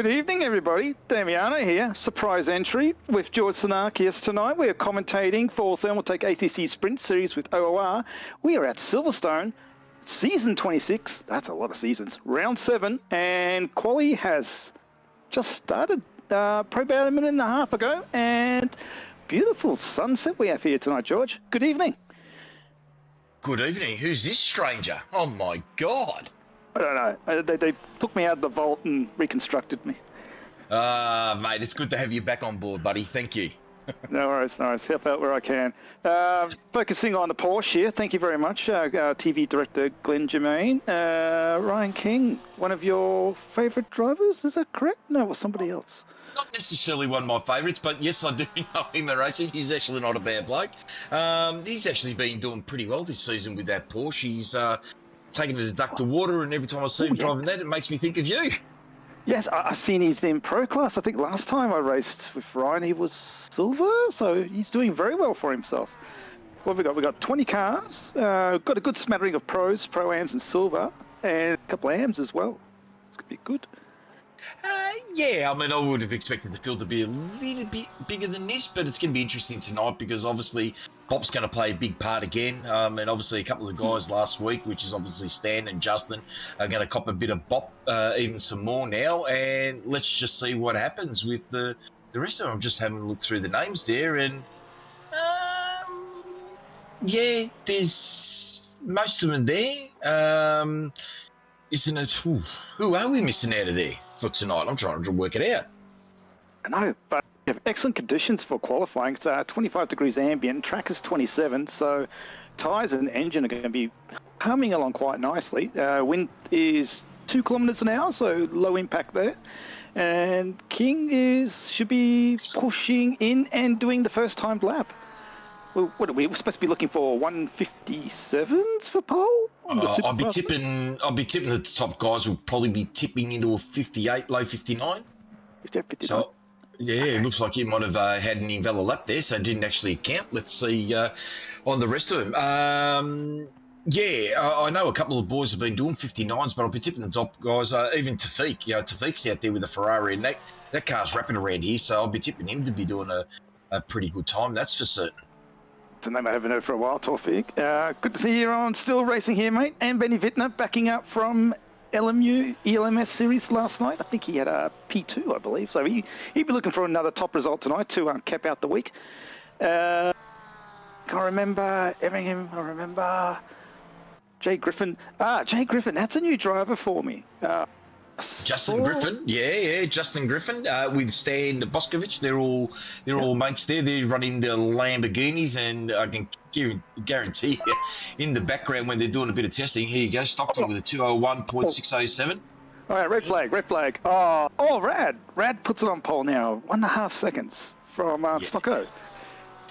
Good evening, everybody. Damiano here. Surprise entry with George Sanakis tonight. We are commentating for Thermaltake ACC Sprint Series with OOR. We are at Silverstone, season 26. That's a lot of seasons. Round 7, and quali has just started probably about a minute and a half ago. And beautiful sunset we have here tonight, George. Good evening. Good evening. Who's this stranger? Oh my God. I don't know. They took me out of the vault and reconstructed me. Mate, it's good to have you back on board, buddy. Thank you. No worries, no worries. Help out where I can. Focusing on the Porsche here. Thank you very much, TV director Glenn Germain. Ryan King, one of your favourite drivers, is that correct? No, it was somebody else. Not necessarily one of my favourites, but yes, I do know him at racing. He's actually not a bad bloke. He's actually been doing pretty well this season with that Porsche. He's taking it a duck to water, and every time I see him driving that, it makes me think of you. Yes, I've seen he's in pro class. I think last time I raced with Ryan, he was silver, so he's doing very well for himself. What have we got? We've got 20 cars, got a good smattering of pros, pro-ams and silver, and a couple of AMs as well. It's going to be good. Yeah, I mean, I would have expected the field to be a little bit bigger than this, but it's going to be interesting tonight because obviously Bob's going to play a big part again, and obviously a couple of the guys last week, which is obviously Stan and Justin, are going to cop a bit of Bob, even some more now, and let's just see what happens with the rest of them. I'm just having a look through the names there, and yeah, there's most of them there. Isn't it? Who are we missing out of there for tonight? I'm trying to work it out. I know, but we have excellent conditions for qualifying. It's 25 degrees ambient, track is 27, so tyres and engine are going to be humming along quite nicely. Wind is 2 kilometres an hour, so low impact there. And King should be pushing in and doing the first timed lap. Well, what are we? We're supposed to be looking for 157s for pole. I'll be tipping the top guys will probably be tipping into a 58, low 59. 58, 59. So, yeah, okay. It looks like you might have had an invalid lap there, so it didn't actually count. Let's see on the rest of them. Yeah, I know a couple of boys have been doing 59s, but I'll be tipping the top guys. Even Tafiq, Tafiq's out there with a Ferrari, and that car's rapping around here, so I'll be tipping him to be doing a pretty good time. That's for certain. It's a name I haven't heard for a while, Taufik. Good to see you on Still Racing here, mate. And Benny Wittner backing up from ELMS series last night. I think he had a P2, I believe. So he'd be looking for another top result tonight to cap out the week. I remember Everingham. I remember Jay Griffin. Jay Griffin, that's a new driver for me. Justin Griffin, Justin Griffin with Stan Boscovich. They're all mates there. They're running the Lamborghinis, and I can guarantee you, in the background when they're doing a bit of testing, here you go, Stockton with a 201.607. All right, red flag. Oh, Rad puts it on pole now. 1.5 seconds from Stocko.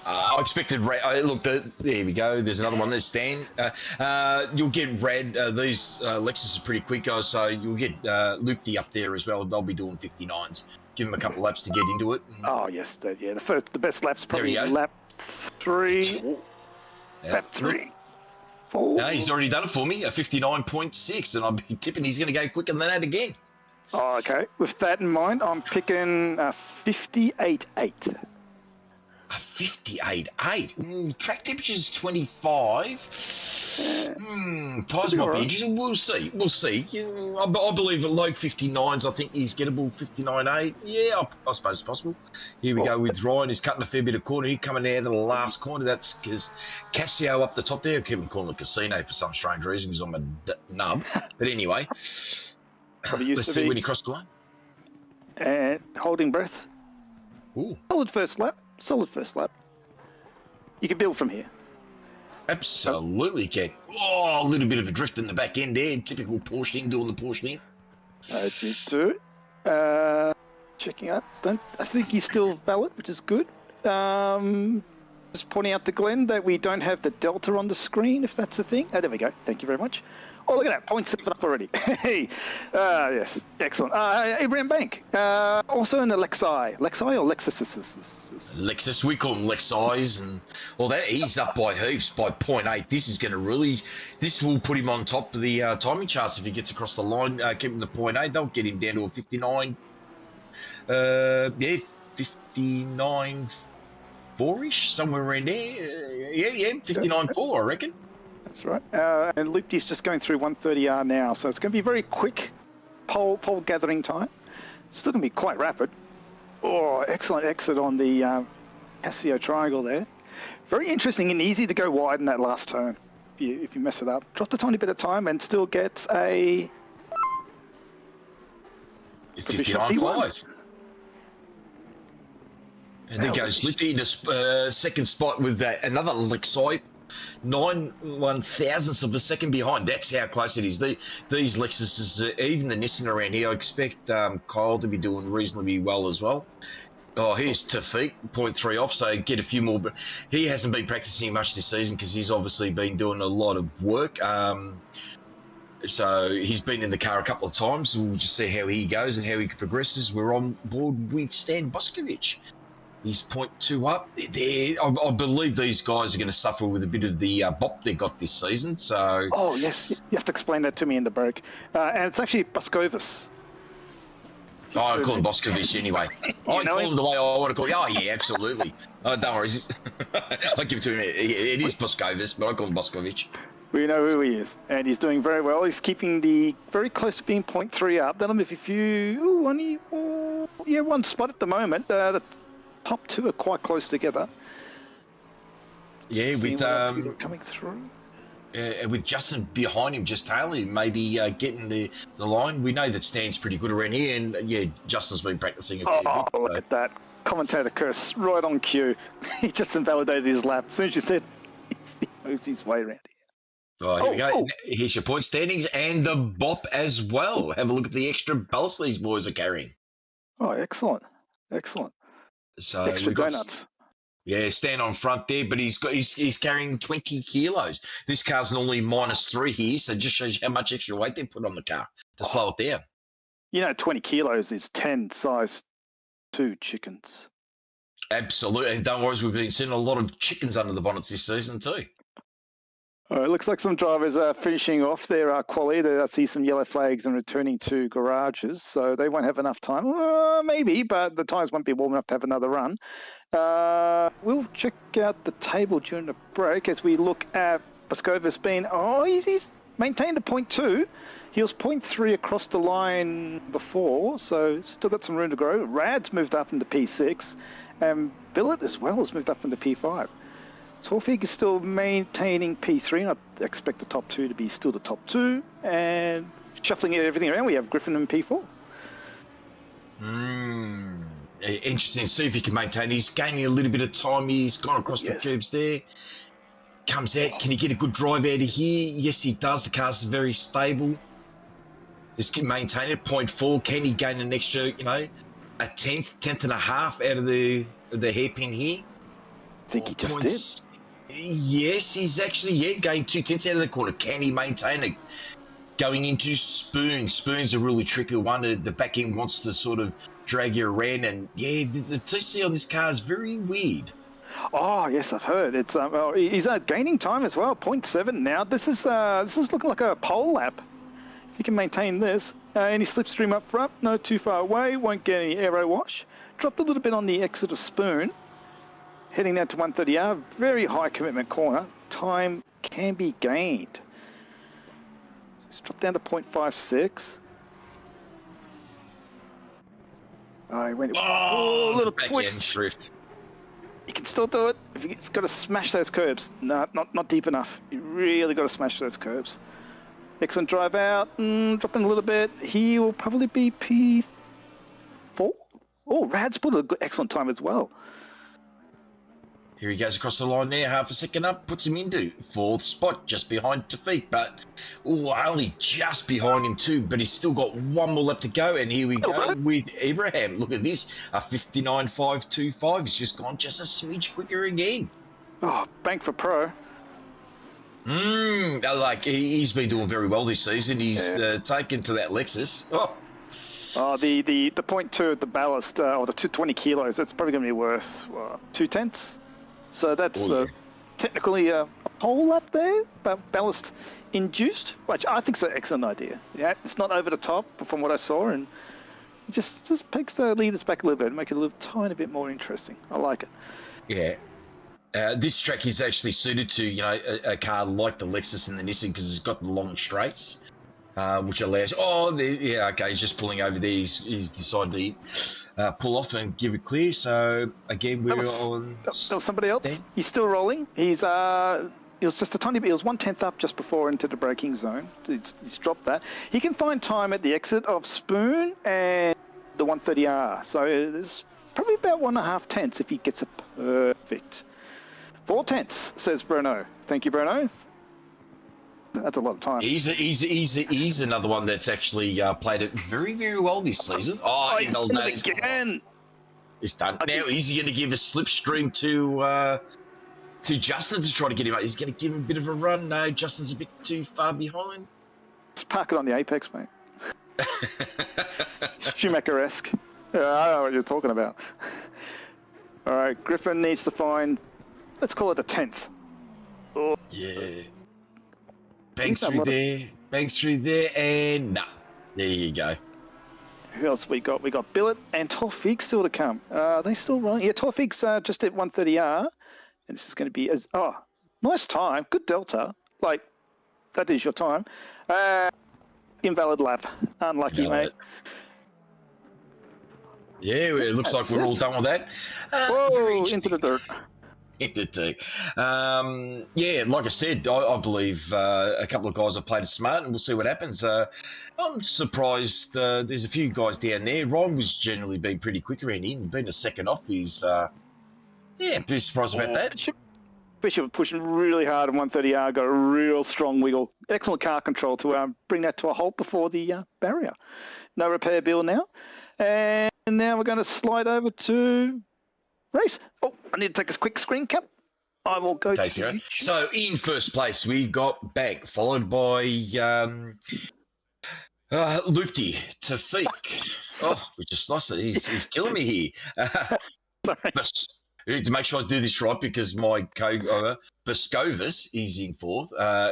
I expected Rad. Look, there we go. There's another one. There's Stan. You'll get Rad. These Lexus are pretty quick, guys, so you'll get Loopty up there as well. They'll be doing 59s. Give them a couple laps to get into it. Oh, yes. The best lap's probably lap 3. Lap 3. 4. No, he's already done it for me, a 59.6, and I'll be tipping he's going to go quicker than that again. Oh, okay. With that in mind, I'm picking a 58.8. A 58.8. Track temperature is 25. Tyres might be interesting. We'll see. I believe at low 59s, I think he's gettable 59.8. Yeah, I suppose it's possible. Here we go with Ryan. He's cutting a fair bit of corner. He's coming out of the last corner. That's because Casio up the top there. I keep on calling it Casino for some strange reason because I'm a nub. But anyway, let's see when he crossed the line. And holding breath. Ooh. Solid first lap. You can build from here. Absolutely can. Oh, a little bit of a drift in the back end there. Typical Porsche thing, doing the Porsche thing. I did too. Checking out. I think he's still valid, which is good. Just pointing out to Glenn that we don't have the delta on the screen, if that's a thing. There we go. Thank you very much. Oh, look at that. 0.7 up already. Hey. Yes. Excellent. Abraham Bank. Also an Lexi or Lexus? Lexus. We call them Lexis. And well, he's up by heaps, by 0.8. This will put him on top of the timing charts if he gets across the line. Keeping the 0.8. They'll get him down to a 59. Yeah, 59 4-ish, somewhere around there. Yeah, 59.4, I reckon. That's right. And Lupti's just going through 130R now, so it's going to be very quick pole gathering time. It's still going to be quite rapid. Oh, excellent exit on the Casio triangle there. Very interesting and easy to go wide in that last turn if you mess it up. Dropped a tiny bit of time and still gets a 59.5. And then goes Lifty into second spot with another Lexite, 9/1000ths of a second behind. That's how close it is. These Lexuses, even the Nissan around here, I expect Kyle to be doing reasonably well as well. Oh, here's Tafik, 0.3 off, so get a few more. But he hasn't been practicing much this season because he's obviously been doing a lot of work. So he's been in the car a couple of times. We'll just see how he goes and how he progresses. We're on board with Stan Boskovic. He's 0.2 up. I believe these guys are going to suffer with a bit of the bop they got this season. So. Oh, yes. You have to explain that to me in the break. And it's actually Boskovic. Oh, I call him Boskovic anyway. I call him the way I want to call him. Oh, yeah, absolutely. Oh, don't worry. I give it to him. It is Boskovic, but I call him Boskovic. We know who he is, and he's doing very well. He's keeping very close to being 0.3 up. That'll be one spot at the moment. The top two are quite close together. Yeah, with coming through. With Justin behind him, just tailing, maybe getting the line. We know that Stan's pretty good around here, and yeah, Justin's been practicing a fair bit. Oh, look at that. Commentator curse right on cue. He just invalidated his lap. As soon as you said he moves his way around here. Oh, here we go. Here's your point standings and the bop as well. Have a look at the extra ballast these boys are carrying. Oh, excellent. So extra donuts. Yeah, Stan on front there, but he's carrying 20 kilos. This car's normally -3 here, so it just shows you how much extra weight they put on the car to slow it down. 20 kilos is 10 size 2 chickens. Absolutely, and don't worry, we've been seeing a lot of chickens under the bonnets this season too. It looks like some drivers are finishing off their quali. I see some yellow flags and returning to garages, so they won't have enough time. Maybe, but the tyres won't be warm enough to have another run. We'll check out the table during the break as we look at Boskovic being... Oh, he's maintained a 0.2. He was 0.3 across the line before, so still got some room to grow. Rad's moved up into P6, and Billet as well has moved up into P5. Torfig is still maintaining P3, and I expect the top two to be still the top two. And shuffling everything around, we have Griffin and P4. Interesting to see if he can maintain. He's gaining a little bit of time. He's gone across the curbs there. Comes out. Can he get a good drive out of here? Yes, he does. The car's very stable. Just can maintain it. 0.4. Can he gain an extra, a tenth and a half out of the hairpin here? I think he just did. Yes, he's actually, gained 2/10 out of the corner. Can he maintain it? Going into Spoon. Spoon's a really tricky one. The back end wants to sort of drag you around, and the TC on this car is very weird. Oh yes, I've heard. It's he's gaining time as well. 0.7 now. This is looking like a pole lap. If he can maintain this, any slipstream up front, no too far away, won't get any aero wash. Dropped a little bit on the exit of Spoon. Heading down to 130R, very high commitment corner. Time can be gained. Let's drop down to 0.56. Oh, he went. Oh, a little twitch. Drift. He can still do it. He's got to smash those curbs. No, not deep enough. You really got to smash those curbs. Excellent drive out. Dropping a little bit. He will probably be P4. Oh, Rad's put an excellent time as well. Here he goes across the line there, half a second up, puts him into 4th spot, just behind Tafik, but only just behind him too, but he's still got one more lap to go, and here we go with Abraham. Look at this, a 59.525. He's just gone just a smidge quicker again. Oh, bank for pro. He's been doing very well this season. He's taken to that Lexus. Oh, the 0.2 at the ballast, or the 220 kilos, that's probably going to be worth 2/10. So that's technically a pole lap there, but ballast induced, which I think is an excellent idea. Yeah, it's not over the top from what I saw, and It just takes the leaders back a little bit and make it a little tiny bit more interesting. I like it. Yeah. This track is actually suited to, you know, a car like the Lexus and the Nissan because it's got the long straights, which allows. Oh, yeah, okay. He's just pulling over there. He's decided to pull off and give it clear. So again, we're on. That was somebody else. He's still rolling. He was just a tiny bit. He was 1/10 up just before into the braking zone. He's dropped that. He can find time at the exit of Spoon and the 130R. So there's probably about 1.5 tenths if he gets a perfect. 4 tenths, says Bruno. Thank you, Bruno. That's a lot of time. He's another one that's actually played it very, very well this season. Oh, he's done it again. He's done. Now, is he going to give a slipstream to Justin to try to get him up? He's going to give him a bit of a run. No, Justin's a bit too far behind. Let's park it on the apex, mate. Schumacher-esque. Yeah, I know what you're talking about. All right, Griffin needs to find, let's call it a 10th. Oh. Yeah. Banks through there, and nah. There you go. Who else we got? We got Billet and Torfig still to come. Are they still running? Yeah, Torfig's just at 130R. And this is going to be nice time. Good delta. Like, that is your time. Invalid lap. Unlucky, mate. Yeah, it looks like we're all done with that. Whoa, into the dirt. Yeah, like I said, I believe a couple of guys have played it smart, and we'll see what happens. I'm surprised there's a few guys down there. Ryan was generally been pretty quick around here, and being a second off is, pretty surprised about that. Bishop pushing really hard on 130R, got a real strong wiggle. Excellent car control to bring that to a halt before the barrier. No repair bill now. And now we're going to slide over to race. Oh, I need to take a quick screen cap. I will go to you. So in first place, we got Bank, followed by Lufty, Tafik. Which is nice. He's killing me here. Sorry. To make sure I do this right, because my Boscovis is in fourth,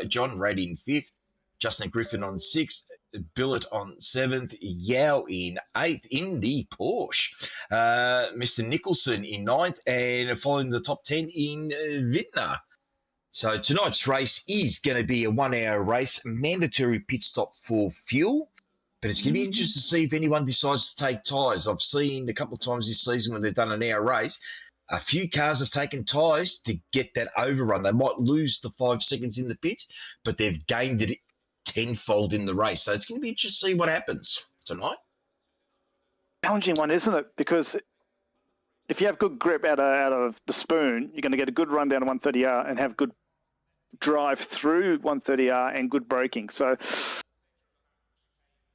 John Rad in fifth, Justin Griffin on sixth, Billet on seventh, Yao in eighth in the Porsche, Mr. Nicholson in ninth, and following the top 10 in Vintner. So tonight's race is going to be a 1 hour race, mandatory pit stop for fuel. But it's going to be interesting to see if anyone decides to take tyres. I've seen a couple of times this season when they've done an hour race, a few cars have taken tyres to get that overrun. They might lose the 5 seconds in the pits, but they've gained it tenfold in the race. So it's going to be interesting to see what happens tonight. Challenging one, isn't it? Because if you have good grip out of the Spoon, you're going to get a good run down to 130R and have good drive through 130R and good braking. So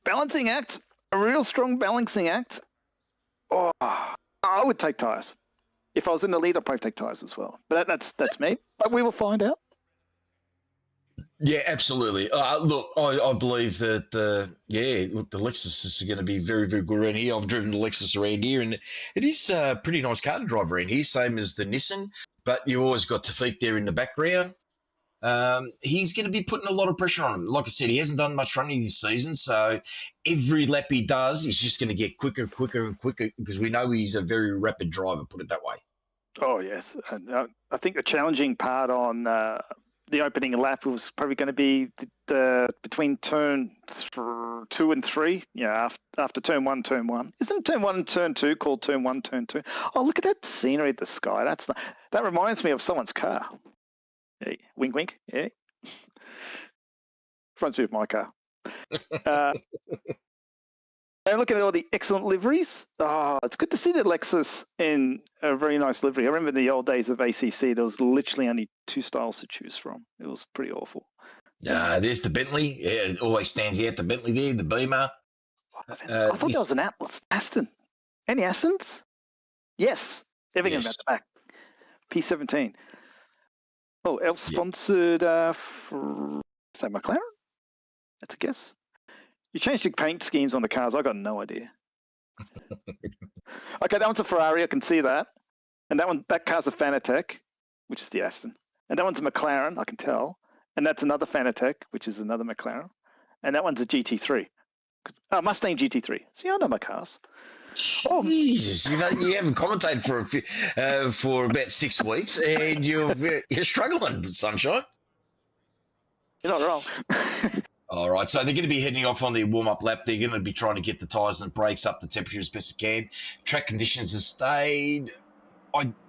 balancing act, a real strong balancing act. Oh, I would take tyres. If I was in the lead, I'd probably take tyres as well. But that's me. But we will find out. Yeah, absolutely. Look, I believe that the Lexus are going to be very, very good around here. I've driven the Lexus around here, and it is a pretty nice car to drive around here, same as the Nissan. But you've always got Tafik there in the background. He's going to be putting a lot of pressure on him. Like I said, he hasn't done much running this season, so every lap he does, he's just going to get quicker and quicker and quicker because we know he's a very rapid driver, put it that way. Oh, yes. And I think the challenging part on the opening lap was probably going to be the between turn 2 and 3, after turn 1, turn 1. Isn't turn 1 and turn 2 called turn 1, turn 2? Oh, look at that scenery at the sky. That reminds me of someone's car. Hey, wink, wink. Yeah. Reminds me of my car. And looking at all the excellent liveries. Oh, it's good to see the Lexus in a very nice livery. I remember in the old days of ACC, there was literally only 2 styles to choose from. It was pretty awful. There's the Bentley. Yeah, it always stands out. The Bentley there, the Beamer. I thought that was an Atlas. Aston. Any Astons? Yes. Everything about the back. P17. Oh, Elf sponsored say McLaren? That's a guess. You changed the paint schemes on the cars. I got no idea. Okay, that one's a Ferrari. I can see that. And that car's a Fanatec, which is the Aston. And that one's a McLaren. I can tell. And that's another Fanatec, which is another McLaren. And that one's a GT3. Mustang GT3. See, I know my cars. Jesus, you haven't commentated for about 6 weeks, and you're struggling, sunshine. You're not wrong. All right, so they're going to be heading off on their warm-up lap. They're going to be trying to get the tyres and brakes up the temperature as best they can. Track conditions have stayed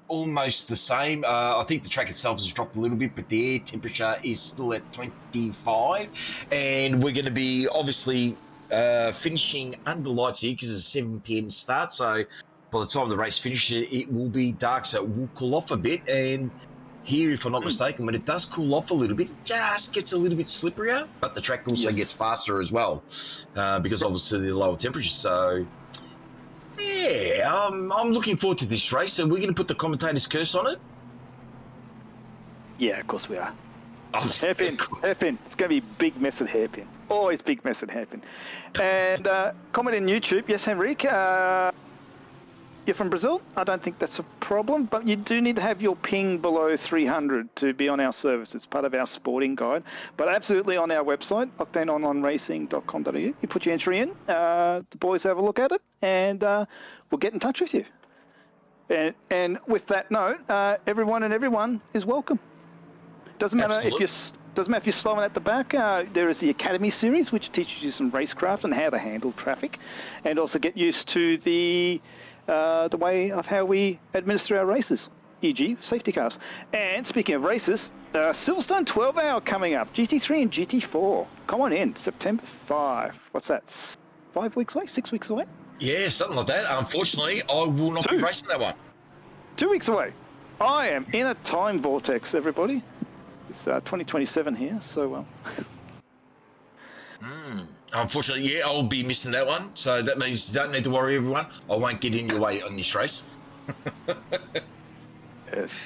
almost the same. I think the track itself has dropped a little bit, but the air temperature is still at 25. And we're going to be obviously finishing under lights here because it's a 7 p.m. start. So by the time the race finishes, it will be dark, so it will cool off a bit. And here, if I'm not mistaken, when it does cool off a little bit, it just gets a little bit slipperier, but the track also gets faster as well because obviously the lower temperatures. So, yeah, I'm looking forward to this race. So we're going to put the commentator's curse on it? Yeah, of course we are. Hairpin. It's going to be big mess at hairpin. Always big mess at hairpin. And comment in YouTube. Yes, Henrique. You're from Brazil? I don't think that's a problem, but you do need to have your ping below 300 to be on our service. It's part of our sporting guide. But absolutely on our website, OctaneOnlineRacing.com.au. You put your entry in, the boys have a look at it, and we'll get in touch with you. And with that note, everyone is welcome. Doesn't matter if you're slowing at the back. There is the Academy series, which teaches you some racecraft and how to handle traffic, and also get used to the way of how we administer our races, e.g. safety cars. And speaking of races, Silverstone 12-hour coming up, GT3 and GT4. Come on in, September 5. What's that, 5 weeks away, 6 weeks away? Yeah, something like that. Unfortunately, I will not be racing that one. 2 weeks away. I am in a time vortex, everybody. It's 2027 here, so Unfortunately, yeah, I'll be missing that one. So that means you don't need to worry, everyone. I won't get in your way on this race. Yes.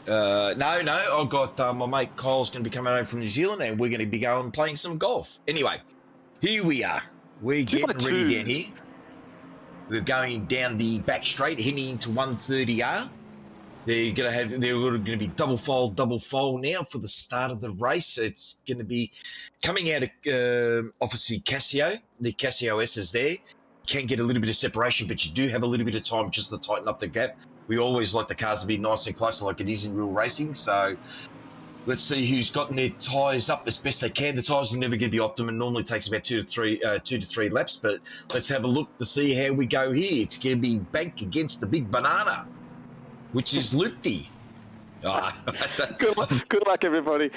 No, I've got my mate Kyle's going to be coming over from New Zealand, and we're going to be going playing some golf. Anyway, here we are. We're getting ready down here. We're going down the back straight, heading into 130R. They're going to be double foal now for the start of the race. It's going to be coming out of obviously Casio. The Casio S is there. You can get a little bit of separation, but you do have a little bit of time just to tighten up the gap. We always like the cars to be nice and close like it is in real racing. So let's see who's gotten their tyres up as best they can. The tyres are never going to be optimum. It normally takes about two to three laps, but let's have a look to see how we go here. It's going to be Bank against the big banana, which is Lupti. Good luck, everybody.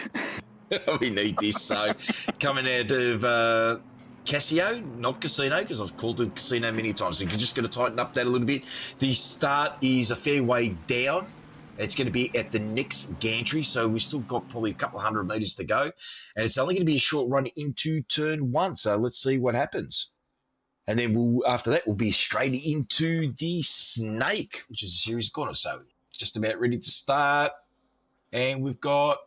We need this. So, coming out of Casio, not Casino, because I've called it Casino many times. So you're just going to tighten up that a little bit. The start is a fair way down. It's going to be at the next gantry, so we've still got probably a couple of 100 metres to go. And it's only going to be a short run into turn 1, so let's see what happens. And then after that, we'll be straight into the Snake, which is a series corner. So just about ready to start. And we've got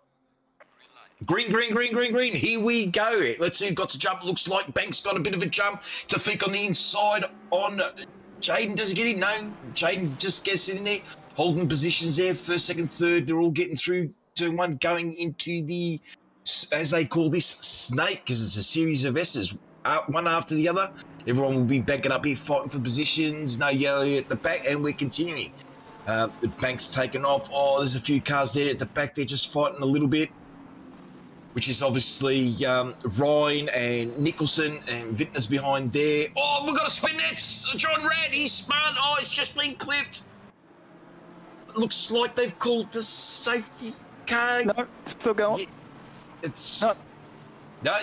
green. Here we go. Let's see who got to jump. Looks like Banks got a bit of a jump. Tafik on the inside on Jaden. Does he get in? No. Jaden just gets in there. Holding positions there. First, second, third. They're all getting through turn 1, going into the, as they call this, Snake, because it's a series of S's, one after the other. Everyone will be backing up here, fighting for positions. No yellow at the back, and we're continuing. Banks taken off. Oh, there's a few cars there at the back. They're just fighting a little bit, which is obviously Ryan and Nicholson, and Vintner's behind there. Oh, we've got a spin. That's John Rad. He's smart. Oh, it's just been clipped. Looks like they've called the safety car. No, it's still going. Yeah, it's... No,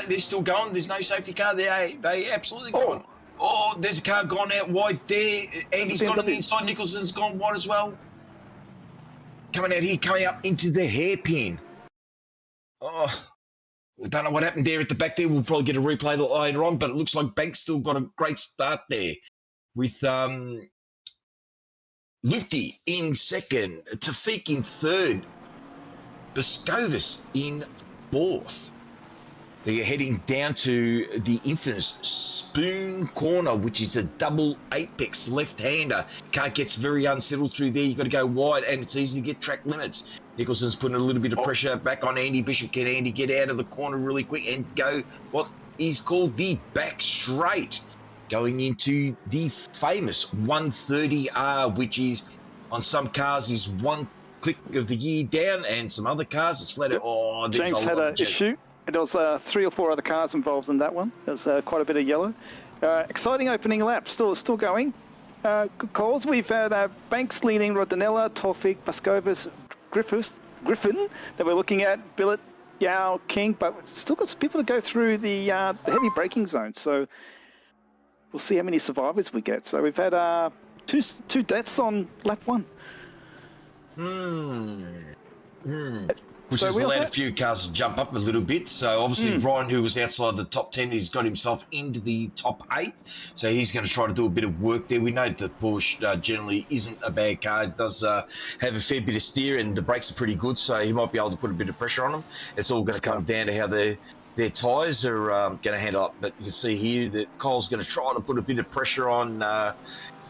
they're still going. There's no safety car. They absolutely gone. Oh, there's a car gone out wide there. Andy's gone on the inside. Nicholson's gone wide as well. Coming out here, coming up into the hairpin. Oh, we don't know what happened there at the back there. We'll probably get a replay later on, but it looks like Banks still got a great start there with Lupti in second, Tafik in third, Boscovis in fourth. They're heading down to the infamous Spoon Corner, which is a double apex left-hander. Car gets very unsettled through there. You've got to go wide, and it's easy to get track limits. Nicholson's putting a little bit of pressure back on Andy Bishop. Can Andy get out of the corner really quick and go? What? is called the back straight, going into the famous 130R, which is on some cars is one click of the gear down, and some other cars it's flat. Oh, there's James a had lot an of issue. There was 3 or 4 other cars involved in that one. There's quite a bit of yellow. Exciting opening lap, still going. Good calls. We've had Banks leading Rodinella, Tawfik, Baskovas, Griffin that we're looking at, Billet, Yao, King, but we've still got some people to go through the heavy braking zone. So we'll see how many survivors we get. So we've had two deaths on lap 1. Which So has we allowed also- a few cars to jump up a little bit. So obviously Ryan, who was outside the top 10, he's got himself into the top 8. So he's going to try to do a bit of work there. We know that Porsche generally isn't a bad car. It does have a fair bit of steer, and the brakes are pretty good. So he might be able to put a bit of pressure on them. It's all going to come down to how their tyres are going to handle up. But you can see here that Cole's going to try to put a bit of pressure on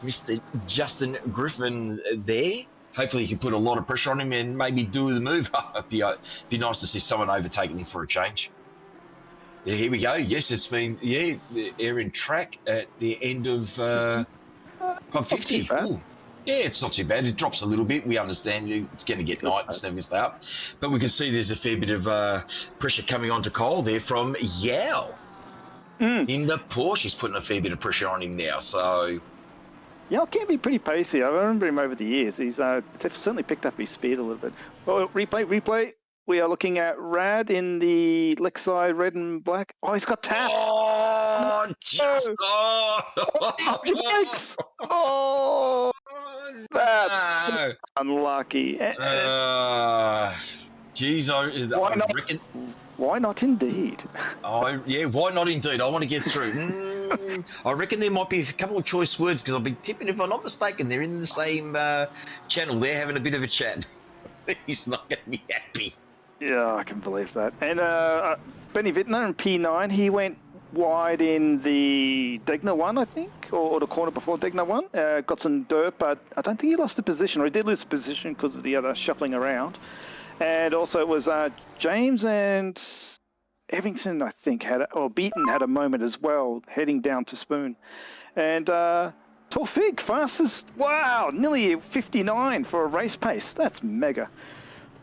Mr. Justin Griffin there. Hopefully, he can put a lot of pressure on him and maybe do the move. It'd be nice to see someone overtaking him for a change. Yeah, here we go. Yes, it's been, air in track at the end of 550. Ooh. Yeah, it's not too bad. It drops a little bit. We understand it's going to get night and snow this out. But we can see there's a fair bit of pressure coming onto Cole there from Yao. In the Porsche, he's putting a fair bit of pressure on him now. So... Yeah, can be pretty pacey. I remember him over the years. He's certainly picked up his speed a little bit. Oh, replay. We are looking at Rad in the Lexi red and black. Oh, he's got tapped. Oh, just... Brakes. Oh, that's so unlucky. Geez, Why not? reckon... Why not indeed? Why not indeed? I want to get through. I reckon there might be a couple of choice words, because I'll be tipping, if I'm not mistaken, they're in the same channel. They're having a bit of a chat. He's not going to be happy. Yeah, I can believe that. And Benny Wittner in P9, he went wide in the Degner 1, I think, or the corner before Degner 1. Got some dirt, but I don't think he lost the position, or he did lose the position because of the other shuffling around. And also it was James and Evington, I think, Beaton had a moment as well, heading down to Spoon. And Tawfik, fastest, wow, nearly 59 for a race pace. That's mega.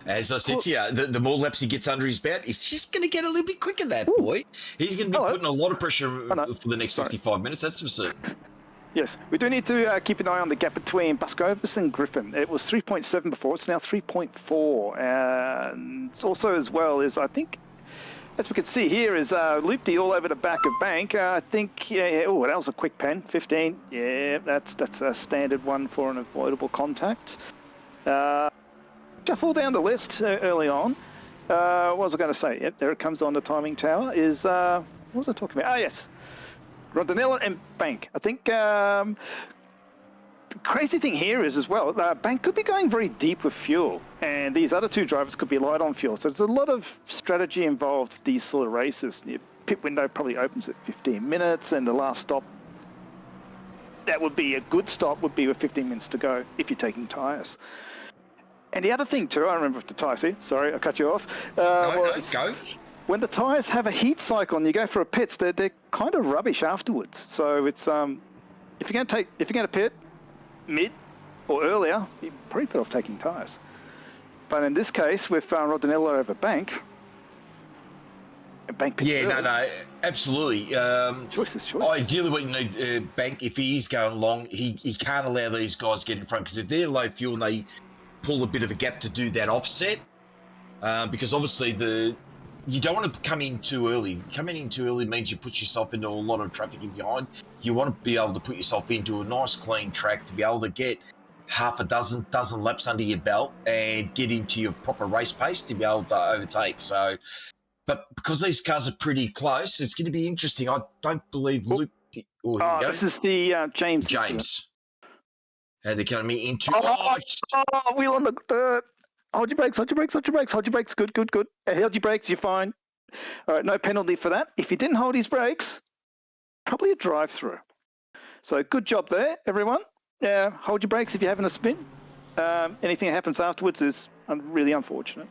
As I said to you, the more laps he gets under his belt, he's just going to get a little bit quicker, that boy. He's going to be putting a lot of pressure for the next 55 minutes, that's for certain. Yes, we do need to keep an eye on the gap between Baskovas and Griffin. It was 3.7 before, it's now 3.4. And also as well is, I think, as we can see here, is Loopty all over the back of Bank. I think, that was a quick pen, 15. Yeah, that's a standard one for an avoidable contact. Shuffle down the list early on. What was I going to say? Yep, there it comes on the timing tower. What was I talking about? Yes. Rodinella and Bank. I think the crazy thing here is as well, Bank could be going very deep with fuel, and these other two drivers could be light on fuel. So there's a lot of strategy involved with these sort of races. Your pit window probably opens at 15 minutes, and the last stop, that would be a good stop, would be with 15 minutes to go if you're taking tyres. And the other thing too, I remember with the tyres here, sorry, I cut you off. Go. When the tyres have a heat cycle and you go for a pits, they're kind of rubbish afterwards. So it's if you're going to pit mid or earlier, you're probably better off taking tyres. But in this case, with Rodinella over Bank pits early. No, absolutely. Choices. Ideally, what you need, Bank, if he is going long, he can't allow these guys to get in front, because if they're low fuel and they pull a bit of a gap to do that offset, because obviously you don't want to come in too early. Coming in too early means you put yourself into a lot of traffic in behind. You want to be able to put yourself into a nice clean track to be able to get half a dozen laps under your belt and get into your proper race pace to be able to overtake. So, but because these cars are pretty close, it's going to be interesting. I don't believe Luke... this is the James. And they're coming into... wheel on the dirt. Hold your brakes. Good. Hold your brakes, you're fine. All right, no penalty for that. If you didn't hold his brakes, probably a drive-through. So good job there, everyone. Hold your brakes if you're having a spin. Anything that happens afterwards is really unfortunate.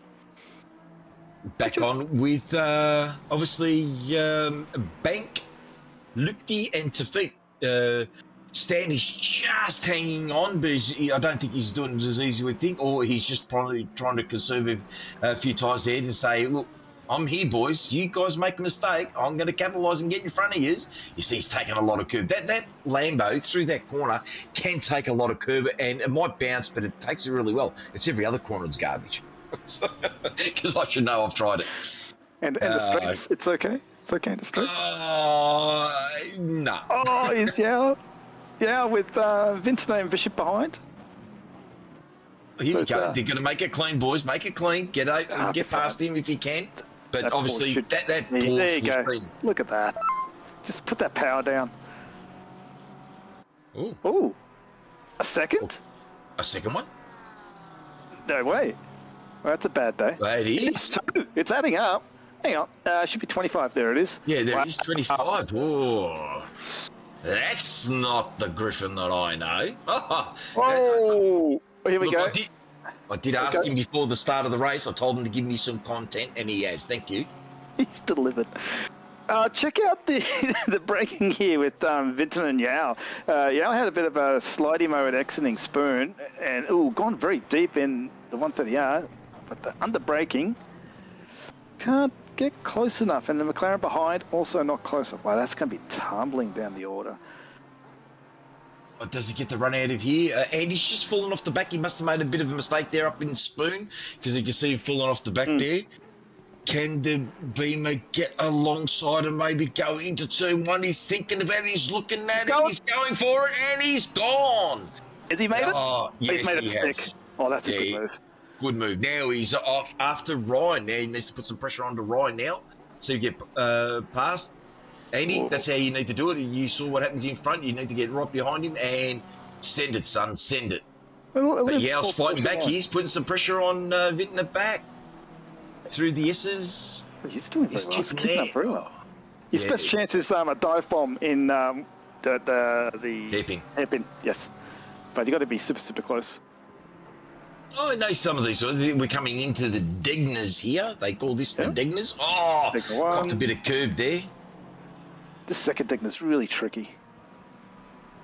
back on with obviously Bank, Lupke, and Tafik. Stan is just hanging on, but I don't think he's doing it as easy as we think, or he's just probably trying to conserve a few tyres ahead and say, look, I'm here, boys. You guys make a mistake, I'm going to capitalise and get in front of you. You see, he's taking a lot of curb. That Lambo through that corner can take a lot of curb, and it might bounce, but it takes it really well. It's every other corner it's garbage. Because I should know, I've tried it. And the straights, it's okay? It's okay in the straights? No. Oh, he's with Vincent and Bishop behind. Here we go. They're going to make it clean, boys. Make it clean. Get out, get past him if you can. But that obviously, that there you go. Look at that. Just put that power down. Ooh. A second? A second one? No way. Well, that's a bad day. Well, it is. It's adding up. Hang on. Should be 25. There it is. Yeah, there is 25. Whoa. That's not the Griffin that I know. Oh, here we go. I did ask him before the start of the race. I told him to give me some content, and he has. Thank you. He's delivered. Check out the braking here with Vincent and Yao. Yao had a bit of a slidey mode exiting spoon, and gone very deep in the 130R, but the under braking can't get close enough, and the McLaren behind also not close enough. Wow, that's going to be tumbling down the order. Does he get the run out of here? And he's just fallen off the back. He must have made a bit of a mistake there up in spoon, because you can see him falling off the back there. Can the Beamer get alongside and maybe go into turn one? He's thinking about it, he's looking at it, he's going for it, and he's gone. Has he made it? Oh, yes, he's made it stick. Oh, that's a good move. Good move. Now he's off after Ryan. Now he needs to put some pressure onto Ryan now, so you get past. Andy, that's how you need to do it. You saw what happens in front. You need to get right behind him and send it, son. Send it. But Yao's fighting back. He's putting some pressure on Vint in the back. Through the S's. He's doing very well. He's keeping up very well. His best chance is a dive bomb in the hairpin. Yes, but you got to be super, super close. Oh, I know some of these. We're coming into the Degners here. They call this the Degners. Oh, copped a bit of curb there. This second Degner's really tricky.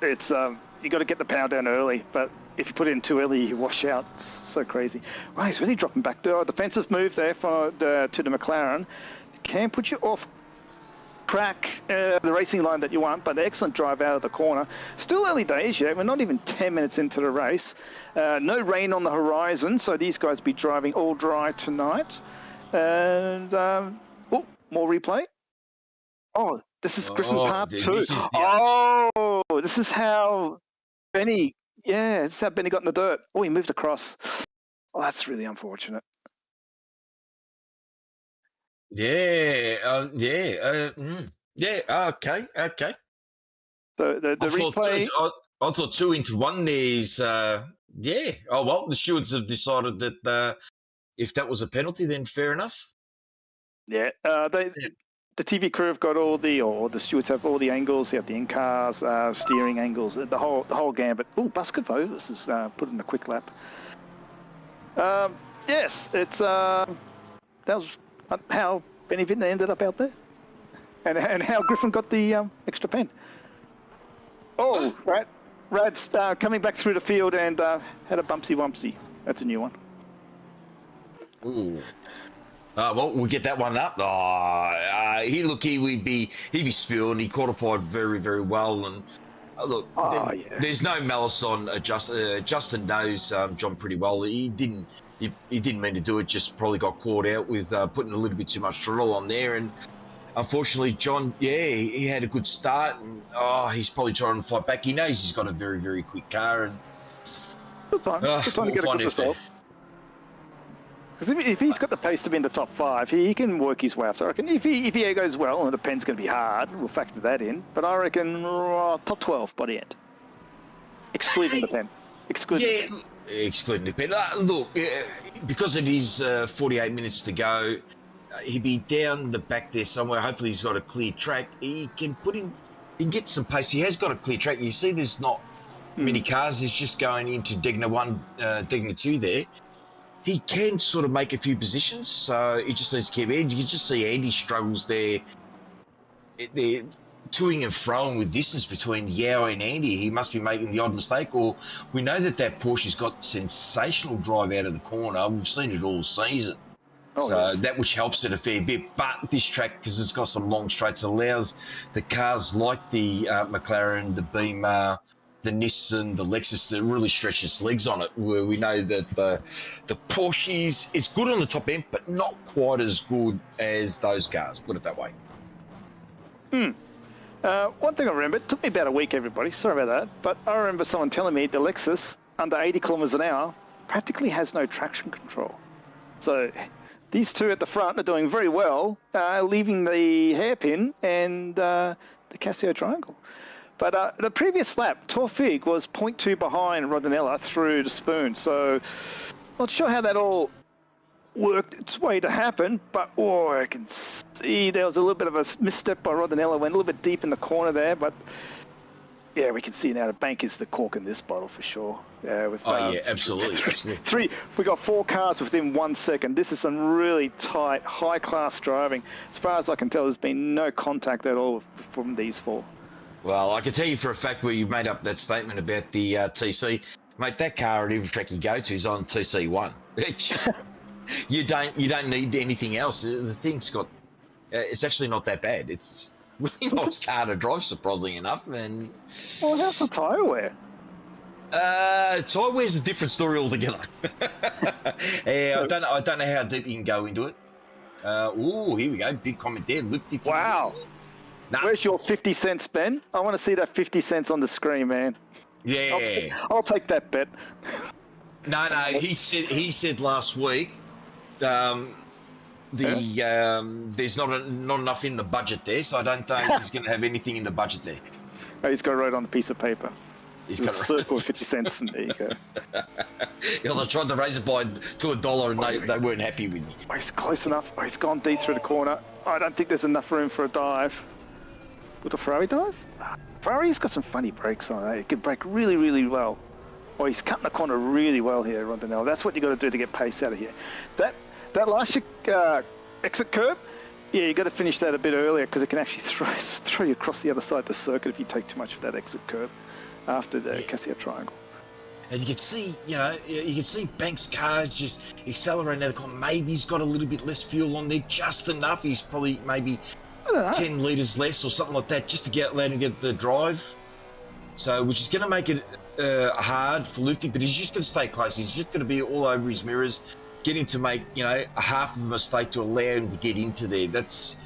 It's you got to get the power down early, but if you put it in too early, you wash out. It's so crazy. Right, he's really dropping back. The defensive move there to the McLaren can put you off track, the racing line that you want, but excellent drive out of the corner. Still early days yet. We're not even 10 minutes into the race. No rain on the horizon, so these guys will be driving all dry tonight. And more replay. Oh, this is Griffin part 2. This is how Benny. Yeah, this is how Benny got in the dirt. Oh, he moved across. Oh, that's really unfortunate. Okay. So the replay. I thought 2 into 1. There's Oh well, the stewards have decided that if that was a penalty, then fair enough. Yeah, the TV crew have got the stewards have all the angles. They have the in-cars, steering angles, the whole gambit. Oh, Buscovo, this is put in a quick lap. Yes, it's that was how Benny Vintner ended up out there, and how Griffin got the extra pen. Oh, Rad's coming back through the field and had a bumpsy wumpsy. That's a new one. Ooh. Well, we'll get that one up. He'd be spilled. He qualified very, very well. And look, there's no malice on Justin. Justin knows John pretty well. He didn't mean to do it. Just probably got caught out with putting a little bit too much throttle on there. And unfortunately, John, he had a good start. And he's probably trying to fight back. He knows he's got a very, very quick car. And good time to get a good result. Because if he's got the pace to be in the top 5, he can work his way after. I reckon if he goes well, and the pen's going to be hard, we'll factor that in. But I reckon top 12 by the end, excluding the pen. Excluding the pen. Look, because it is 48 minutes to go, he'll be down the back there somewhere. Hopefully, he's got a clear track. He can get some pace. He has got a clear track. You see, there's not many cars. He's just going into Degner 1, Degner 2 there. he can sort of make a few positions, so he just needs to keep in. You can just see Andy struggles there. They're toing and froing with distance between Yao and Andy. He must be making the odd mistake, or we know that Porsche's got sensational drive out of the corner. We've seen it all season. Oh, So yes. that which helps it a fair bit. But this track, because it's got some long straights, allows the cars like the McLaren, the Beamer, the Nissan, the Lexus to really stretch its legs on it. Where we know that the Porsches, it's good on the top end, but not quite as good as those cars. Put it that way. One thing I remember, it took me about a week, everybody, sorry about that, but I remember someone telling me the Lexus, under 80 kilometers an hour, practically has no traction control. So these two at the front are doing very well, leaving the hairpin and the Casio triangle. But the previous lap, Taufik was 0.2 behind Rodinella through the spoon, so not sure how that all worked its way to happen, but I can see there was a little bit of a misstep by Rodinella, went a little bit deep in the corner there, but yeah, we can see now the bank is the cork in this bottle for sure. Yeah, absolutely. We got 4 cars within 1 second. This is some really tight, high-class driving. As far as I can tell, there's been no contact at all from these 4. Well, I can tell you for a fact where you made up that statement about the TC, mate. That car at every track you go to is on TC1. It's just you don't need anything else. The thing's got. It's actually not that bad. It's really nice car to drive, surprisingly enough. And how's the tyre wear? Tyre wear's a different story altogether. I don't know how deep you can go into it. Here we go. Big comment there. Wow. Nah. Where's your 50 cents, Ben? I want to see that 50 cents on the screen, man. Yeah. I'll take that bet. No. He said last week. There's not enough in the budget there, so I don't think he's going to have anything in the budget there. Oh, he's got to write on a piece of paper. He's got a circle of 50 cents, and there you go. Because I tried to raise it to $1, and they weren't happy with me. Oh, he's close enough. Oh, he's gone deep through the corner. I don't think there's enough room for a dive. Would a Ferrari dive? Ferrari's got some funny brakes on it. It can brake really, really well. Oh, he's cutting the corner really well here, Rodinella. That's what you got to do to get pace out of here. That last exit curb, yeah, you got to finish that a bit earlier because it can actually throw you across the other side of the circuit if you take too much of that exit curb after the Casio triangle. And you can see Banks' car just accelerating out of the corner. Maybe he's got a little bit less fuel on there, just enough. He's probably maybe 10 litres less or something like that, just to let him get the drive. So, which is going to make it hard for Lufty, but he's just going to stay close. He's just going to be all over his mirrors, get him to make, a half of a mistake to allow him to get into there. That's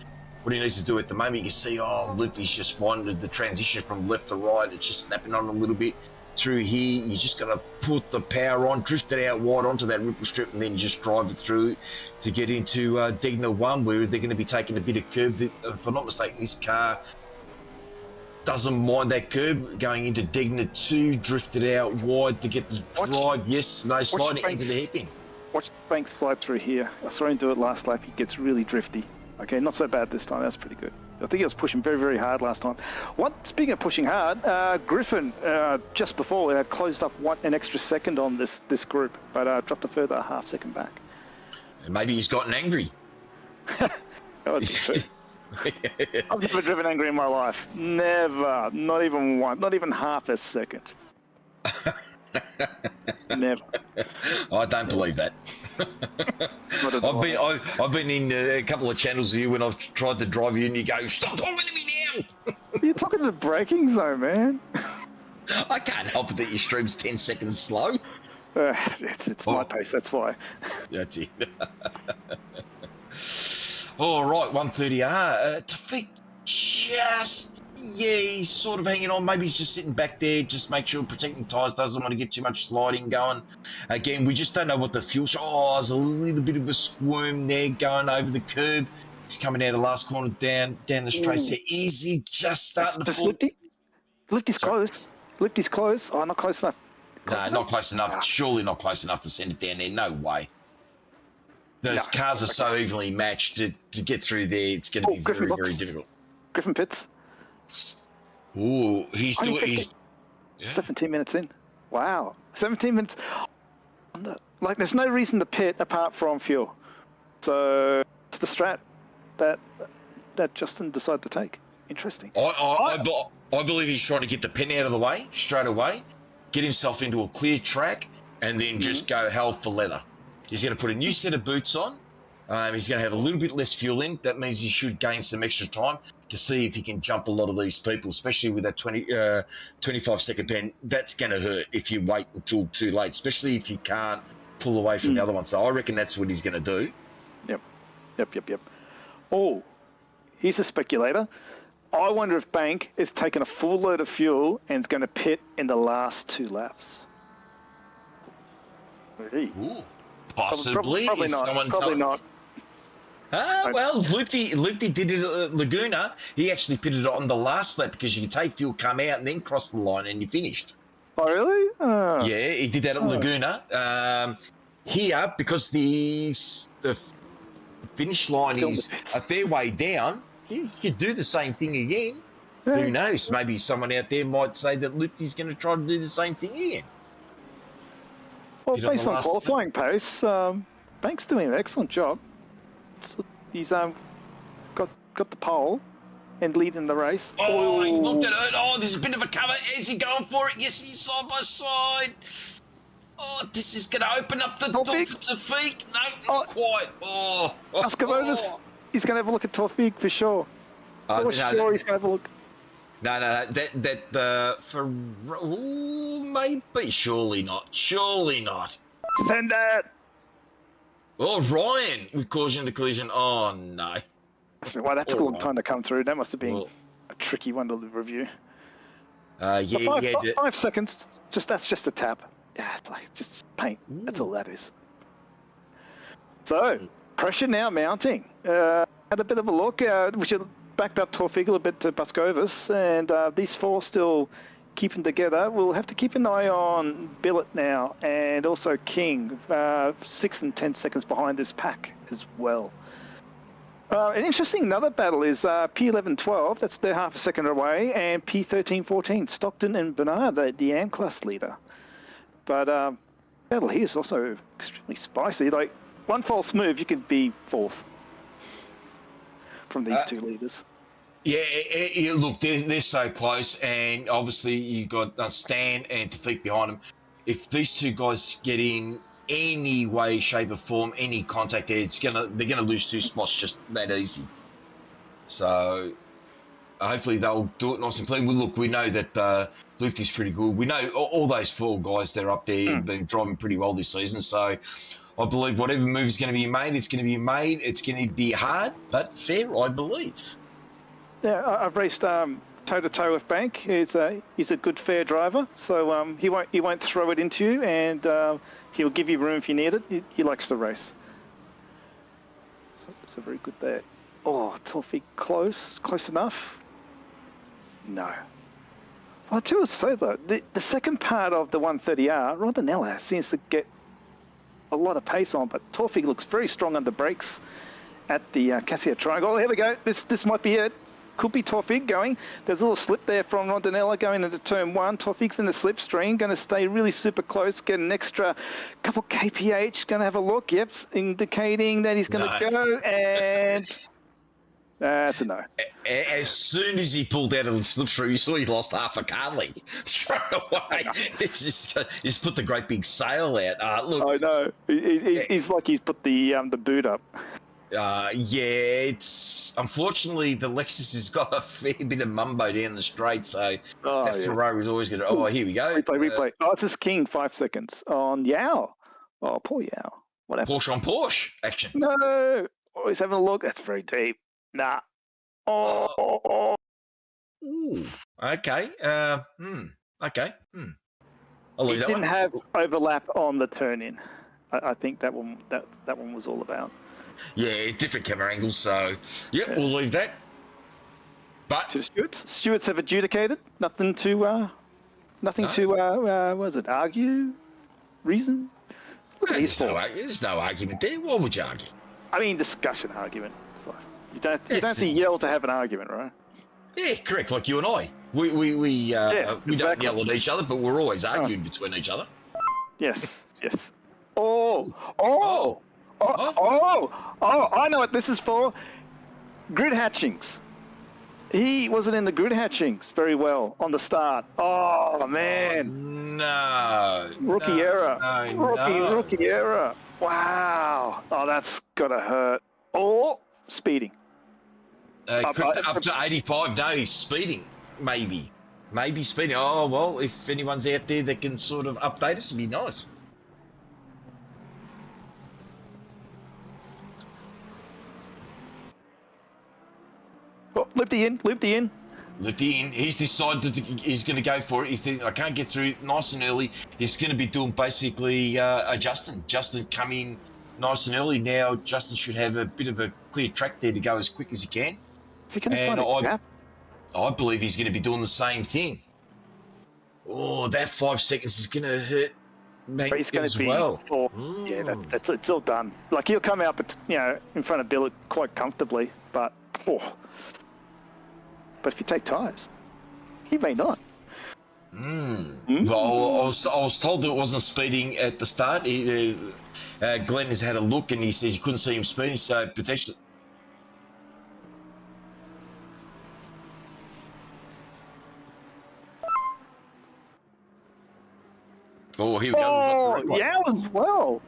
what he needs to do at the moment. You can see, Lufty's just finding the transition from left to right. It's just snapping on a little bit. Through here, you just got to put the power on, drift it out wide onto that ripple strip, and then just drive it through to get into Degner 1, where they're going to be taking a bit of curb. If I'm not mistaken, this car doesn't mind that curb. Going into Degner 2, drift it out wide to get the drive. Sliding into the hairpin. Watch the Banks slide through here. I saw him do it last lap. He gets really drifty. Okay, not so bad this time. That's pretty good. I think he was pushing very, very hard last time. Speaking of pushing hard, Griffin, just before, had closed up an extra second on this group, but dropped a further half second back. And maybe he's gotten angry. That would be true. I've never driven angry in my life. Never. Not even one. Not even half a second. Never. I don't believe that. I've been in a couple of channels here when I've tried to drive you and you go, stop talking to me now. You're talking to the braking zone, man. I can't help it that your stream's 10 seconds slow. It's my pace, that's why. That's it. All right, 130R. Taufik he's sort of hanging on. Maybe he's just sitting back there, just make sure protecting tyres, doesn't want to get too much sliding going. Again, we just don't know what the fuel. There's a little bit of a squirm there going over the curb. He's coming out of the last corner down the straight. So is he just starting to fall? Lifty's close. Lifty's close. Oh, not close enough. Not close enough. Surely not close enough to send it down there. No way. Those cars are so evenly matched to get through there. It's going to be very, very difficult. Griffin pits. Ooh, he's 17 minutes in. Wow. 17 minutes. like, there's no reason to pit apart from fuel. So it's the strat that Justin decided to take. Interesting. I believe he's trying to get the pin out of the way straight away, get himself into a clear track, and then just go hell for leather. He's going to put a new set of boots on. He's going to have a little bit less fuel in. That means he should gain some extra time to see if he can jump a lot of these people, especially with that 25-second pen. That's going to hurt if you wait until too late, especially if you can't pull away from the other one. So I reckon that's what he's going to do. Yep. Oh, here's a speculator. I wonder if Bank is taking a full load of fuel and is going to pit in the last 2 laps. Ooh, possibly. Probably not. Well, Loopty did it at Laguna. He actually pitted on the last lap because you can take fuel, come out, and then cross the line, and you finished. Oh, really? Yeah, he did that at Laguna. Here, because the finish line is a fair way down, you could do the same thing again. Yeah. Who knows? Maybe someone out there might say that Loopty's going to try to do the same thing again. Well, based on qualifying pace, Bank's doing an excellent job. He's got the pole and leading the race. Oh, he looked at it. Oh, there's a bit of a cover. Is he going for it? Yes, he's side by side. Oh, this is going to open up the door for Tawfiq. No, not quite. Ascavonis. He's going to have a look at Tawfiq for sure. He's going to have a look. No, maybe, surely not. Send that. Oh, Ryan with caution to collision. Oh, no. Wow, that took a long time to come through. That must have been a tricky one to review. 5 seconds. That's just a tap. Yeah, it's like just paint. That's all that is. So, pressure now mounting. Had a bit of a look. We should backed up Tawfiq a little bit to Buscovis, and these 4 still keeping together. We'll have to keep an eye on Billet now, and also King, 6 and 10 seconds behind this pack as well. An interesting another battle is P11-12, that's they're half a second away, and P13-14, Stockton and Bernard, the AM class leader. But battle here is also extremely spicy. Like, one false move, you could be 4th from these 2 leaders. Yeah, look, they're so close, and obviously you got Stan and Tawfiq behind them. If these 2 guys get in any way, shape, or form, any contact there, they're gonna lose 2 spots just that easy. So hopefully they'll do it nice and clean. Well, look, we know that Lufty's pretty good. We know all those 4 guys they're up there have been driving pretty well this season. So I believe whatever move is going to be made, it's going to be made. It's going to be hard, but fair, I believe. Yeah, I've raced toe-to-toe with Bank. He's a good, fair driver, so he won't throw it into you, and he'll give you room if you need it. He likes to race. So very good there. Oh, Tawfiq close enough? No. Well, I do say though, the second part of the 130R, Rondinella seems to get a lot of pace on, but Tawfiq looks very strong under brakes at the Cassia Triangle. Oh, here we go. This might be it. Could be Tawfiq going. There's a little slip there from Rondinella going into turn 1. Tawfiq's in the slipstream, going to stay really super close, get an extra couple kph, going to have a look. Yep, indicating that he's going to go, and that's a no. As soon as he pulled out of the slipstream, you saw he lost half a car length straight away. He's put the great big sail out. Look, I know. He's like he's put the boot up. Yeah, it's unfortunately the Lexus has got a fair bit of mumbo down the straight, so that Ferrari's always going to. Oh, here we go. Replay. Oh, it's just King 5 seconds on Yao. Oh, poor Yao. What happened? Porsche on Porsche action. No, he's having a look. That's very deep. Nah. Oh. Ooh. Okay. Okay. He didn't have overlap on the turn in. I think that one was all about. Yeah, different camera angles, so we'll leave that. But to Stewarts have adjudicated. Nothing to argue, reason. Look at these there's no argument there. What would you argue? I mean, discussion argument. So you don't have to yell to have an argument, right? Yeah, correct. Like you and I, we don't yell at each other, but we're always arguing between each other. Yes. Oh, oh, oh, oh, I know what this is for. Grid hatchings. He wasn't in the grid hatchings very well on the start. Oh, man. No. Rookie error. No. Rookie error. Wow. Oh, that's got to hurt. Oh, speeding. Up to 85. No, he's speeding. Maybe speeding. Oh, well, if anyone's out there that can sort of update us, it'd be nice. Oh, loop the in. He's decided that he's going to go for it. He thinks, I can't get through nice and early. He's going to be doing basically a Justin. Justin come in nice and early. Now Justin should have a bit of a clear track there to go as quick as he can. Is he going to find a gap? I believe he's going to be doing the same thing. Oh, that 5 seconds is going to hurt Mank he's going as to be well. Yeah, that's it's all done. Like he'll come out, but in front of Bill quite comfortably. But but if you take tyres, he may not. Well, I was told that it wasn't speeding at the start. Glenn has had a look and he says he couldn't see him speeding, so potentially. Oh, here we go. Yeah, as well.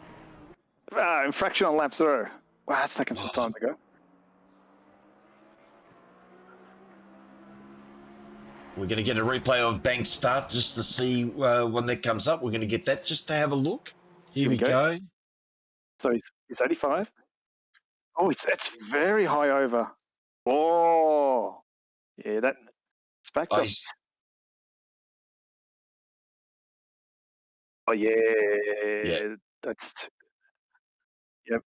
Infraction on lap 0. Wow, that's taking some time to go. We're going to get a replay of Bank's start just to see when that comes up. We're going to get that just to have a look. Here we go. So he's 85. Oh, it's very high over. Oh, yeah, it's back up. Oh, yeah. That's... Yep.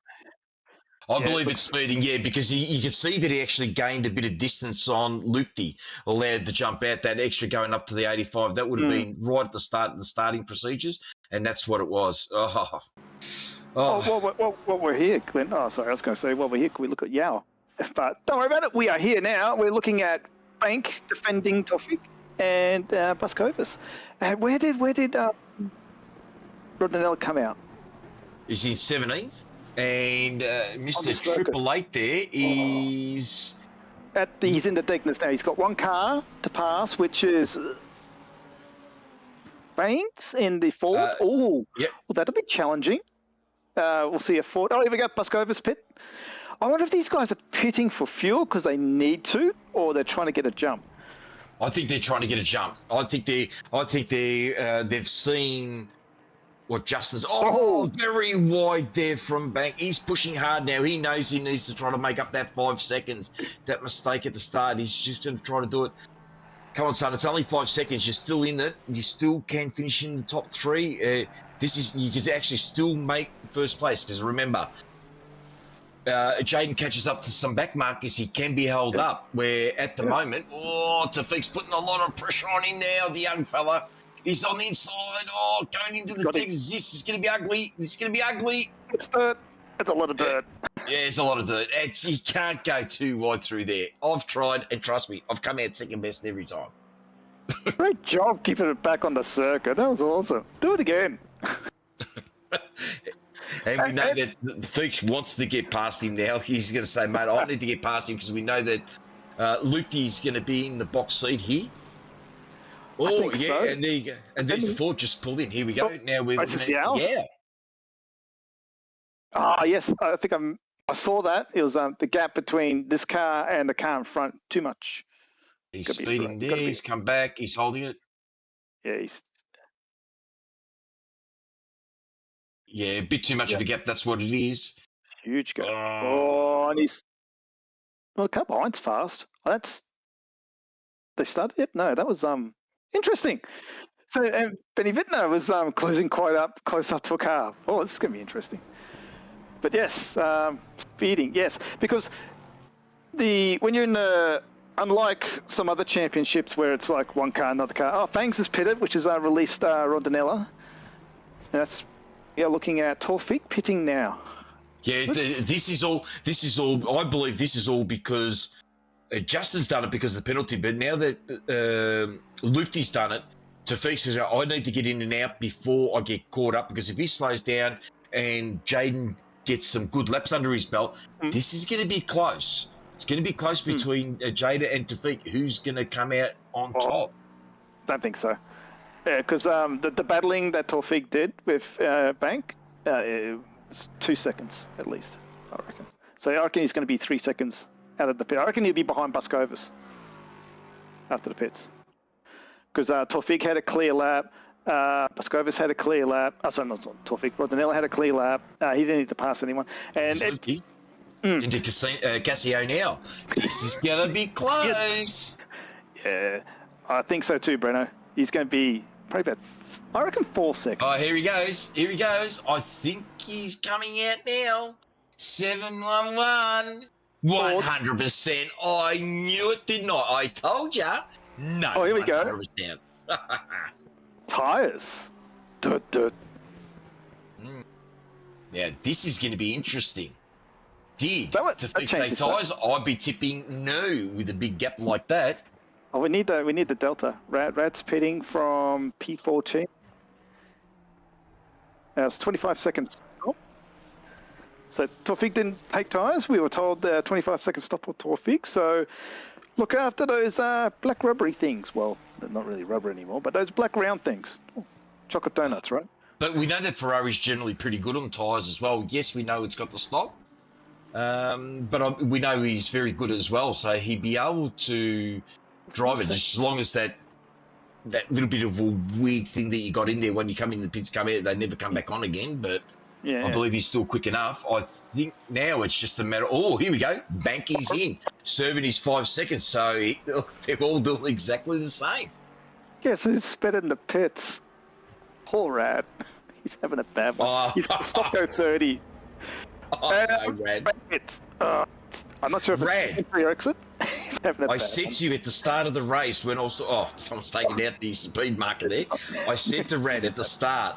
I believe it's speeding, because you can see that he actually gained a bit of distance on Loopty, allowed to jump out that extra going up to the 85. That would have been right at the start of the starting procedures, and that's what it was. Well, we're here, Clint. Oh, sorry, I was going to say, while we're here, can we look at Yao? But don't worry about it. We are here now. We're looking at Bank defending Tofik and Buskovas. Where did Rodinella come out? Is he 17th? And Mr. Triple Eight there is... He's in the deckness now. He's got one car to pass, which is Baines in the Ford. Yep. Well, that'll be challenging. We'll see a Ford. Oh, here we go. Buskovas pit. I wonder if these guys are pitting for fuel because they need to, or they're trying to get a jump. I think they're trying to get a jump. I think they've seen what Justin's. Very wide there from Bank. He's pushing hard now. He knows he needs to try to make up that 5 seconds. That mistake at the start. He's just going to try to do it. Come on, son. It's only 5 seconds. You're still in it. You still can finish in the top 3. You could actually still make first place because remember, Jaden catches up to some back markers. He can be held up. Where at the moment, Tafik's putting a lot of pressure on him now. The young fella. He's on the inside. Going into the Texas. This is going to be ugly. It's dirt. It's a lot of dirt. Yeah, it's a lot of dirt. You can't go too wide through there. I've tried, and trust me, I've come out second best every time. Great job keeping it back on the circuit. That was awesome. Do it again. And we know that Fuchs wants to get past him now. He's going to say, mate, I need to get past him because we know that Lufty's going to be in the box seat here. So. And there you go. And there's the Ford just pulled in. Here we go. Now we're looking at... Yeah. Yes. I think I saw that. It was the gap between this car and the car in front. Too much. He's speeding there. He's come back. He's holding it. Yeah, a bit too much of a gap. That's what it is. Huge gap. And he's... Well, car behind's fast. They started it? No, that was... Interesting. So Benny Wittner was closing close up to a car. Oh, this is going to be interesting. But yes, speeding, yes, because when you're in unlike some other championships where it's like one car, another car. Oh, Fangs is pitted, which is released Rodinella. Looking at Tofik pitting now. Yeah, this is all. I believe this is all because. Justin's done it because of the penalty, but now that Lufty's done it, Tafik says, I need to get in and out before I get caught up, because if he slows down and Jaden gets some good laps under his belt, this is going to be close. It's going to be close between Jada and Tafiq. Who's going to come out on top? Don't think so. Yeah, because the battling that Taufik did with Bank, it's 2 seconds at least, I reckon. So I reckon he's going to be 3 seconds out of the pit. I reckon he'll be behind Buscovas after the pits. Because Taufik had a clear lap. Buscovas had a clear lap. Oh, sorry, not Taufik. Rodinella had a clear lap. He didn't need to pass anyone. And into Casio now. This is going to be close. Yeah, I think so too, Breno. He's going to be probably about, I reckon, 4 seconds. Oh, here he goes. Here he goes. I think he's coming out now. 711. 100%. I knew it, didn't I? I told ya. No. Oh, here we 100%. go. Tires. Yeah, this is going to be interesting. Did that say tires? I'd be tipping no with a big gap like that. Oh, we need the delta. Rad's pitting from P14. It's 25 seconds. Oh. So Taufik didn't take tyres. We were told 25 second stop for Taufik. So look after those black rubbery things. Well, they're not really rubber anymore, but those black round things. Oh, chocolate donuts, right? But we know that Ferrari's generally pretty good on tyres as well. Yes, we know it's got the stop. But we know he's very good as well. So he'd be able to drive it as long as that little bit of a weird thing that you got in there when you come in, the pits come out, they never come back on again. But yeah, I believe he's still quick enough. I think now it's just a matter. Oh, here we go. Banky's in, serving his 5 seconds. So they're all doing exactly the same. Yeah, so he's sped in the pits. Poor Rad. He's having a bad one. He's got to stop go 30. No, Rad. I'm not sure if Rad. it's your exit. He's having a bad said one. to you at the start of the race when someone's taking out the speed marker there. I said to Rad at the start,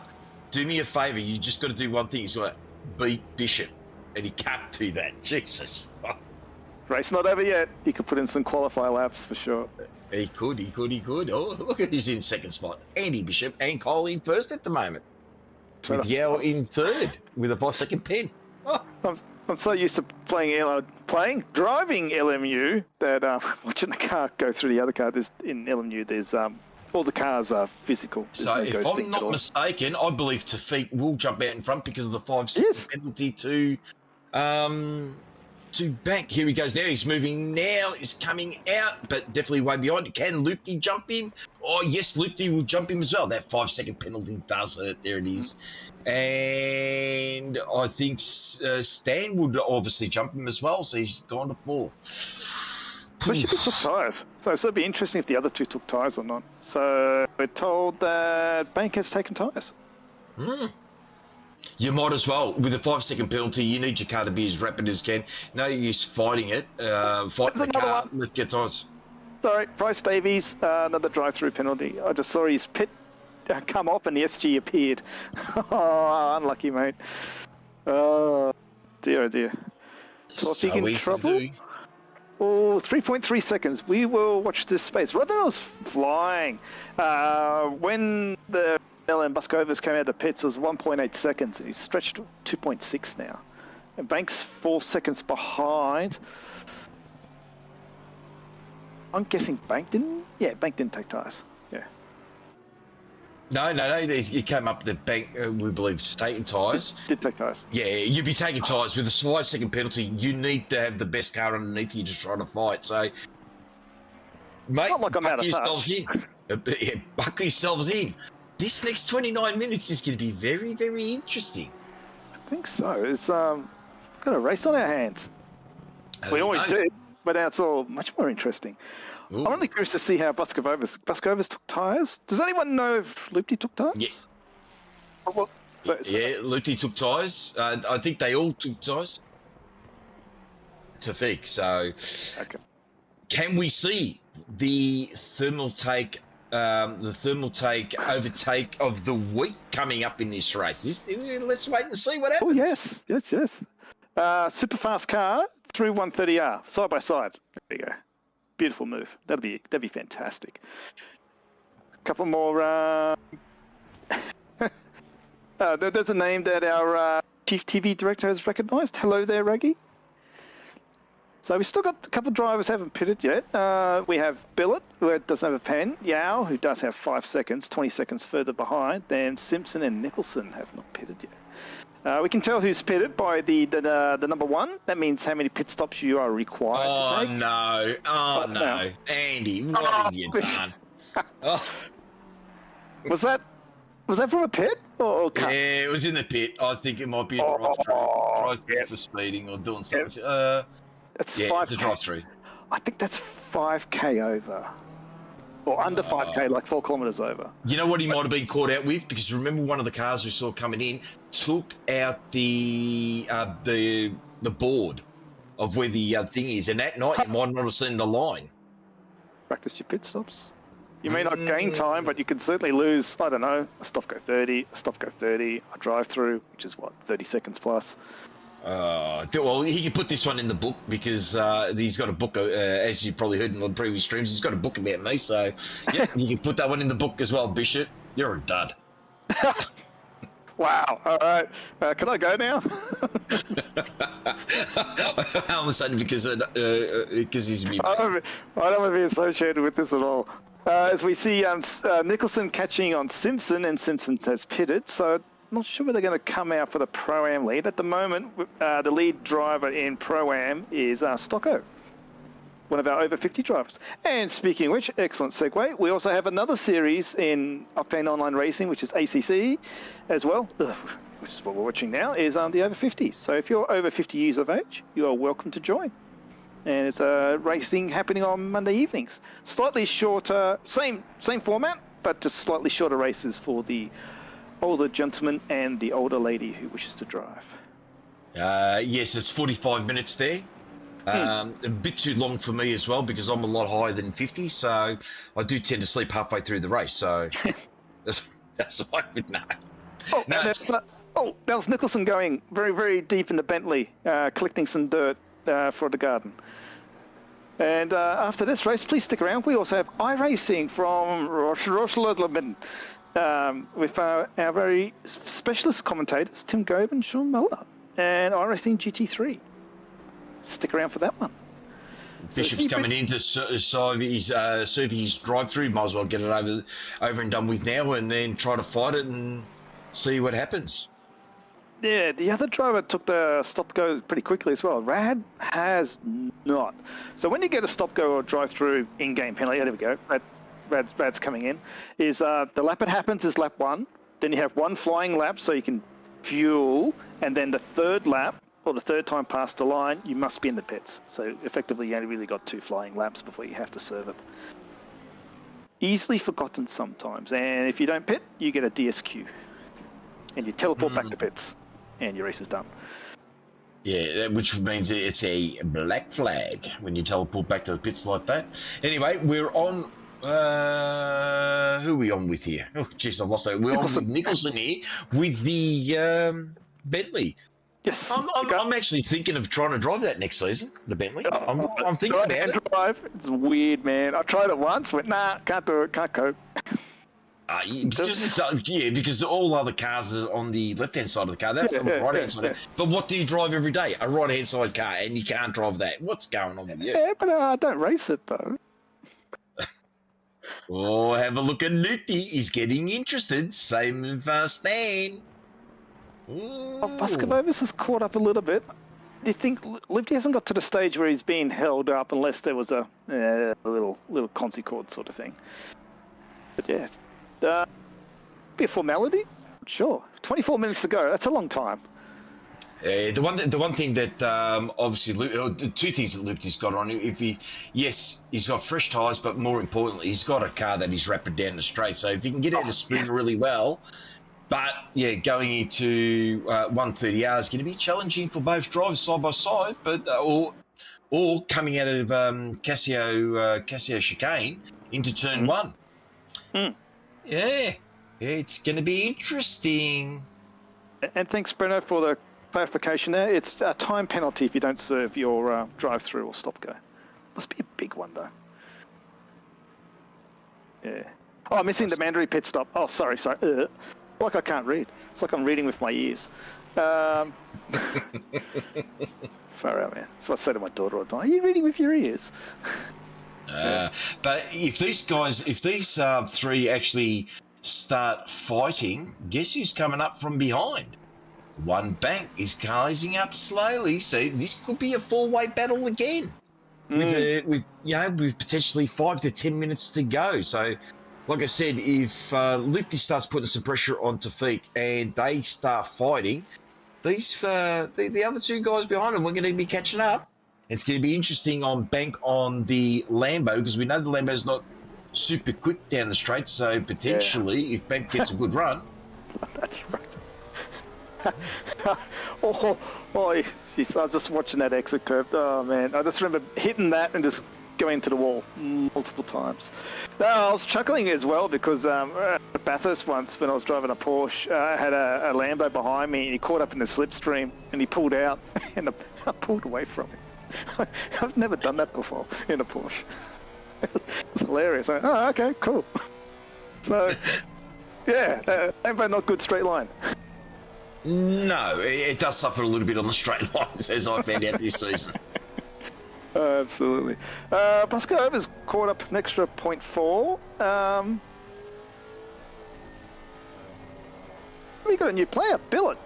do me a favour, you just got to do one thing. He's got to beat Bishop, and he can't do that. Jesus. Race not over yet. He could put in some qualifier laps for sure. He could. Oh, look at who's in second spot. Andy Bishop and Cole in first at the moment. With Yao in third with a 5 second pen. Oh. I'm so used to driving LMU that watching the car go through the other car. In LMU, there's all the cars are physical. There's so no if I'm not mistaken, I believe Tafiq will jump out in front because of the 5 second penalty to Bank. Here he goes now. He's moving now. He's coming out, but definitely way behind. Can Lupti jump him? Oh, yes, Lupti will jump him as well. That 5 second penalty does hurt. There it is. And I think Stan would obviously jump him as well, so he's gone to fourth. Especially if he took tyres. So it'd be interesting if the other two took tyres or not. So we're told that Bank has taken tyres. You might as well. With a 5 second penalty, you need your car to be as rapid as can. No use fighting it. Fight the car. One. Let's get tyres. Sorry, Bryce Davies, another drive-through penalty. I just saw his pit come off and the SG appeared. Oh, unlucky, mate. Oh, dear, oh dear. So in trouble. Oh, 3.3 seconds. We will watch this space. Rodinell's flying. When the and Buscovas came out of the pits, it was 1.8 seconds. He's stretched to 2.6 now. And Banks 4 seconds behind. I'm guessing Bank didn't? Yeah, Bank didn't take tyres. Yeah. No. He came up the Bank, we believe, taking tyres. Did take tyres. Yeah, you'd be taking tyres. With a 5 second penalty, you need to have the best car underneath you to try to fight. So, mate, not like I'm out of yourselves in. Yeah, buckle yourselves in. This next 29 minutes is going to be very, very interesting. I think so. It's got a race on our hands. We always do, but now it's all much more interesting. Ooh. I'm really curious to see how Buscovas took tyres. Does anyone know if Lupti took tyres? Yeah. Yeah, Lupti took tyres. I think they all took tyres. Tafiq. So, okay. Can we see the Thermaltake overtake of the week coming up in this race? Let's wait and see what happens. Oh, yes. Super fast car through 130R, side by side. There you go. Beautiful move. That'd be fantastic. A couple more There's a name that our Chief TV Director has recognised. Hello there, Raggy. So we've still got a couple of drivers who haven't pitted yet. We have Billet, who doesn't have a pen. Yao, who does have 5 seconds, 20 seconds further behind. Then Simpson and Nicholson have not pitted yet. We can tell who's pitted by the number 1. That means how many pit stops you are required to take. Oh no. Andy, what have you done? Was that from a pit or cut? Yeah, it was in the pit. I think it might be a drive-through for speeding or doing something. It's it's a drive-through. I think that's 5k over, or under 5k, like 4 kilometers over. You know what he might have been caught out with? Because remember, one of the cars we saw coming in took out the board of where the thing is, and that night you might not have seen the line. Practice your pit stops. You may not gain time, but you can certainly lose, I don't know, a stop go 30, a stop go 30, a drive through, which is what, 30 seconds plus. Well, he can put this one in the book because he's got a book, as you probably heard in the previous streams, he's got a book about me. So, yeah, you can put that one in the book as well, Bishop. You're a dud. Wow. All right. Can I go now? All of a sudden, because he's me. I don't want to be associated with this at all. As we see Nicholson catching on Simpson, and Simpson has pitted, so I'm not sure whether they're going to come out for the Pro-Am lead. At the moment, the lead driver in Pro-Am is Stocko, one of our over 50 drivers. And speaking of which, excellent segue, we also have another series in Octane Online Racing, which is ACC as well, which is what we're watching now, is the over 50s. So if you're over 50 years of age, you are welcome to join. And it's racing happening on Monday evenings. Slightly shorter, same format, but just slightly shorter races for the older gentleman and the older lady who wishes to drive. Yes, it's 45 minutes there. A bit too long for me as well because I'm a lot higher than 50, so I do tend to sleep halfway through the race. So that's all I would know. That was Nicholson going very, very deep in the Bentley, collecting some dirt for the garden. And after this race, please stick around. We also have iRacing from OSCHERSLEBEN with our very specialist commentators, Tim Gove and Sean Muller, and iRacing GT3. Stick around for that one. Bishop's coming in to serve his drive-through. Might as well get it over and done with now, and then try to fight it and see what happens. Yeah, the other driver took the stop-go pretty quickly as well. Rad has not. So when you get a stop-go or drive-through in-game penalty, there we go, Rad's coming in, is the lap it happens is lap 1. Then you have 1 flying lap so you can fuel, and then the 3rd lap, or the 3rd time past the line, you must be in the pits. So effectively you only really got 2 flying laps before you have to serve it. Easily forgotten sometimes, and if you don't pit, you get a DSQ. And you teleport back to pits, and your race is done. Yeah, which means it's a black flag when you teleport back to the pits like that. Anyway, we're on... who are we on with here? Oh, jeez, I've lost it. We're on with Nicholson here with the Bentley. Yes. I'm actually thinking of trying to drive that next season, the Bentley. I'm thinking about it. Drive. It's weird, man. I tried it once, went, nah, can't do it, can't cope. Because all other cars are on the left-hand side of the car. That's on the right-hand side. Yeah. But what do you drive every day? A right-hand side car, and you can't drive that. What's going on with you? Yeah, but I don't race it, though. Oh, have a look at Lufty. He's getting interested. Same with Stan. Buscovovis has caught up a little bit. Do you think Lufty hasn't got to the stage where he's being held up unless there was a little consequence sort of thing? But yeah, be a formality? Sure. 24 minutes to go. That's a long time. The one thing that obviously, 2 things that Lufty's got on him. He's got fresh tyres, but more importantly, he's got a car that he's rapid down the straight. So if he can get out of spin really well, but yeah, going into 130R is going to be challenging for both drivers side by side. But or coming out of Casio chicane into turn 1. Yeah, it's going to be interesting. And thanks, Breno, for the clarification there. It's a time penalty if you don't serve your drive-through or stop-go. Must be a big one, though. Yeah. Oh, missing the mandatory pit stop. Oh, sorry. like I can't read. It's like I'm reading with my ears. Far out, man. That's what I say to my daughter all the time. Are you reading with your ears? But if these three actually start fighting, guess who's coming up from behind? One bank is rising up slowly, so this could be a four-way battle again. With potentially 5 to 10 minutes to go. So, like I said, if Lufty starts putting some pressure on Tafik and they start fighting, the other two guys behind them, we're going to be catching up. It's going to be interesting on bank on the Lambo, because we know the Lambo's not super quick down the straight, so potentially if bank gets a good run. That's right. Jeez, I was just watching that exit curve. Oh man, I just remember hitting that and just going to the wall multiple times. I was chuckling as well because at Bathurst once when I was driving a Porsche, I had a Lambo behind me and he caught up in the slipstream and he pulled out and I pulled away from him. I've never done that before in a Porsche. It's hilarious. Oh, okay, cool. So, yeah, Lambo not good straight line. No, it does suffer a little bit on the straight lines, as I found out this season. Absolutely. Boscova's caught up an extra 0.4. We got a new player, Billet.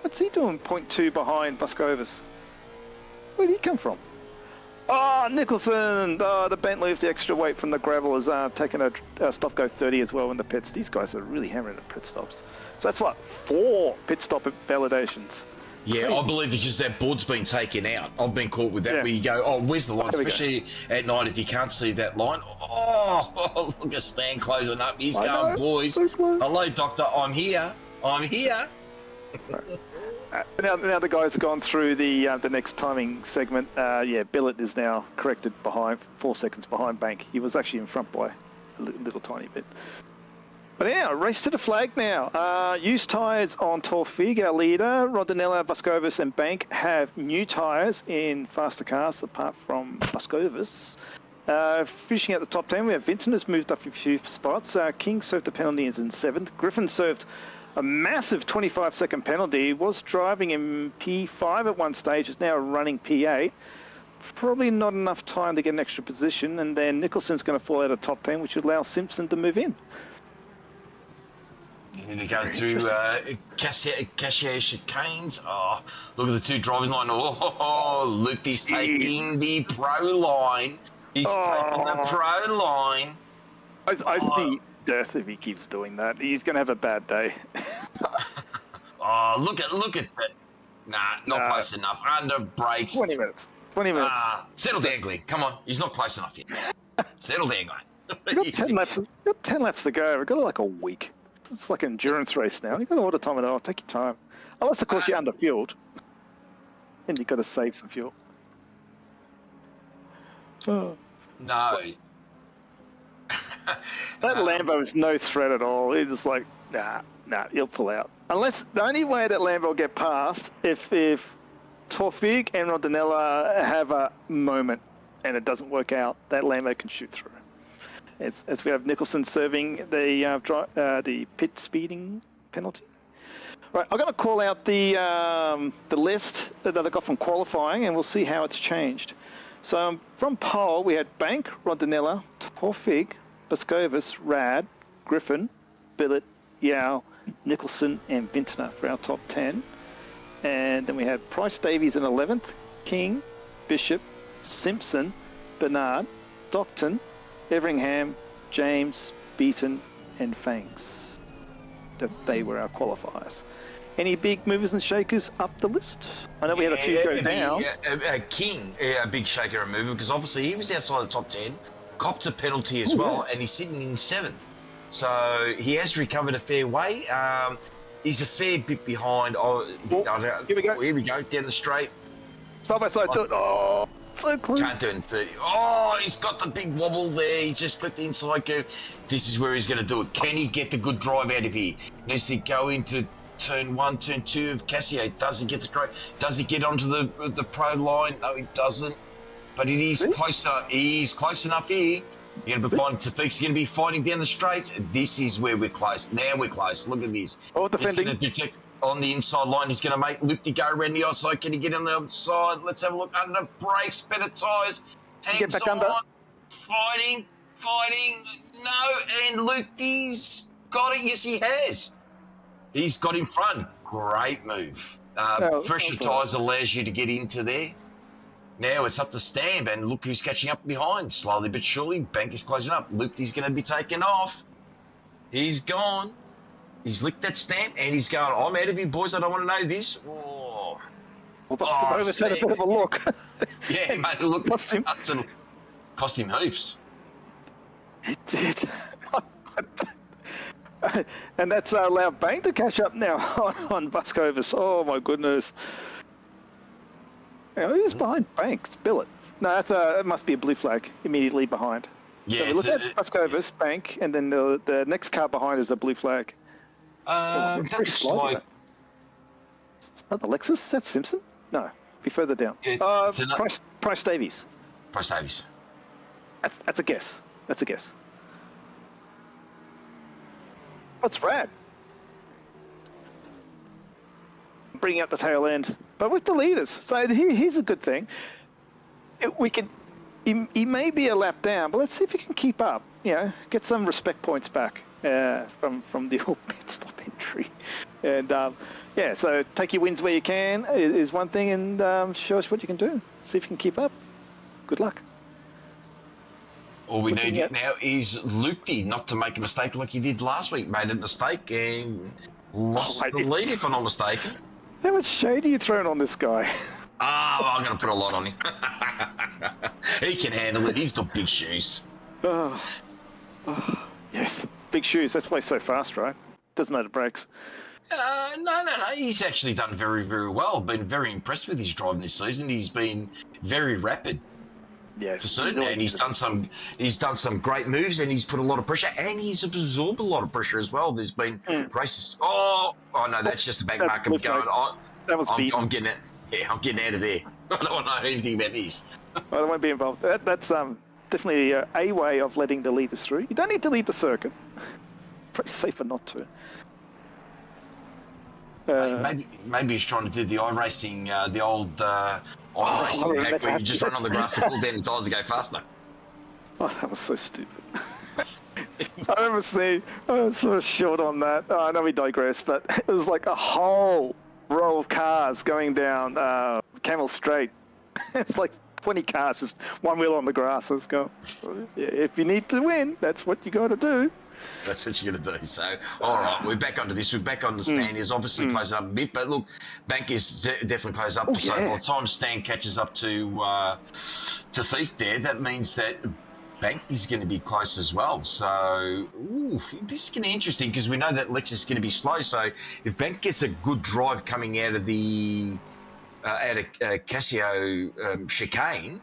What's he doing 0.2 behind Boscovas? Where did he come from? Oh, Nicholson! Oh, the Bentley with the extra weight from the gravel is taking a stop go 30 as well in the pits. These guys are really hammering at pit stops. So that's what, 4 pit stop validations. Yeah, crazy. I believe because that board's been taken out. I've been caught with that where you go, oh, where's the line? Especially at night if you can't see that line. Oh, look at Stan closing up. He's going, boys. So hello, doctor. I'm here. I'm here. Now the guys have gone through the next timing segment. Billet is now corrected behind, 4 seconds behind Bank. He was actually in front by a little tiny bit. But yeah, race to the flag now. Used tyres on Torfig, our leader. Rondinella, Boscovas and Bank have new tyres in faster cars apart from Boscovas. Finishing at the top 10, we have Vinton has moved up a few spots. King served a penalty is in 7th. Griffin served a massive 25-second penalty. Was driving in P5 at one stage. Is now running P8. Probably not enough time to get an extra position. And then Nicholson's going to fall out of top 10, which would allow Simpson to move in. And to go through Cashier chicanes. Oh, look at the two driving line. Oh, Lufty's taking the pro line. He's taking the pro line. I see death if he keeps doing that. He's going to have a bad day. Oh, look at that. Nah, not close enough. Under brakes. 20 minutes. 20 minutes. Settle down, Glenn. Come on. He's not close enough yet. Settle down, Glenn. We've got 10 laps. We've got 10 laps to go. We've got like a week. It's like an endurance race now. You've got a lot of time at all. Take your time. Unless, of course, you're under-fueled. Then you've got to save some fuel. Oh. No. That Lambo is no threat at all. It's like, nah, he'll pull out. Unless, the only way that Lambo will get past, if Torfig and Rondinella have a moment and it doesn't work out, that Lambo can shoot through. As we have Nicholson serving the pit speeding penalty. Right, I'm going to call out the list that I got from qualifying, and we'll see how it's changed. So from pole, we had Bank, Rondinella, Torfig, Boscovas, Rad, Griffin, Billet, Yao, Nicholson, and Vintner for our top 10. And then we had Price Davies in 11th, King, Bishop, Simpson, Bernard, Docton, Everingham, James, Beaton, and Fangs. They were our qualifiers. Any big movers and shakers up the list? I know we had a few go down. King, a big shaker and mover, because obviously he was outside the top 10, copped a penalty as well, and he's sitting in 7th. So he has recovered a fair way. He's a fair bit behind. Here we go, down the straight. Side by side. Oh, so close. Can't do it in 30. Oh, he's got the big wobble there. He just clipped the inside curve. This is where he's going to do it. Can he get the good drive out of here? Needs to go into turn 1, turn 2 of Cassier. Does he get the great? Does he get onto the pro line? No, he doesn't. But it is closer. He's close enough here. You're going to be fighting Tafik's. You're going to be fighting down the straight. This is where we're close. Now we're close. Look at this. Oh, defending. He's going to detect on the inside line. He's going to make Lupti go around the outside. Can he get on the outside? Let's have a look. Under brakes, better tyres. Get back under. Fighting. No, and Lupti's got it. Yes, he has. He's got in front. Great move. Fresher tyres allows you to get into there. Now it's up to Stamp, and look who's catching up behind. Slowly but surely, Bank is closing up. Lupti's going to be taken off. He's gone. He's licked that Stamp, and he's going, I'm out of here, boys. I don't want to know this. Oh. Well, Boscova's had a bit of a look. Yeah, mate, look. Cost him heaps. It did. And that's allowed Bank to catch up now on Boscova's. Oh, my goodness. Who's behind Bank? Spill it. No, that must be a blue flag immediately behind. Yeah, so we look at Boscova's, Bank, and then the next car behind is a blue flag. That's like... Is that the Lexus? Is that Simpson? No, be further down. Yeah, Price Davies. Price Davies. That's a guess. That's a guess. That's rad. Bringing up the tail end, but with the leaders. So here's a good thing. He may be a lap down, but let's see if he can keep up. Get some respect points back from the old pit stop entry. And so take your wins where you can is one thing, and show us what you can do. See if you can keep up. Good luck. All we need now is Lupti not to make a mistake like he did last week. Made a mistake and lost the lead, if I'm not mistaken. How much shade are you throwing on this guy? I'm going to put a lot on him. He can handle it. He's got big shoes. Yes, big shoes. That's why he's so fast, right? Doesn't know the brakes. No. He's actually done very, very well. Been very impressed with his driving this season. He's been very rapid. Yeah, for certain, and he's done some great moves, and he's put a lot of pressure, and he's absorbed a lot of pressure as well. There's been races. Oh no, that's just a back marker going. That was beat. I'm getting it. Yeah, I'm getting out of there. I don't want to know anything about this. I won't be involved. That's definitely a way of letting the leaders through. You don't need to leave the circuit. Pretty safer not to. Maybe he's trying to do the iRacing, the old iRacing hack where you just run on the grass and pull down the tyres to go faster. Oh, that was so stupid. I remember seeing, I was sort of short on that. I know we digress, but it was like a whole row of cars going down Camel Straight. It's like 20 cars, just one wheel on the grass. Let's go. If you need to win, that's what you got to do. That's what you're going to do. So, all right, we're back onto this. We're back on the stand. He's obviously closing up a bit, but look, Bank is definitely closed up. So by the time Stan catches up to Thief there, that means that Bank is going to be close as well. So, this is going to be interesting because we know that Lex is going to be slow. So, if Bank gets a good drive coming out of the Casio chicane,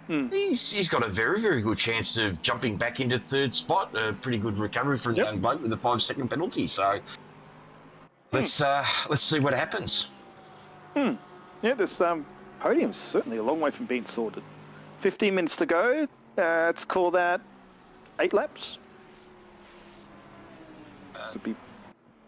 he's got a very, very good chance of jumping back into third spot. A pretty good recovery for the young bloke with a 5-second penalty. So let's see what happens. Yeah, this podium's certainly a long way from being sorted. 15 minutes to go. Let's call that 8 laps. To be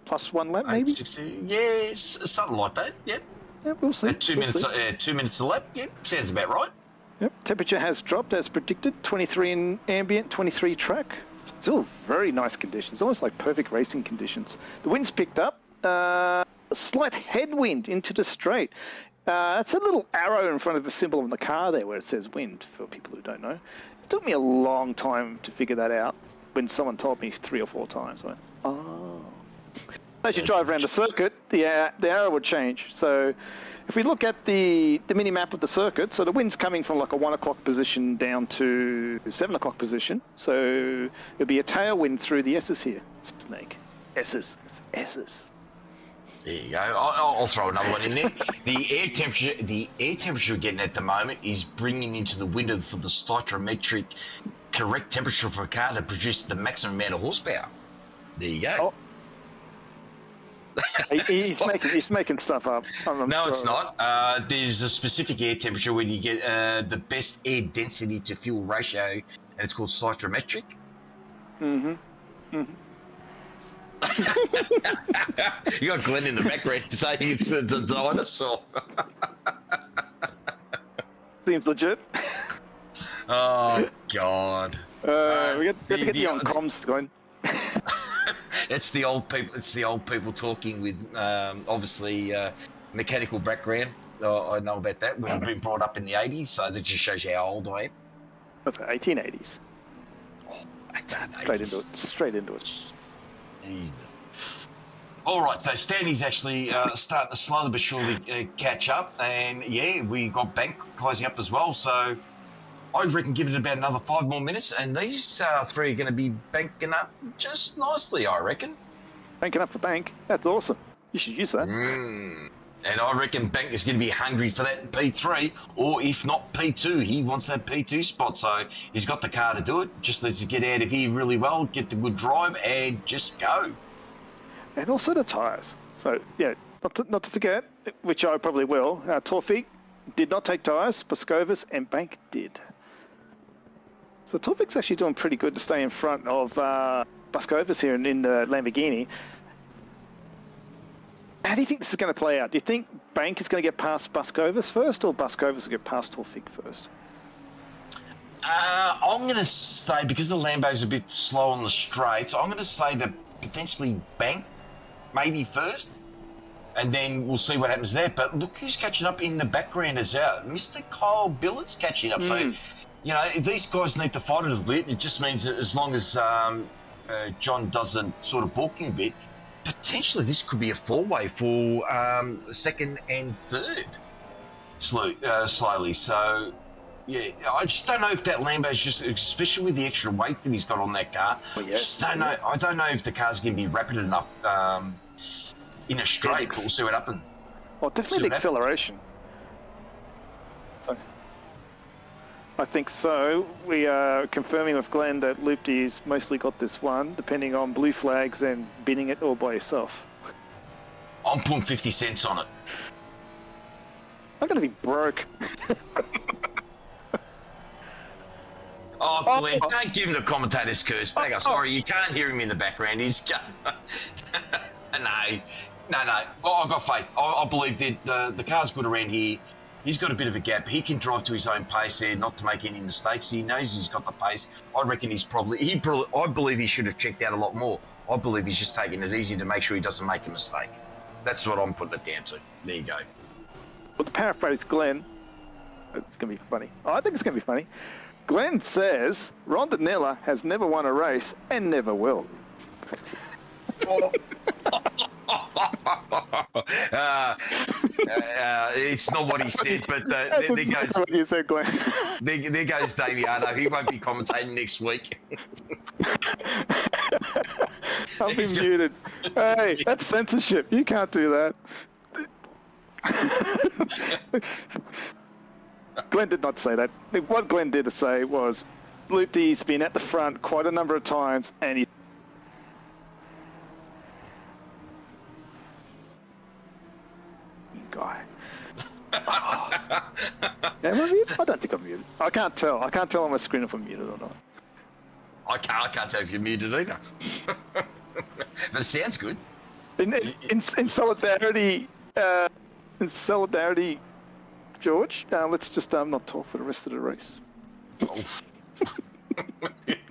plus 1 lap, maybe. 60, yeah, something like that. Yep. Yeah, we'll see. 2 minutes. 2 minutes a lap. Yep, sounds about right. Yep, temperature has dropped as predicted, 23 in ambient, 23 track. Still very nice conditions, almost like perfect racing conditions. The wind's picked up, a slight headwind into the straight. It's a little arrow in front of a symbol on the car there where it says wind, for people who don't know. It took me a long time to figure that out when someone told me 3 or 4 times. I went, oh. As you drive around the circuit, the arrow would change. So if we look at the mini map of the circuit, so the wind's coming from like a 1 o'clock position down to 7 o'clock position. So it'll be a tailwind through the S's here. Snake. S's. It's S's. There you go. I'll throw another one in there. The air temperature we're getting at the moment is bringing into the window for the stoichiometric correct temperature for a car to produce the maximum amount of horsepower. There you go. Oh. He's making stuff up. No, it's not. There's a specific air temperature where you get the best air density to fuel ratio and it's called cytometric. Mm-hmm. Mm-hmm. You got Glenn in the background saying it's the dinosaur. Seems legit. Oh God. We got to get you on comms, Glenn. It's the old people. It's the old people talking with obviously mechanical background. I know about that. We've been brought up in the 80s, so that just shows you how old I am. That's 1880s. Straight into it. All right, so Stanley's actually starting to slowly but surely catch up, and yeah, we got Bank closing up as well. So I reckon give it about another 5 more minutes, and these three are going to be banking up just nicely, I reckon. Banking up for Bank. That's awesome. You should use that. And I reckon Bank is going to be hungry for that P3, or if not P2, he wants that P2 spot. So he's got the car to do it. Just needs to get out of here really well, get the good drive, and just go. And also the tyres. So, yeah, not to forget, which I probably will, Torfik did not take tyres, Pascovis and Bank did. So Torfik's actually doing pretty good to stay in front of Pascovis here in the Lamborghini. How do you think this is going to play out? Do you think Bank is going to get past Pascovis first, or Pascovis will get past Torfik first? I'm going to say, because the Lambo's a bit slow on the straights, I'm going to say that potentially Bank maybe first, and then we'll see what happens there. But look who's catching up in the background as well. Mr. Kyle Billet's catching up. So, you know, if these guys need to fight it a little bit, it just means that as long as John doesn't sort of balk him a bit, potentially this could be a four-way for second and third slowly. So, yeah, I just don't know if that Lambo's just, especially with the extra weight that he's got on that car, just don't know. I don't know if the car's going to be rapid enough in a straight, but we'll see what happens. Well, definitely the acceleration. So, I think so. We are confirming with Glenn that Loopty's mostly got this one, depending on blue flags and binning it all by yourself. I'm putting 50 cents on it. I'm going to be broke. Oh, Glenn, don't give him the commentator's curse. Sorry, you can't hear him in the background. He's No. Well, I've got faith. I believe that the car's good around here. He's got a bit of a gap. He can drive to his own pace there, not to make any mistakes. He knows he's got the pace. I reckon I believe he should have checked out a lot more. I believe he's just taking it easy to make sure he doesn't make a mistake. That's what I'm putting it down to. There you go. Well, to paraphrase Glenn, it's going to be funny. I think it's going to be funny. Glenn says Ron Danella has never won a race and never will. It's not what he said, but there goes what you said, Glenn. there goes Daviano. He won't be commentating next week. I'll be muted. Hey, that's censorship. You can't do that. Glenn did not say that. What Glenn did say was, Loopty's been at the front quite a number of times, and he. Guy. Am I muted? I don't think I'm muted. I can't tell. I can't tell on my screen if I'm muted or not. I can't tell if you're muted either. But it sounds good. In solidarity, George, let's just not talk for the rest of the race. Oh.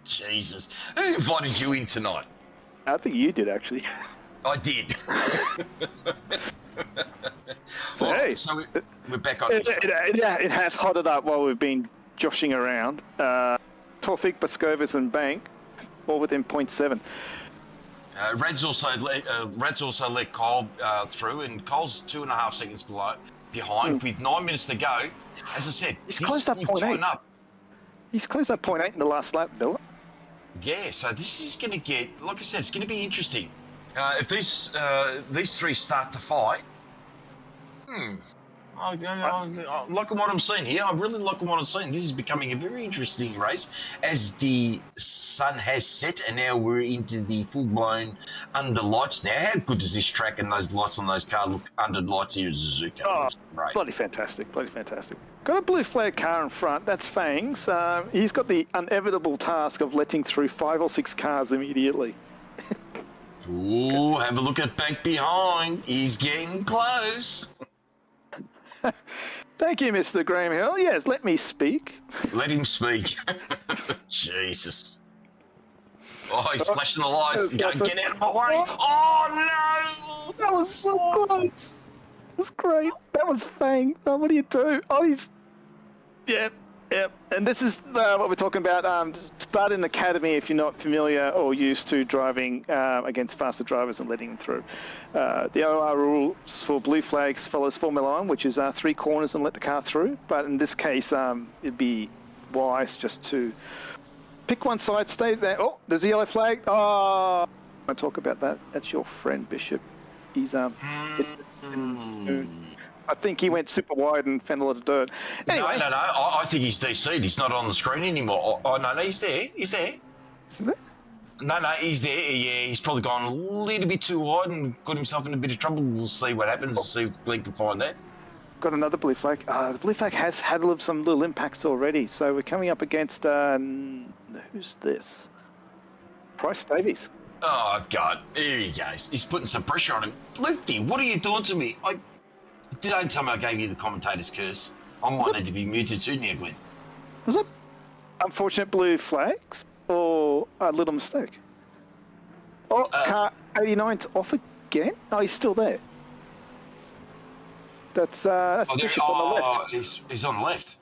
Jesus. Who invited you in tonight? I think you did, actually. I did. So, well, hey, so we're back on. It has hotted up while we've been joshing around. Torfik, Pascovis and Bank, all within 0.7. Rad's also let Cole through, and Cole's 2.5 seconds behind with 9 minutes to go. As I said, he's closed up 0.8. He's closed up 0.8 in the last lap, Bill. Yeah, so this is going to get, like I said, it's going to be interesting. If these three start to fight, I like what I'm seeing here. I really like what I'm seeing. This is becoming a very interesting race as the sun has set, and now we're into the full-blown under lights now. How good does this track and those lights on those cars look under lights here at Suzuka? Oh, It's great. bloody fantastic, bloody fantastic. Got a blue flag car in front, that's Fangs. He's got the inevitable task of letting through 5 or 6 cars immediately. Ooh, have a look at back behind. He's getting close. Thank you, Mr. Graham Hill. Yes, let me speak. Let him speak. Jesus. Oh, he's flashing the lights. Get out of my way. Oh, no. That was so close. That was great. That was Fang. Oh, what do you do? Oh, he's... Yep. And this is what we're talking about. Start in academy if you're not familiar or used to driving against faster drivers and letting them through. The OR rules for blue flags follows Formula 1, which is 3 corners and let the car through. But in this case, it'd be wise just to pick one side, stay there. Oh, there's a yellow flag. Oh, I talk about that. That's your friend Bishop. He's I think he went super wide and found a lot of dirt. Anyway. No. I think he's DC'd. He's not on the screen anymore. Oh, no, he's there. He's there. Isn't it? No, he's there. Yeah, he's probably gone a little bit too wide and got himself in a bit of trouble. We'll see what happens. We'll see if Glenn can find that. Got another blue flag. The blue flag has had some little impacts already. So we're coming up against, who's this? Bryce Davies. Oh, God. Here he goes. He's putting some pressure on him. Lefty, what are you doing to me? Don't tell me I gave you the commentator's curse. I might need to be muted too now, Glenn. Was it unfortunate blue flags or a little mistake? Oh, car 89's off again? Oh, he's still there. That's Bishop on the left. He's on the left.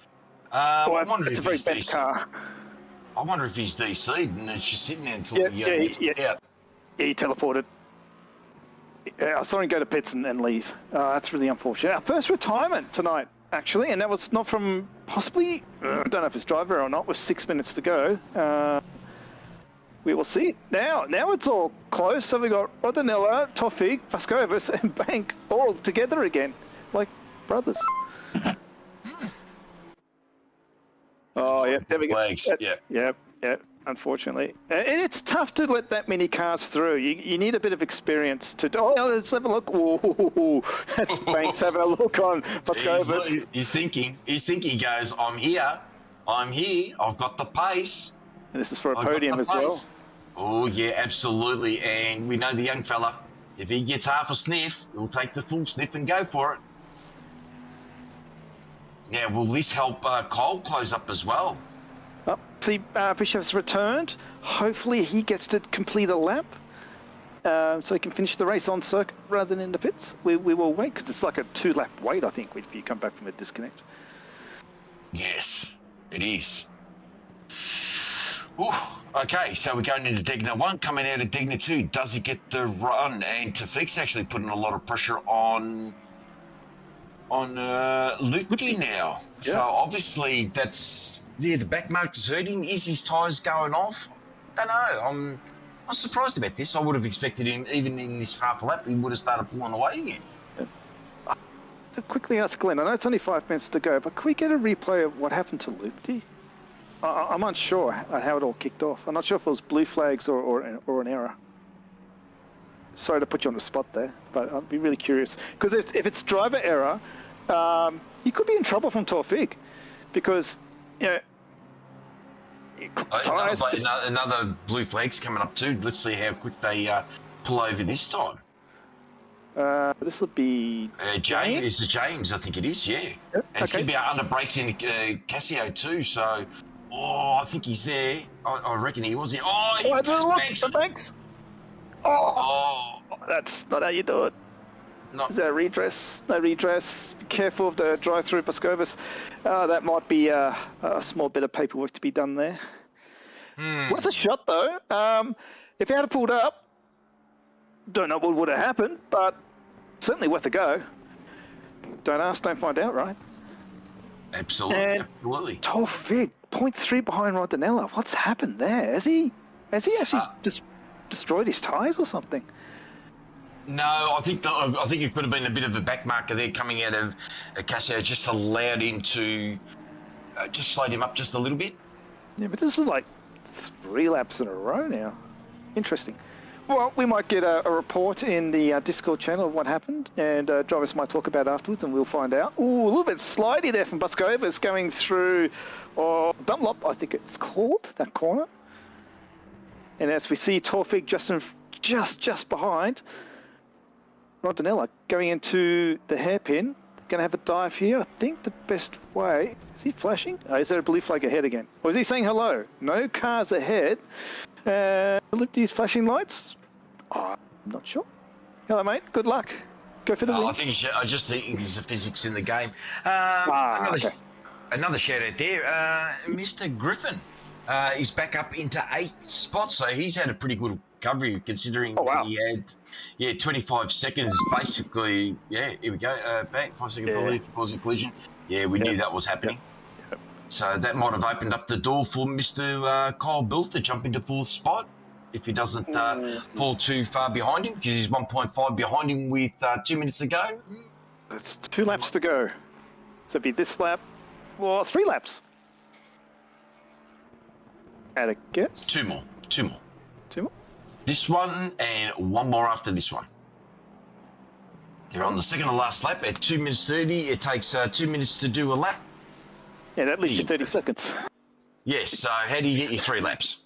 It's a very bad car. I wonder if he's DC'd and it's just sitting there until he teleported. I saw him go to pits and leave. That's really unfortunate. Our first retirement tonight, actually, and that was not from possibly, I don't know if it's driver or not, with 6 minutes to go. We will see. Now it's all close. So we got Rodinella, Toffig, Vaskovas, and Bank all together again, like brothers. Oh, yeah, there we go. Flags. Yep. Unfortunately, it's tough to let that many cars through. You need a bit of experience to do. Oh, let's have a look. Ooh, that's Banks having a look on Vaskovas. He's thinking. He goes, I'm here. I've got the pace. And this is for a podium as well. Oh, yeah, absolutely. And we know the young fella, if he gets half a sniff, he'll take the full sniff and go for it. Now, will this help Cole close up as well? Oh, see, Bishop's returned. Hopefully he gets to complete a lap so he can finish the race on circuit rather than in the pits. We will wait because it's like a 2-lap wait, I think, if you come back from a disconnect. Yes, it is. Ooh, okay, so we're going into Degner 1, coming out of Degner 2. Does he get the run? And Tafik's actually putting a lot of pressure on Lukey now. Yeah. So obviously that's... Yeah, the back mark is hurting. Is his tyres going off? I don't know. I'm surprised about this. I would have expected him, even in this half lap, he would have started pulling away again. Quickly ask Glenn, I know it's only 5 minutes to go, but could we get a replay of what happened to Lupti? I'm unsure how it all kicked off. I'm not sure if it was blue flags or an error. Sorry to put you on the spot there, but I'd be really curious. Because if it's driver error, you could be in trouble from Taufik, because... Yeah. Another blue flag's coming up too. Let's see how quick they pull over this time. This will be James. Is it James? I think it is. Yeah. Yep. And it's going to be under brakes in Casio too. So, I think he's there. I reckon he was there. Banks. Oh, that's not how you do it. No. Is there a redress? No redress. Be careful of the drive-through Paskovas. That might be a small bit of paperwork to be done there. Worth a shot, though. If he had pulled up, don't know what would have happened, but certainly worth a go. Don't ask, don't find out, right? Absolutely. Taufik, 0.3 behind Rodinella. What's happened there? Has he actually just destroyed his tyres or something? No, I think it could have been a bit of a back marker there coming out of Cassio, just allowed him to just slowed him up just a little bit. Yeah, but this is like 3 laps in a row now. Interesting. Well, we might get a report in the Discord channel of what happened, and drivers might talk about it afterwards, and we'll find out. Ooh, a little bit slidey there from Buscova. It's going through Dunlop, I think it's called, that corner. And as we see Taufik just behind, Rondanella going into the hairpin. Going to have a dive here. I think the best way... Is he flashing? Oh, is there a blue flag ahead again? Or is he saying hello? No cars ahead. These flashing lights? Oh, I'm not sure. Hello, mate. Good luck. Go for the win. I just think it's the physics in the game. Another shout out there. Mr. Griffin is back up into 8th spot, so he's had a pretty good recovery considering that he had 25 seconds basically. Yeah, here we go. Back 5 second penalty for causing collision. Yeah, we knew that was happening. Yep. So that might have opened up the door for Mr. Kyle Bill to jump into 4th spot if he doesn't fall too far behind him, because he's 1.5 behind him with 2 minutes to go. That's 2 laps to go. So it'd be this lap, or 3 laps. At a guess? 2 more. 2 more. 2 more? This one and 1 more after this one. They're on the second to last lap at 2 minutes 30. It takes 2 minutes to do a lap. Yeah, that leaves you 30 seconds. Yes, so how do you get your 3 laps?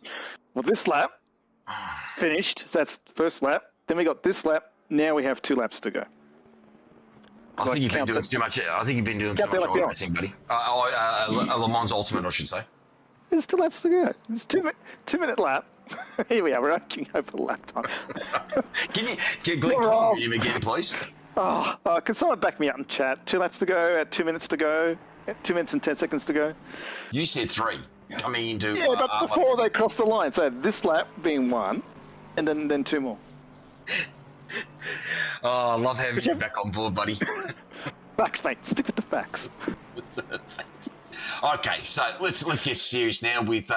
Well, this lap finished, so that's the first lap. Then we got this lap. Now we have 2 laps to go. I think you've been doing too much. I think you've been doing too much racing, buddy. Le Mans Ultimate, I should say. There's 2 laps to go. It's 2-minute lap. Here we are. We're arguing over lap time. Can Glenn him again, please? Can someone back me up in chat? 2 laps to go at 2 minutes to go. At 2 minutes and 10 seconds to go. You said 3 coming into. Yeah, but before they cross the line, so this lap being 1, and then 2 more. I love having you back on board, buddy. Facts, mate. Stick with the facts. Okay, so let's get serious now with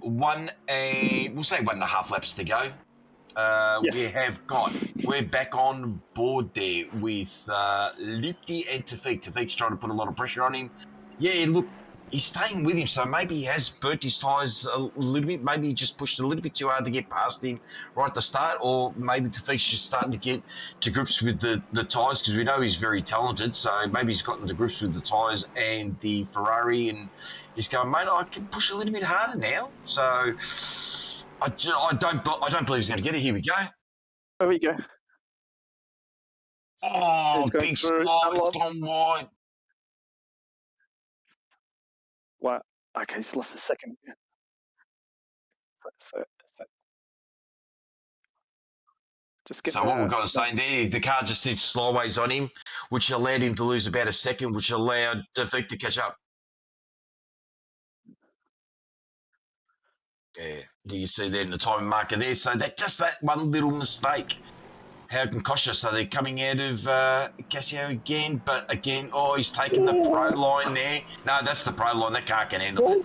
we'll say 1.5 laps to go. Yes. We're back on board there with Lupti and Taufik. Taufik's trying to put a lot of pressure on him. Yeah, look, he's staying with him, so maybe he has burnt his tyres a little bit. Maybe he just pushed a little bit too hard to get past him right at the start, or maybe Taufik's just starting to get to grips with the tyres, because we know he's very talented, so maybe he's gotten to grips with the tyres and the Ferrari, and he's going, mate, I can push a little bit harder now. So I don't believe he's going to get it. Here we go. There we go. Oh, big slide. It's gone wide. Wow. Okay, he's lost a second. So what we've got to say there, the car just sits sideways on him, which allowed him to lose about a second, which allowed Taufik to catch up. Yeah, do you see there in the timing marker there? So that one little mistake, how it can cost you. So they're coming out of Cassio again, but again, he's taking the pro line there. No, that's the pro line. That car can handle it.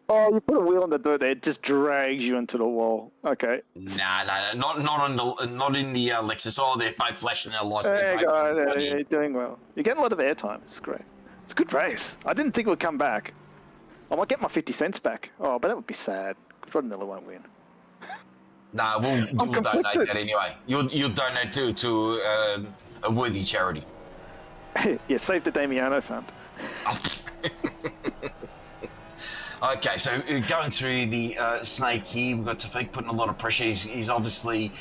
You put a wheel on the dirt there, it just drags you into the wall. Okay. Nah, not in the Lexus. They're both flashing their lights. You're doing well. You're getting a lot of airtime. It's great. It's a good race. I didn't think it would come back. I might get my 50 cents back. But that would be sad, because Rodnella won't win. Nah, we'll donate that anyway. You'll donate to a worthy charity. Yeah, save the Damiano fund. Okay, so going through the snake here, we've got Taufik putting a lot of pressure. He's obviously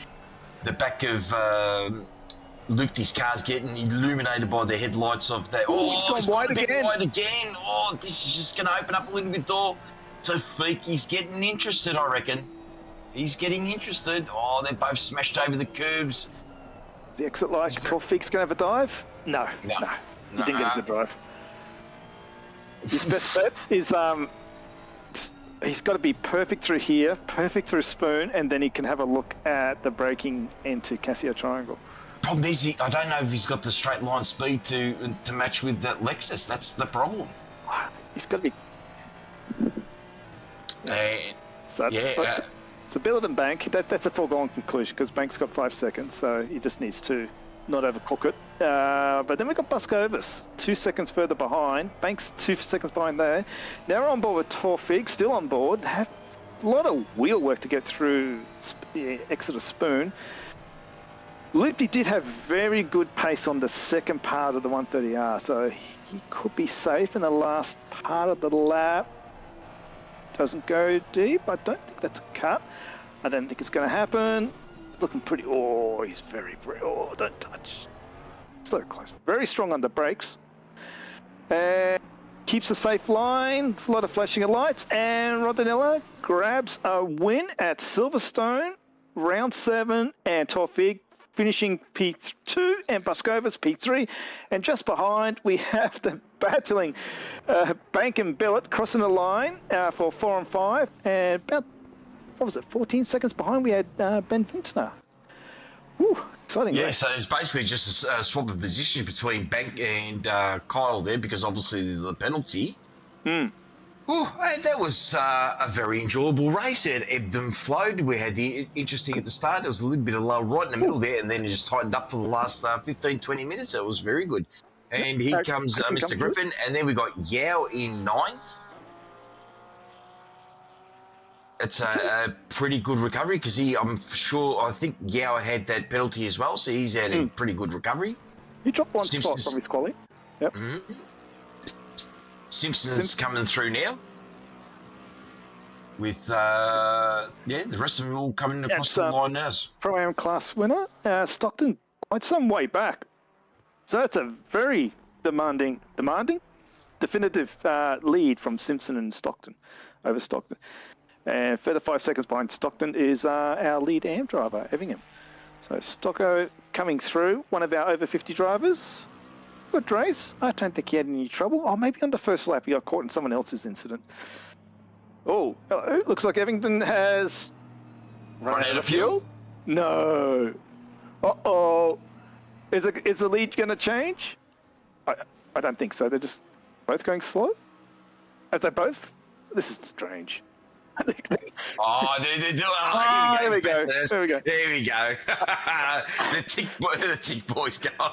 the back of Lupti's car's getting illuminated by the headlights of that. He's gone wide again. This is just going to open up a little bit door. Taufik, he's getting interested, I reckon. He's getting interested. They're both smashed over the curbs. The exit like Taufik's going to have a dive? No. He didn't get a good drive. His best bet is he's got to be perfect through here, perfect through Spoon, and then he can have a look at the braking into Cassio Triangle. Problem is, I don't know if he's got the straight line speed to match with that Lexus. That's the problem. He's got to be. So Billet and Bank, that's a foregone conclusion because Bank's got 5 seconds, so he just needs to not overcook it. But then we've got Buscovis, 2 seconds further behind. Bank's 2 seconds behind there. Now we're on board with Torfig, still on board. Have a lot of wheel work to get through Exeter Spoon. Loopy did have very good pace on the second part of the 130R, so he could be safe in the last part of the lap. Doesn't go deep. I don't think that's a cut. I don't think it's going to happen. It's looking pretty... Oh, he's very... Oh, don't touch. So close. Very strong under brakes. And keeps a safe line. A lot of flashing of lights. And Rodinella grabs a win at Silverstone, round 7. And Torfig finishing P2 and Buscovis P3. And just behind, we have the battling Bank and Billet crossing the line for 4 and 5. And about, what was it, 14 seconds behind, we had Ben Vintner. Whew, exciting. Yeah, race. so it's basically just a swap of position between Bank and Kyle there because obviously the penalty. Ooh, that was a very enjoyable race. It ebbed and flowed. We had the interesting at the start. There was a little bit of low right in the middle there, and then it just tightened up for the last 15, 20 minutes. So it was very good. And here comes Mr. Griffin, and then we got Yao in 9th. It's a pretty good recovery because I think Yao had that penalty as well, so he's had a pretty good recovery. He dropped one spot from his quali. Yep. Simpson's coming through now. With the rest of them all coming across the line now. Pro-Am class winner, Stockton, quite some way back. So that's a very demanding, definitive lead from Simpson and Stockton over Stockton. And further 5 seconds behind Stockton is our lead AM driver, Everingham. So Stocko coming through, one of our over 50 drivers. Good race. I don't think he had any trouble. Oh, maybe on the first lap he got caught in someone else's incident. Oh, hello. Looks like Evington has run out of fuel. No. Uh-oh. Is the lead going to change? I don't think so. They're just both going slow. Are they both? This is strange. They're doing. There we go. There we go. There we go. the tick boys going.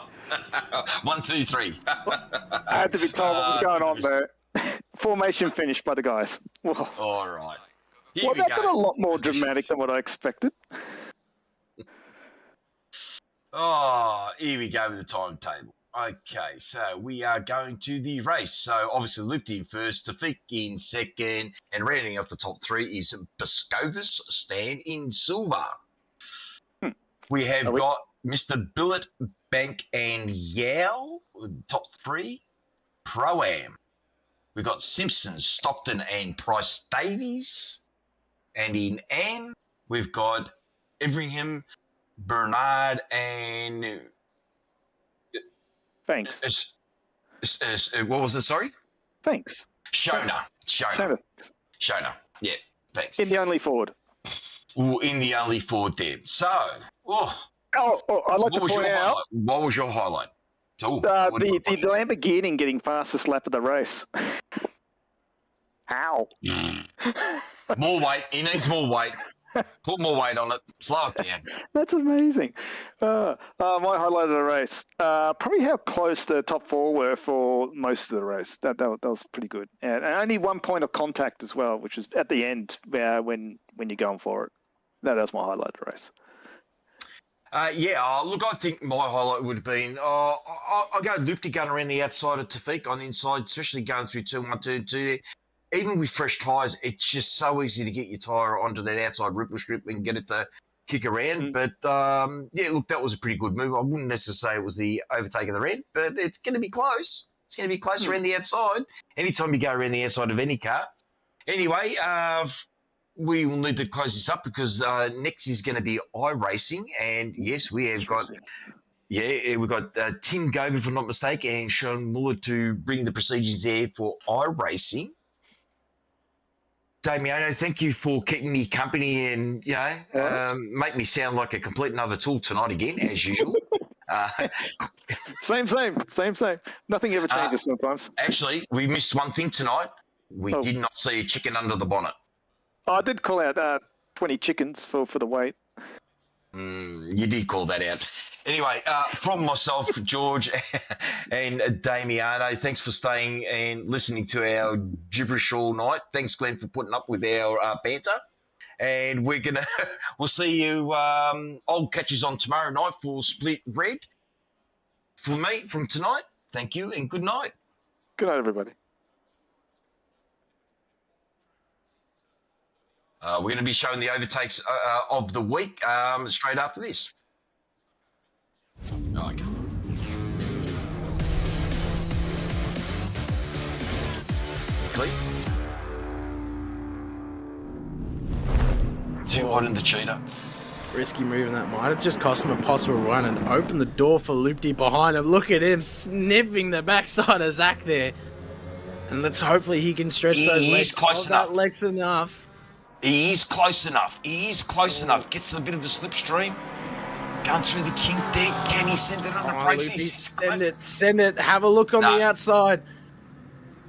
1, 2, 3. I had to be told what was going on there. Formation finished by the guys. Whoa. All right. Well, that got a lot more dramatic than what I expected. Oh, here we go with the timetable. Okay, so we are going to the race. So obviously Looped in first, Tafik in second, and rounding off the top 3 is Buscovis, Stan in silver. We have got Mr. Billet, Bank, and Yao, top 3. Pro-Am. We've got Simpson, Stockton, and Price Davies. And in Am, we've got Everingham, Bernard, and... Thanks. What was it, sorry? Thanks. Shona. Yeah, thanks. In the only Ford. Ooh, in the only Ford there. So, I'd like to point out... What was your highlight? The Lamborghini getting fastest lap of the race. How? More weight. He needs more weight. Put more weight on it. Slow it down. That's amazing. My highlight of the race. Probably how close the top 4 were for most of the race. That was pretty good. And only 1 point of contact as well, which was at the end when you're going for it. That was my highlight of the race. Look, I think my highlight would have been, I'll go Loop to gun around the outside of Tafik on the inside, especially going through turn 1, turn 2 there. Even with fresh tyres, it's just so easy to get your tyre onto that outside ripple strip and get it to kick around. But, look, that was a pretty good move. I wouldn't necessarily say it was the overtake of the end, but it's going to be close. It's going to be close around the outside. Anytime you go around the outside of any car. Anyway, we will need to close this up because next is going to be iRacing. And, yes, we have got... Yeah, we've got Tim Goban, if I'm not mistaken, and Sean Muller to bring the procedures there for iRacing. Damiano, thank you for keeping me company and, make me sound like a complete another tool tonight again, as usual. Same. Nothing ever changes sometimes. Actually, we missed one thing tonight. We did not see a chicken under the bonnet. I did call out 20 chickens for the weight. You did call that out. Anyway, from myself, George, and Damiano, thanks for staying and listening to our gibberish all night. Thanks, Glenn, for putting up with our banter. And we'll see you. I'll catch you on tomorrow night for Split Red. For me, from tonight, thank you and good night. Good night, everybody. We're going to be showing the overtakes of the week straight after this. Oh, okay. Click. Too wide in the cheater. Risky move, and that might have just cost him a possible run and opened the door for Loopty behind him. Look at him sniffing the backside of Zach there. And let's hopefully he can stretch those legs. Close enough. That leg's enough. He is close enough. He is close enough. Gets a bit of the slipstream. Going through the kink there. Can he send it on a brace? Send it. Have a look on the outside.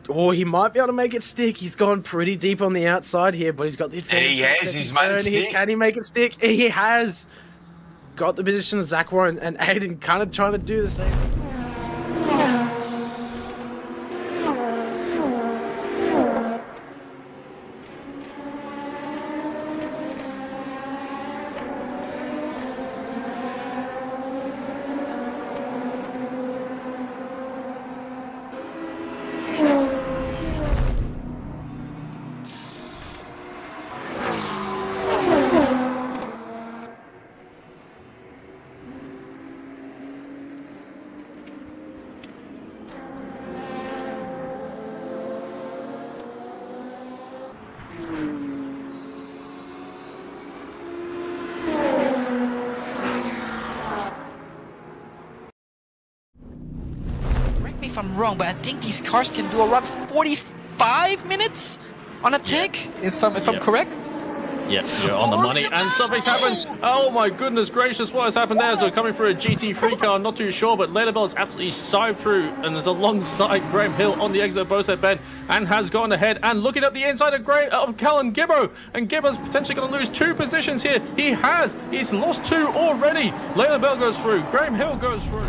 Oh, he might be able to make it stick. He's gone pretty deep on the outside here, but he's got the advantage. He has. He's made it stick. Can he make it stick? He has. Got the position of Zach Warren and Aiden kind of trying to do the same. If I'm wrong, but I think these cars can do around 45 minutes on a tank, if I'm correct. Yep, you're on the money, and something's happened. Oh my goodness gracious, what has happened there? As we're coming through a GT3 car, I'm not too sure, but Layla Bell is absolutely side through, and there's alongside Graham Hill on the exit of Boset Bend, and has gone ahead and looking at the inside of Callan Gibbo, and Gibbo's potentially going to lose 2 positions here. He's lost 2 already. Layla Bell goes through, Graham Hill goes through.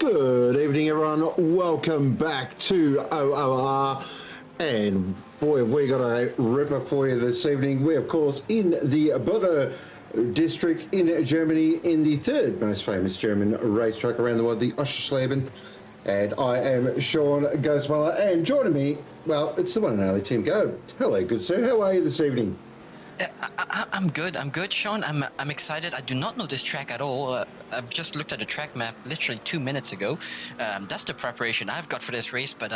Good evening, everyone. Welcome back to OOR. And boy, have we got a ripper for you this evening. We're, of course, in the Butter district in Germany, in the third most famous German racetrack around the world, the OSCHERSLEBEN. And I am Sean Ghostmuller, and joining me, well, it's the one and only Tim Go. Hello, good sir. How are you this evening? I'm good, Sean. I'm excited. I do not know this track at all. I've just looked at the track map literally 2 minutes ago. That's the preparation I've got for this race, but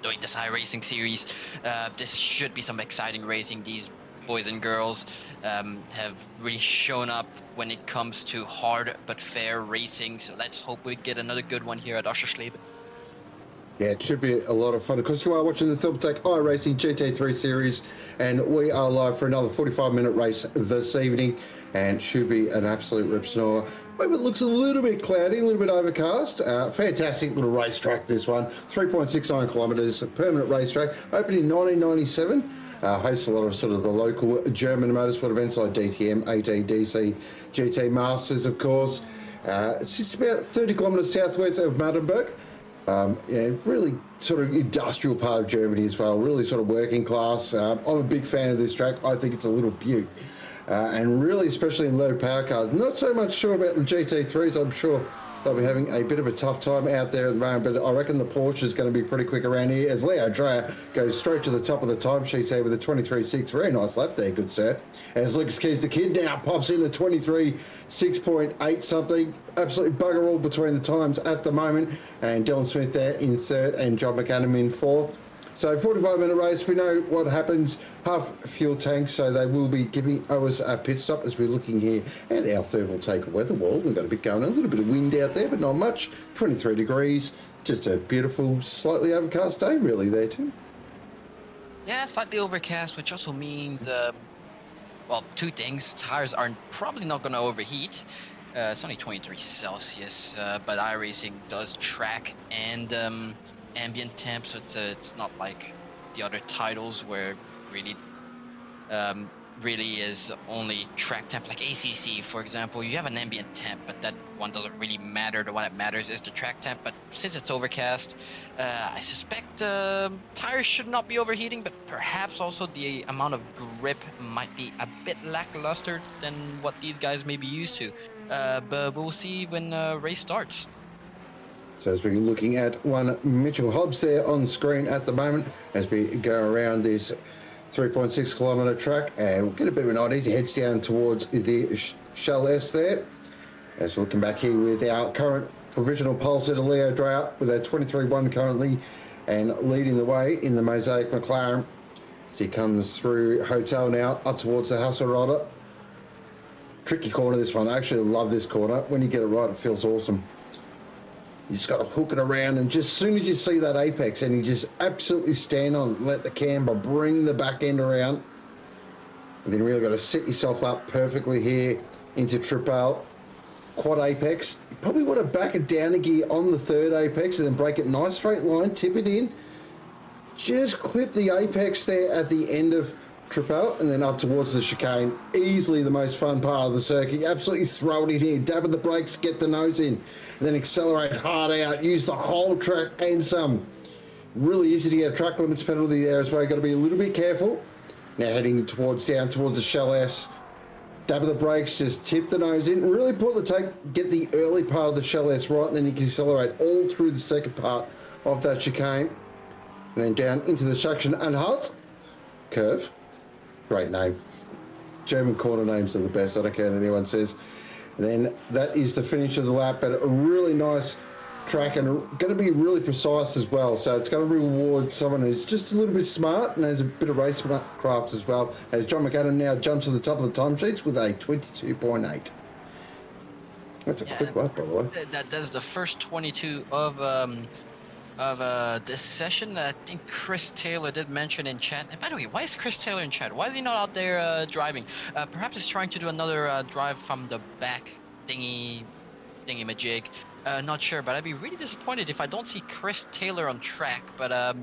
doing this iRacing series, this should be some exciting racing. These boys and girls have really shown up when it comes to hard but fair racing, so let's hope we get another good one here at OSCHERSLEBEN. Yeah, it should be a lot of fun. Of course, you are watching the Thermaltake iRacing GT3 series, and we are live for another 45-minute race this evening, and should be an absolute rip snore. Maybe it looks a little bit cloudy, a little bit overcast. Fantastic little racetrack, this one. 3.69 kilometres, permanent racetrack. Opened in 1997. Hosts a lot of sort of the local German motorsport events like DTM, ATDC, GT Masters, of course. It sits about 30 kilometres southwest of Magdeburg. Yeah, really sort of industrial part of Germany as well, really sort of working class. I'm a big fan of this track. I think it's a little beaut. And really, especially in low power cars. Not so much sure about the GT3s. I'm sure they'll be having a bit of a tough time out there at the moment, but I reckon the Porsche is going to be pretty quick around here as Leo Dreyer goes straight to the top of the timesheets here with a 23.6. Very nice lap there, good sir. As Lucas Keys, the kid, now pops in a 23.6.8 something. Absolutely bugger all between the times at the moment. And Dylan Smith there in third and John McAdam in fourth. So 45-minute race, we know what happens, half fuel tank, so they will be giving us a pit stop as we're looking here at our Thermaltake weather wall. We've got a bit going, a little bit of wind out there, but not much, 23 degrees, just a beautiful, slightly overcast day really there too. Yeah, slightly overcast, which also means, well, two things. Tires are probably not going to overheat. It's only 23 Celsius, but iRacing does track and ambient temp, so it's not like the other titles where really is only track temp, like ACC, for example. You have an ambient temp, but that one doesn't really matter. The one that matters is the track temp, but since it's overcast, I suspect tires should not be overheating, but perhaps also the amount of grip might be a bit lackluster than what these guys may be used to. But we'll see when race starts. So as we're looking at one Mitchell Hobbs there on screen at the moment, as we go around this 3.6 kilometre track, and we'll get a bit of an idea. He heads down towards the Shell S there. As we're looking back here with our current provisional pole sitter Leo Dreyer with a 23.1 currently, and leading the way in the Mosaic McLaren. As he comes through Hotel now, up towards the Hasselroder. Tricky corner, this one. I actually love this corner. When you get it right, it feels awesome. You just got to hook it around, and just as soon as you see that apex, and you just absolutely stand on it, let the camber bring the back end around. And then really got to set yourself up perfectly here into triple quad apex. You probably want to back it down a gear on the third apex and then break it nice straight line, tip it in. Just clip the apex there at the end of triple and then up towards the chicane. Easily the most fun part of the circuit. You absolutely throw it in here, dab at the brakes, get the nose in, and then accelerate hard out, use the whole track and some. Really easy to get a track limits penalty there as well. You've got to be a little bit careful. Now heading towards down towards the Shell S. Dab of the brakes, just tip the nose in, really pull the tape, get the early part of the Shell S right, and then you can accelerate all through the second part of that chicane. And then down into the section and halt curve. Great name. German corner names are the best. I don't care what anyone says. And then that is the finish of the lap, but a really nice track and going to be really precise as well. So it's going to reward someone who's just a little bit smart and has a bit of race craft as well. As John McAdam now jumps to the top of the timesheets with a 22.8. That's a quick lap, by the way. That's the first 22 of this session. I think Chris Taylor did mention in chat. And by the way, why is Chris Taylor in chat? Why is he not out there driving? Perhaps he's trying to do another drive from the back thingy-majig. Not sure, but I'd be really disappointed if I don't see Chris Taylor on track. But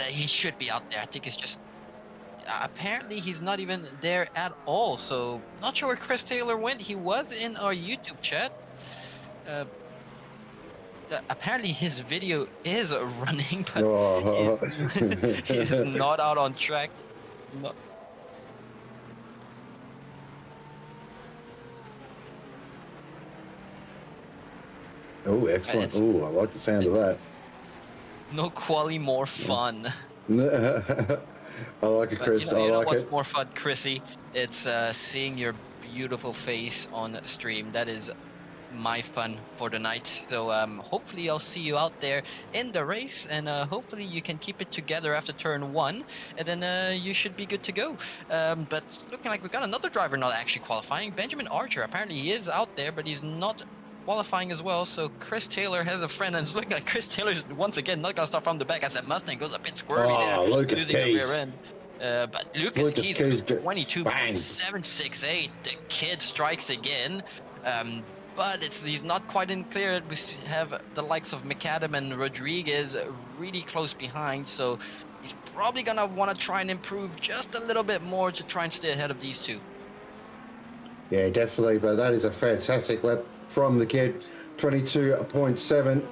he should be out there. I think it's just apparently he's not even there at all. So not sure where Chris Taylor went. He was in our YouTube chat. apparently his video is running, but Oh. he's not out on track. Not... Oh, excellent. Oh, I like the sound of that. No quali more fun. I like it, Chris. You know I like what's it. more fun, Chrissy? It's seeing your beautiful face on stream. That is my fun for the night. So hopefully I'll see you out there in the race, and hopefully you can keep it together after turn 1, and then you should be good to go. But it's looking like we got another driver not actually qualifying. Benjamin Archer, apparently he is out there, but he's not qualifying as well. So Chris Taylor has a friend, and it's looking like Chris Taylor's once again not gonna start from the back as that Mustang goes a bit squirmy there, Lucas losing the Keys. rear end. But Lucas Keys 22.768. The kid strikes again. But he's not quite in clear. We have the likes of McAdam and Rodriguez really close behind, so he's probably gonna want to try and improve just a little bit more to try and stay ahead of these two. Yeah, definitely. But that is a fantastic lap from the kid. 22.7.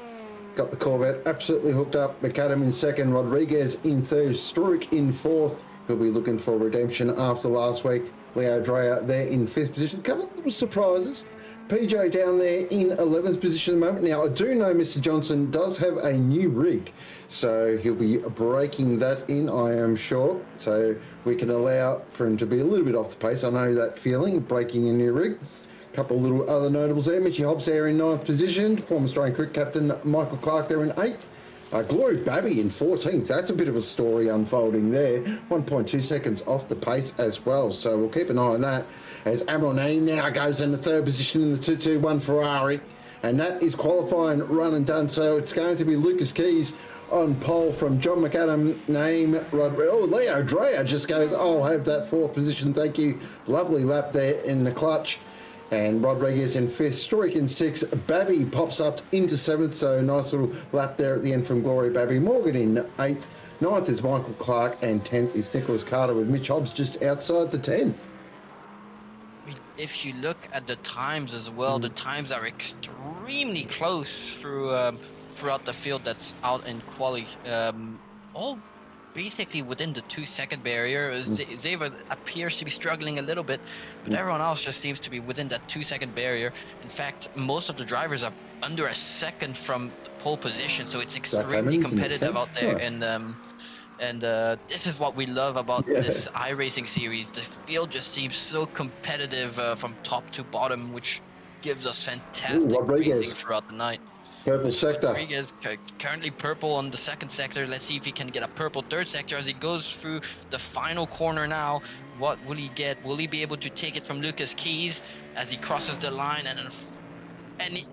Got the Corvette absolutely hooked up. McAdam in second. Rodriguez in third. Struik in fourth. He'll be looking for redemption after last week. Leo Dreyer there in fifth position. A couple of little surprises. PJ down there in 11th position at the moment. Now, I do know Mr. Johnson does have a new rig, so he'll be breaking that in, I am sure. So we can allow for him to be a little bit off the pace. I know that feeling, breaking a new rig. A couple of little other notables there. Mitchy Hobbs there in 9th position. Former Australian cricket captain Michael Clark there in 8th. Glory Babby in 14th. That's a bit of a story unfolding there. 1.2 seconds off the pace as well. So we'll keep an eye on that. As Amronane now goes in the third position in the 221 Ferrari. And that is qualifying run and done. So it's going to be Lucas Keys on pole from John McAdam, Leo Dreyer just goes, I'll have that fourth position. Thank you. Lovely lap there in the clutch. And Rodriguez in fifth, Struik in sixth, Babby pops up into seventh, so nice little lap there at the end from Glory Babby. Morgan in eighth, ninth is Michael Clark, and 10th is Nicholas Carter with Mitch Hobbs just outside the 10. If you look at the times as well, the times are extremely close throughout the field that's out in quali. All basically within the 2-second barrier. Xavier appears to be struggling a little bit, but everyone else just seems to be within that 2-second barrier. In fact, most of the drivers are under a second from the pole position, so it's extremely competitive out there. And this is what we love about this iRacing series. The field just seems so competitive from top to bottom, which gives us fantastic racing throughout the night. Purple sector. Rodriguez currently purple on the second sector. Let's see if he can get a purple third sector as he goes through the final corner now. What will he get? Will he be able to take it from Lucas Keys as he crosses the line? And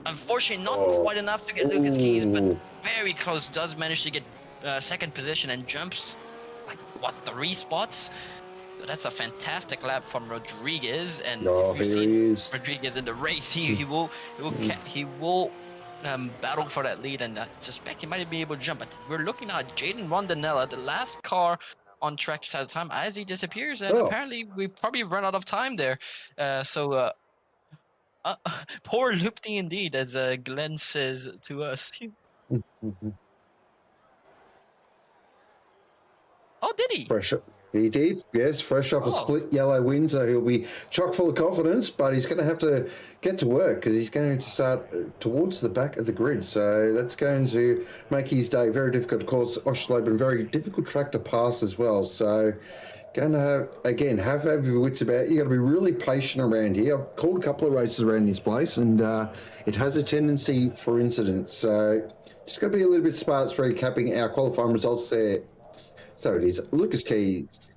unfortunately not quite enough to get Lucas Keys, but very close. Does manage to get second position and jumps like 3 spots. So that's a fantastic lap from Rodriguez. And if you see Rodriguez in the race, he will battle for that lead, and I suspect he might be able to jump. But we're looking at Jaden Rondinella, the last car on track side of time, as he disappears, and apparently we probably run out of time there. Poor Lupti indeed, as Glenn says to us. Oh, did he? He did, yes, fresh off a split yellow win, so he'll be chock full of confidence, but he's going to have to get to work because he's going to start towards the back of the grid. So that's going to make his day very difficult. Of course, OSCHERSLEBEN, very difficult track to pass as well. So going to have your wits about. You've got to be really patient around here. I've called a couple of races around this place, and it has a tendency for incidents. So just got to be a little bit smart as we're recapping our qualifying results there. So it is Lucas Keys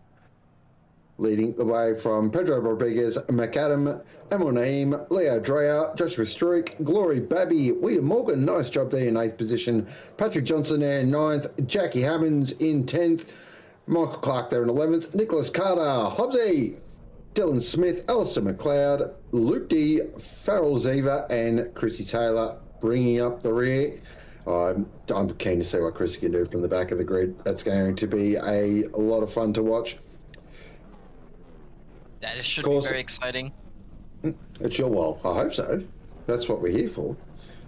leading the way from Pedro Rodriguez, McAdam, Amor Naeem, Leo Dreyer, Joshua Struik, Glory Babby, William Morgan, nice job there in 8th position, Patrick Johnson there in 9th, Jackie Hammonds in 10th, Michael Clark there in 11th, Nicholas Carter, Hobbsy, Dylan Smith, Alistair McLeod, Luke D, Farrell Ziva, and Chrissy Taylor bringing up the rear. I'm keen to see what Chris can do from the back of the grid. That's going to be a lot of fun to watch. That should be very exciting. It's your I hope so. That's what we're here for.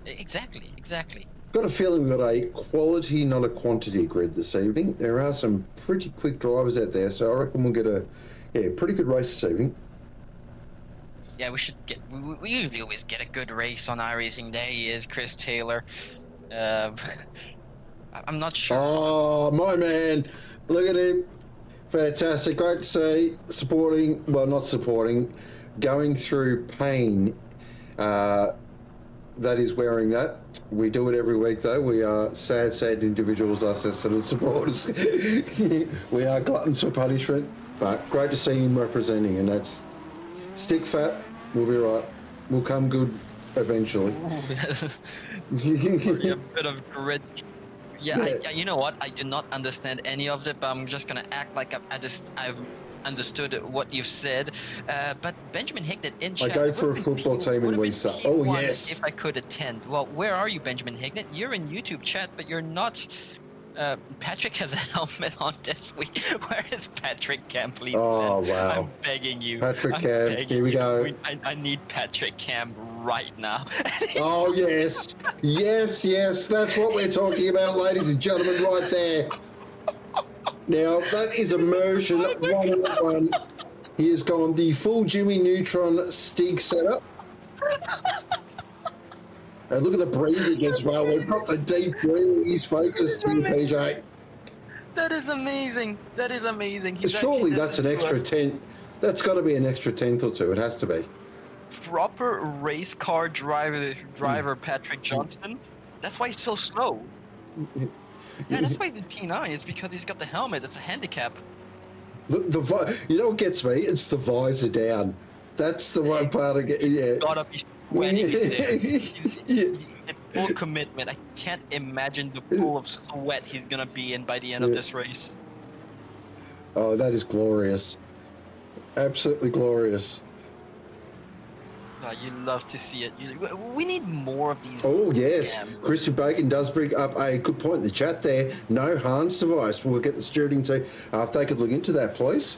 Exactly. Got a feeling we've got a quality, not a quantity grid this evening. There are some pretty quick drivers out there, so I reckon we'll get a pretty good race this evening. Yeah, we should get. We usually always get a good race on iRacing Day. Is Chris Taylor? I'm not sure. Oh, my man! Look at him. Fantastic. Great to see. Supporting. Well, not supporting. Going through pain. That is wearing that. We do it every week, though. We are sad individuals, us as supporters. We are gluttons for punishment, but great to see him representing, and that's stick fat. We'll be right. We'll come good eventually. A bit of grit. Yeah, you know what? I do not understand any of it, but I'm just gonna act like I've understood what you've said. But Benjamin Hignett in chat. I go for a football team in WeStar. Oh, yes. If I could attend. Well, where are you, Benjamin Hignett? You're in YouTube chat, but you're not. Patrick has a helmet on this week. Where is Patrick Cam, please? Oh, Ben? wow. I'm begging you. Patrick Cam, here we go. I need Patrick Cam right now. Oh, yes. Yes, that's what we're talking about, ladies and gentlemen, right there. Now, that is immersion 101. He has gone the full Jimmy Neutron Stig setup. And look at the breathing as well. We've got the deep breathing. He's focused here, PJ. That is amazing. That is amazing. Surely that's an extra 10. That's got to be an extra 10th or two. It has to be. Proper race car driver Patrick Johnston. That's why he's so slow. Yeah, that's why he's in P9. It's because he's got the helmet. It's a handicap. Look, you know what gets me? It's the visor down. That's the one part I get. Yeah. Gotta be sweating in there. Full commitment. I can't imagine the pool of sweat he's gonna be in by the end of this race. Oh, that is glorious. Absolutely glorious. Oh, you love to see it. We need more of these. Oh, yes. Christian Bacon does bring up a good point in the chat there. No Hans device. We'll get the stewarding team. If they could look into that, please.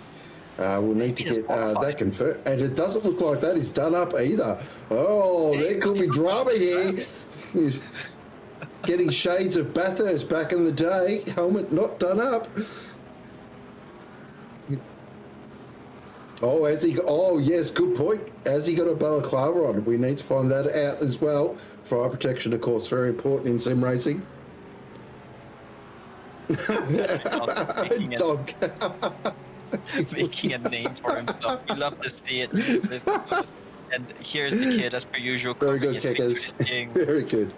We'll need to get that confirmed. And it doesn't look like that is done up either. Oh, there could be drama here. Getting shades of Bathurst back in the day. Helmet not done up. Oh, yes, good point. Has he got a balaclava on? We need to find that out as well. Fire protection, of course, very important in sim racing. Dog. Making a name for himself. We love to see it. And here's the kid, as per usual. Very good, Kickers. Very good.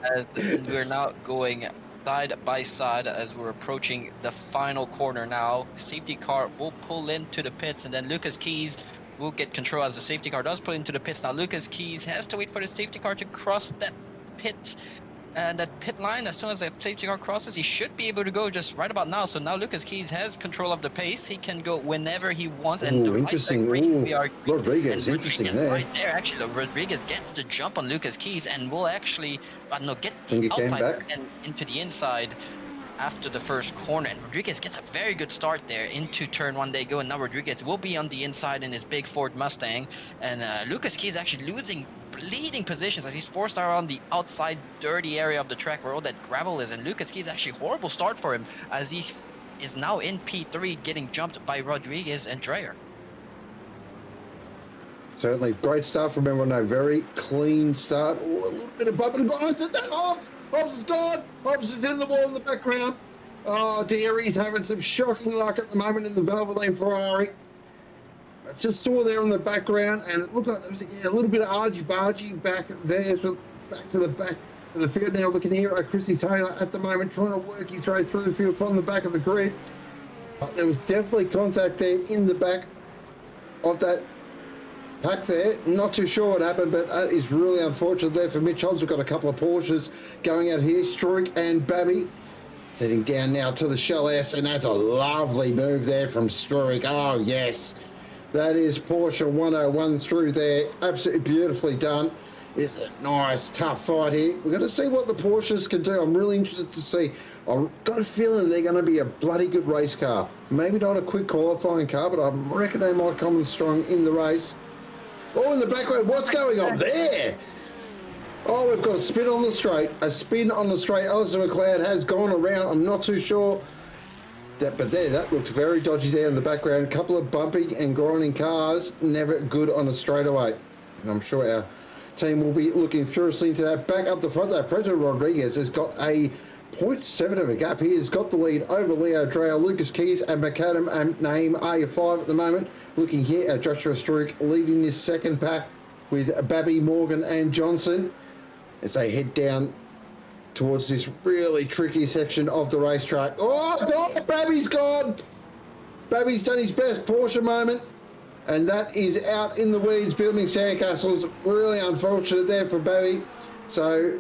We're now going side by side as we're approaching the final corner now. Safety car will pull into the pits, and then Lucas Keys will get control as the safety car does pull into the pits. Now Lucas Keys has to wait for the safety car to cross that pit line. As soon as the safety car crosses, he should be able to go just right about now. So now Lucas Keys has control of the pace. He can go whenever he wants. And interesting. Rodriguez, interesting there. Right there, actually, Rodriguez gets the jump on Lucas Keys and will actually get the outside and into the inside after the first corner. And Rodriguez gets a very good start there into turn one. They go, and now Rodriguez will be on the inside in his big Ford Mustang. And Lucas Keys actually leading positions as he's forced around the outside dirty area of the track where all that gravel is. And Lucas Keys actually horrible start for him as he is now in P3 getting jumped by Rodriguez and Dreyer. Certainly great start from everyone. A very clean start. Oh, a little bit of bump and grind. Hobbs is gone. Hobbs is in the wall in the background. Oh dear, he's having some shocking luck at the moment in the Valvoline Ferrari. I just saw there in the background, and it looked like there was a little bit of argy-bargy back there, so back to the back of the field. Now looking here at Chrissy Taylor at the moment, trying to work his way through the field from the back of the grid. There was definitely contact there in the back of that pack there. Not too sure what happened, but that is really unfortunate there for Mitch Hobbs. We've got a couple of Porsches going out here, Struik and Babby. Heading down now to the Shell S, and that's a lovely move there from Struik. Oh, yes. That is Porsche 101 through there. Absolutely beautifully done. It's a nice, tough fight here. We're going to see what the Porsches can do. I'm really interested to see. I've got a feeling they're going to be a bloody good race car. Maybe not a quick qualifying car, but I reckon they might come in strong in the race. Oh, in the background, what's going on there? Oh, we've got a spin on the straight. A spin on the straight. Alistair McLeod has gone around. I'm not too sure. But there, that looked very dodgy there in the background. Couple of bumping and grinding cars. Never good on a straightaway. And I'm sure our team will be looking furiously into that. Back up the front there, President Rodriguez has got a 0.7 of a gap. He has got the lead over Leo Dreyer, Lucas Keys and McAdam and Name A5 at the moment. Looking here at Joshua Struik leading this second pack with Babby, Morgan and Johnson as they head down towards this really tricky section of the racetrack. Oh, God, Babby's gone. Babby's done his best Porsche moment, and that is out in the weeds building sandcastles. Really unfortunate there for Babby. So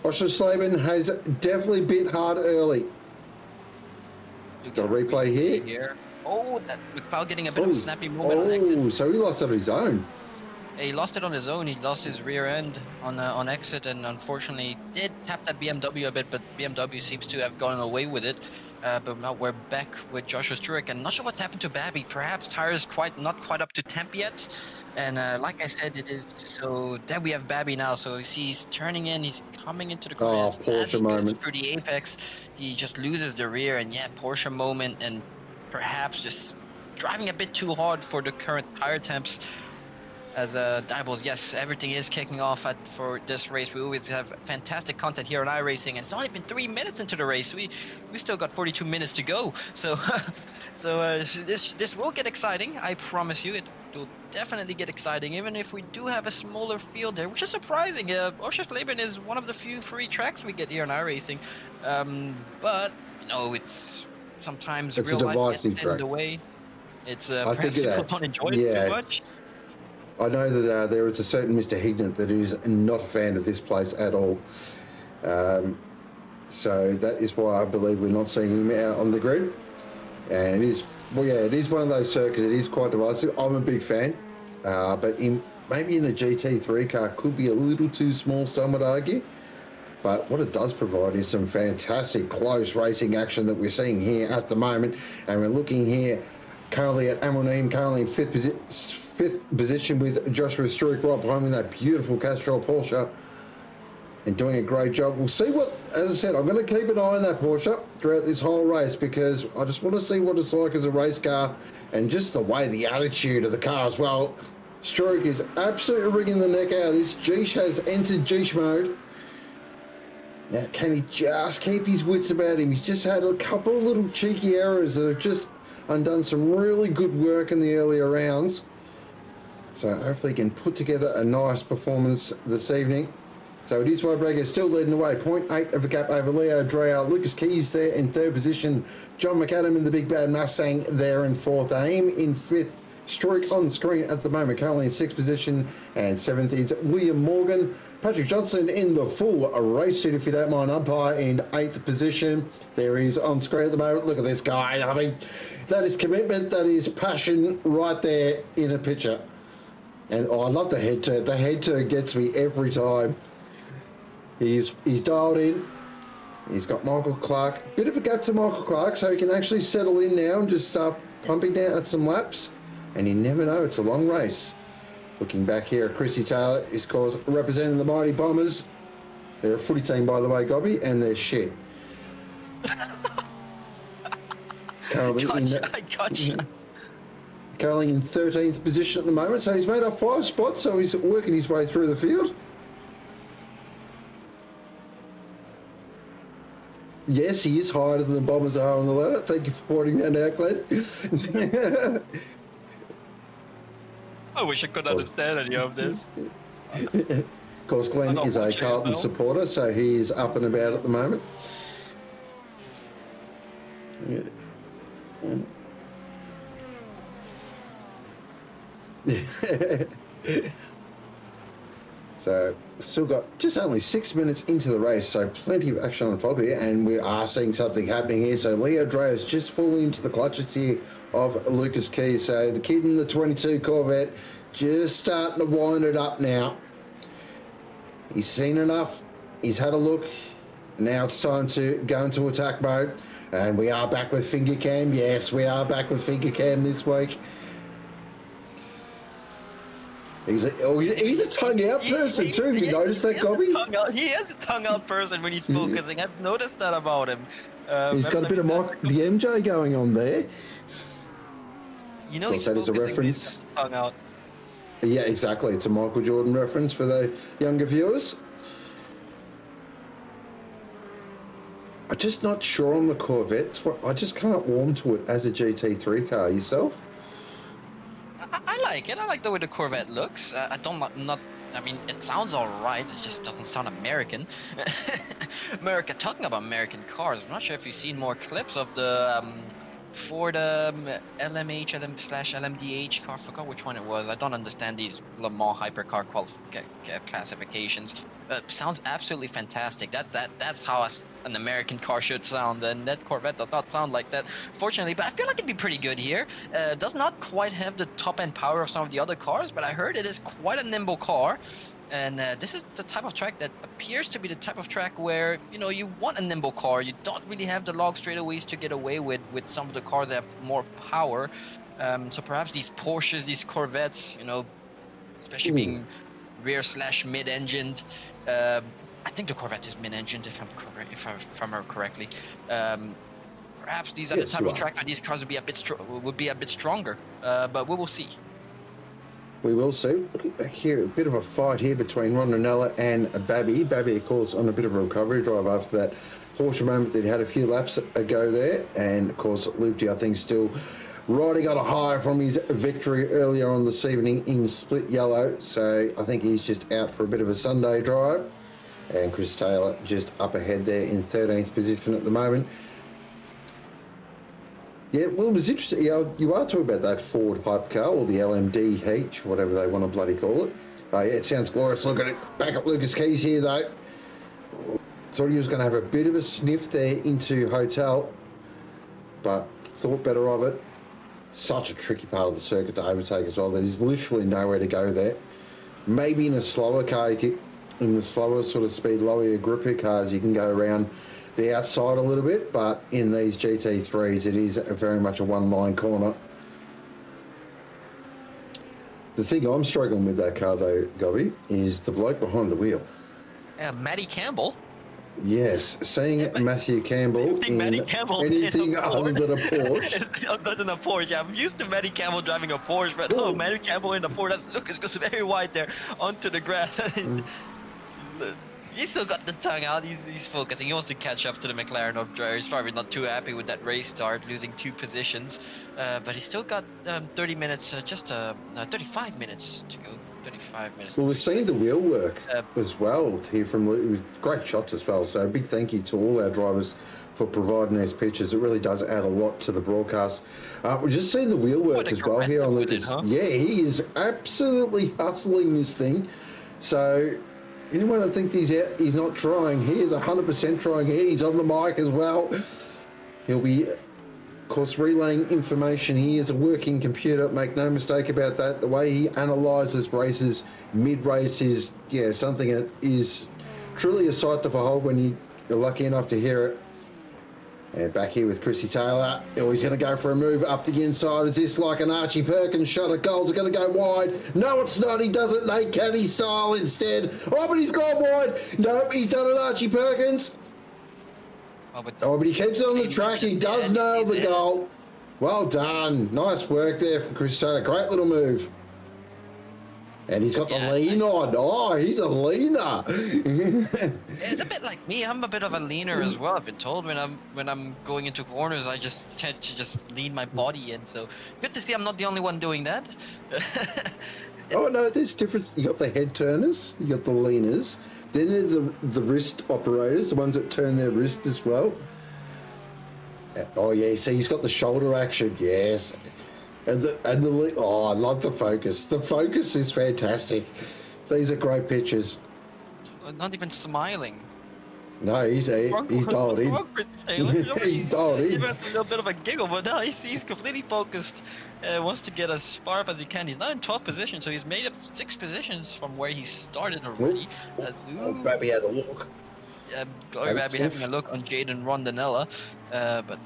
OSCHERSLEBEN has definitely bit hard early. Got a replay here. Oh, that McLeod getting a bit of a snappy moment on exit. Oh, so he lost on his own. He lost it on his own. He lost his rear end on exit, and unfortunately did tap that BMW a bit, but BMW seems to have gone away with it. But now we're back with Joshua Struik, and not sure what's happened to Babby. Perhaps tires not quite up to temp yet. And like I said, it is so. There we have Babby now. So you see, he's turning in. He's coming into the corner. Oh, Porsche moment. For the apex, he just loses the rear, and yeah, Porsche moment, and perhaps just driving a bit too hard for the current tire temps. As Diables, yes, everything is kicking off for this race. We always have fantastic content here on iRacing, and it's only been 3 minutes into the race. We still got 42 minutes to go. So this will get exciting. I promise you, it will definitely get exciting. Even if we do have a smaller field there, which is surprising. OSCHERSLEBEN is one of the few free tracks we get here on iRacing. But you know, it's sometimes it's real life gets in track. the way. It's I perhaps think people don't enjoy it too much. I know that there is a certain Mr. Hignett that is not a fan of this place at all. So that is why I believe we're not seeing him out on the grid. And it is, well, yeah, it is one of those circuits. It is quite divisive. I'm a big fan, but maybe in a GT3 car could be a little too small, some would argue. But what it does provide is some fantastic close racing action that we're seeing here at the moment. And we're looking here currently at Amonim, currently in fifth position with Joshua Struik right behind him, that beautiful Castrol Porsche, and doing a great job. We'll see what, as I said, I'm going to keep an eye on that Porsche throughout this whole race because I just want to see what it's like as a race car and just the way, the attitude of the car as well. Struik is absolutely wringing the neck out of this. Geesh has entered Geesh mode. Now, can he just keep his wits about him? He's just had a couple of little cheeky errors that have just undone some really good work in the earlier rounds. So hopefully he can put together a nice performance this evening. So it is Rodriguez still leading the way. 0.8 of a gap over Leo Dreyer. Lucas Keys there in third position. John McAdam in the big bad Mustang there in fourth. Aim in fifth. Struik on screen at the moment, currently in sixth position. And seventh is William Morgan. Patrick Johnson in the full race suit, if you don't mind, umpire in eighth position. There he is on screen at the moment. Look at this guy. I mean, that is commitment. That is passion right there in a picture. And I love the head turn. The head turn gets me every time. He's dialed in. He's got Michael Clark. Bit of a gap to Michael Clark, so he can actually settle in now and just start pumping down at some laps. And you never know, it's a long race. Looking back here at Chrissy Taylor, who's representing the Mighty Bombers. They're a footy team, by the way, Gobby, and they're shit. Currently in 13th position at the moment, so he's made up 5 spots, so he's working his way through the field. Yes, he is higher than the Bombers are on the ladder. Thank you for pointing that out, Glenn. I wish I could understand any of this. Of course, Glenn is a Carlton supporter, so he is up and about at the moment. So still got just only 6 minutes into the race, so plenty of action unfold here, and we are seeing something happening here. So Leo Dreyer is just falling into the clutches here of Lucas Keys. So the kid in the 22 Corvette just starting to wind it up now. He's seen enough. He's had a look. Now it's time to go into attack mode, and we are back with finger cam. Yes, we are back with finger cam this week. He's a tongue-out person too. Have you noticed that, Gobby? He is a tongue-out person when he's focusing. I've noticed that about him. He's got a bit of the MJ going on there. You know, he's that is a focusing, reference. tongue out. Yeah, exactly. It's a Michael Jordan reference for the younger viewers. I'm just not sure on the Corvette. I just can't warm to it as a GT3 car. Yourself? I like it. I like the way the Corvette looks. I mean, it sounds all right. It just doesn't sound American. America. Talking about American cars, I'm not sure if you've seen more clips of the Ford LMH/LMDH car. I forgot which one it was. I don't understand these Le Mans hypercar classifications. Sounds absolutely fantastic. That's how an American car should sound, and that Corvette does not sound like that, fortunately. But I feel like it'd be pretty good here. Does not quite have the top-end power of some of the other cars, but I heard it is quite a nimble car. And this is the type of track that appears to be the type of track where, you know, you want a nimble car. You don't really have the long straightaways to get away with some of the cars that have more power. So perhaps these Porsches, these Corvettes, you know, especially being rear/mid-engined. I think the Corvette is mid-engined, if I remember correctly. Perhaps these are the type of track where these cars would be a bit stronger. But we will see. We will see. Looking back here, a bit of a fight here between Rondinella and Babby. Babby, of course, on a bit of a recovery drive after that Porsche moment that he had a few laps ago there. And, of course, Lupti, I think, still riding on a high from his victory earlier on this evening in split yellow. So I think he's just out for a bit of a Sunday drive. And Chris Taylor just up ahead there in 13th position at the moment. Yeah, well, it was interesting. You are talking about that Ford hypercar, or the LMDH, whatever they want to bloody call it. Yeah, it sounds glorious. Look at it. Back up Lucas Keys here, though. Thought he was going to have a bit of a sniff there into Hotel, but thought better of it. Such a tricky part of the circuit to overtake as well. There's literally nowhere to go there. Maybe in a slower car, in the slower sort of speed, lower gripper cars, you can go around the outside a little bit, but in these GT3s, it is very much a one-line corner. The thing I'm struggling with that car, though, Gobby, is the bloke behind the wheel. Matty Campbell. Yes, seeing Matthew Campbell in anything other than a Porsche. Other than a Porsche, yeah. I'm used to Matty Campbell driving a Porsche, but Matty Campbell in a Ford. Look, it goes very wide there onto the grass. He's still got the tongue out. He's focusing. He wants to catch up to the McLaren up driver. He's probably not too happy with that race start, losing 2 positions. But he's still got 30 minutes, 35 minutes to go. 35 minutes. Well, we've seen the wheel work as well here from great shots as well. So a big thank you to all our drivers for providing these pictures. It really does add a lot to the broadcast. We've just seen the wheel work as well here on Lucas. Huh? Yeah, he is absolutely hustling this thing. So anyone that thinks he's not trying, he is 100% trying here. He's on the mic as well. He'll be, of course, relaying information. He is a working computer, make no mistake about that. The way he analyses races mid-race is, something that is truly a sight to behold when you're lucky enough to hear it. And back here with Chrissy Taylor. Oh, he's going to go for a move up the inside. Is this like an Archie Perkins shot at goals? Are going to go wide. No, it's not. He does it Nate Caddy style instead. Oh, but he's gone wide. Nope, he's done an Archie Perkins. Oh, but he keeps it on the track. He does nail the goal. Well done. Nice work there from Chris Taylor. Great little move. And he's got the lean on. Oh, he's a leaner. It's a bit like me. I'm a bit of a leaner as well. I've been told when I'm going into corners, I just tend to just lean my body in. So good to see I'm not the only one doing that. Oh no, there's difference. You got the head turners. You got the leaners. Then there's the wrist operators, the ones that turn their wrist as well. Oh yeah, see, he's got the shoulder action. Yes. And oh, I love the focus. The focus is fantastic. These are great pictures. Not even smiling. No, he's dialed in. He's dialed in. Even a little bit of a giggle, but no, he's completely focused. Wants to get as far up as he can. He's now in 12th position, so he's made up 6 positions from where he started already. Babby had a look. Glory Babby having a look on Jaden Rondinella, but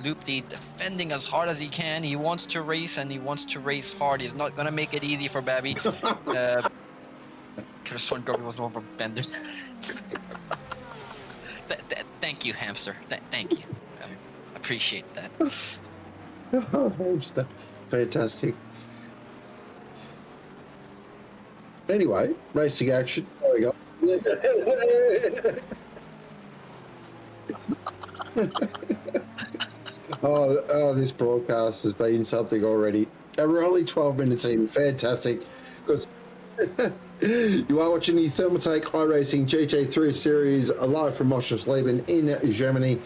Loopty defending as hard as he can. He wants to race and he wants to race hard. He's not gonna make it easy for Babby. Could have sworn Gobi was more of a bender. Thank you, hamster. Thank you. Appreciate that. Oh, hamster. Fantastic. Anyway, racing action. There we go. Oh, this broadcast has been something already. And we're only 12 minutes in. Fantastic. Because you are watching the Thermaltake iRacing GT3 Series live from OSCHERSLEBEN in Germany.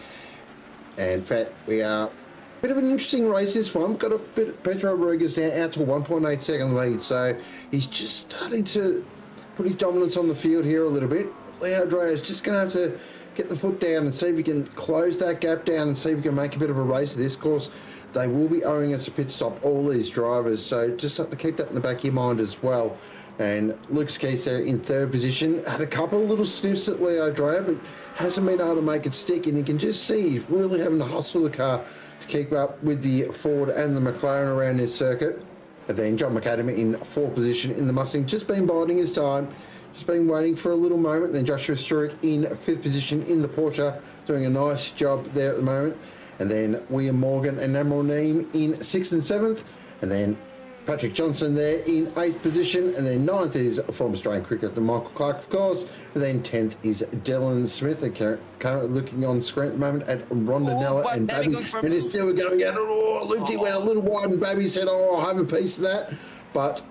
And in fact, we are a bit of an interesting race this one. We've got a bit Pedro Rodriguez now out to 1.8 second lead. So he's just starting to put his dominance on the field here a little bit. Leo Drea's just going to have to get the foot down and see if he can close that gap down and see if he can make a bit of a race of this. Of course, they will be owing us a pit stop, all these drivers, so just have to keep that in the back of your mind as well. And Lucas Keys there in third position. Had a couple of little sniffs at Leo Drea, but hasn't been able to make it stick, and you can just see he's really having to hustle the car to keep up with the Ford and the McLaren around this circuit. And then John McAdam in fourth position in the Mustang, just been biding his time. Just been waiting for a little moment. Then Joshua Stewart in fifth position in the Porsche, doing a nice job there at the moment. And then William Morgan and Emerald Neem in sixth and seventh. And then Patrick Johnson there in eighth position. And then ninth is former Australian cricketer Michael Clark, of course. And then 10th is Dylan Smith. They're currently looking on screen at the moment at Rondinella and Babby. And it's still going out. Oh, Lucy went a little wide, and Babby said, oh, I'll have a piece of that. But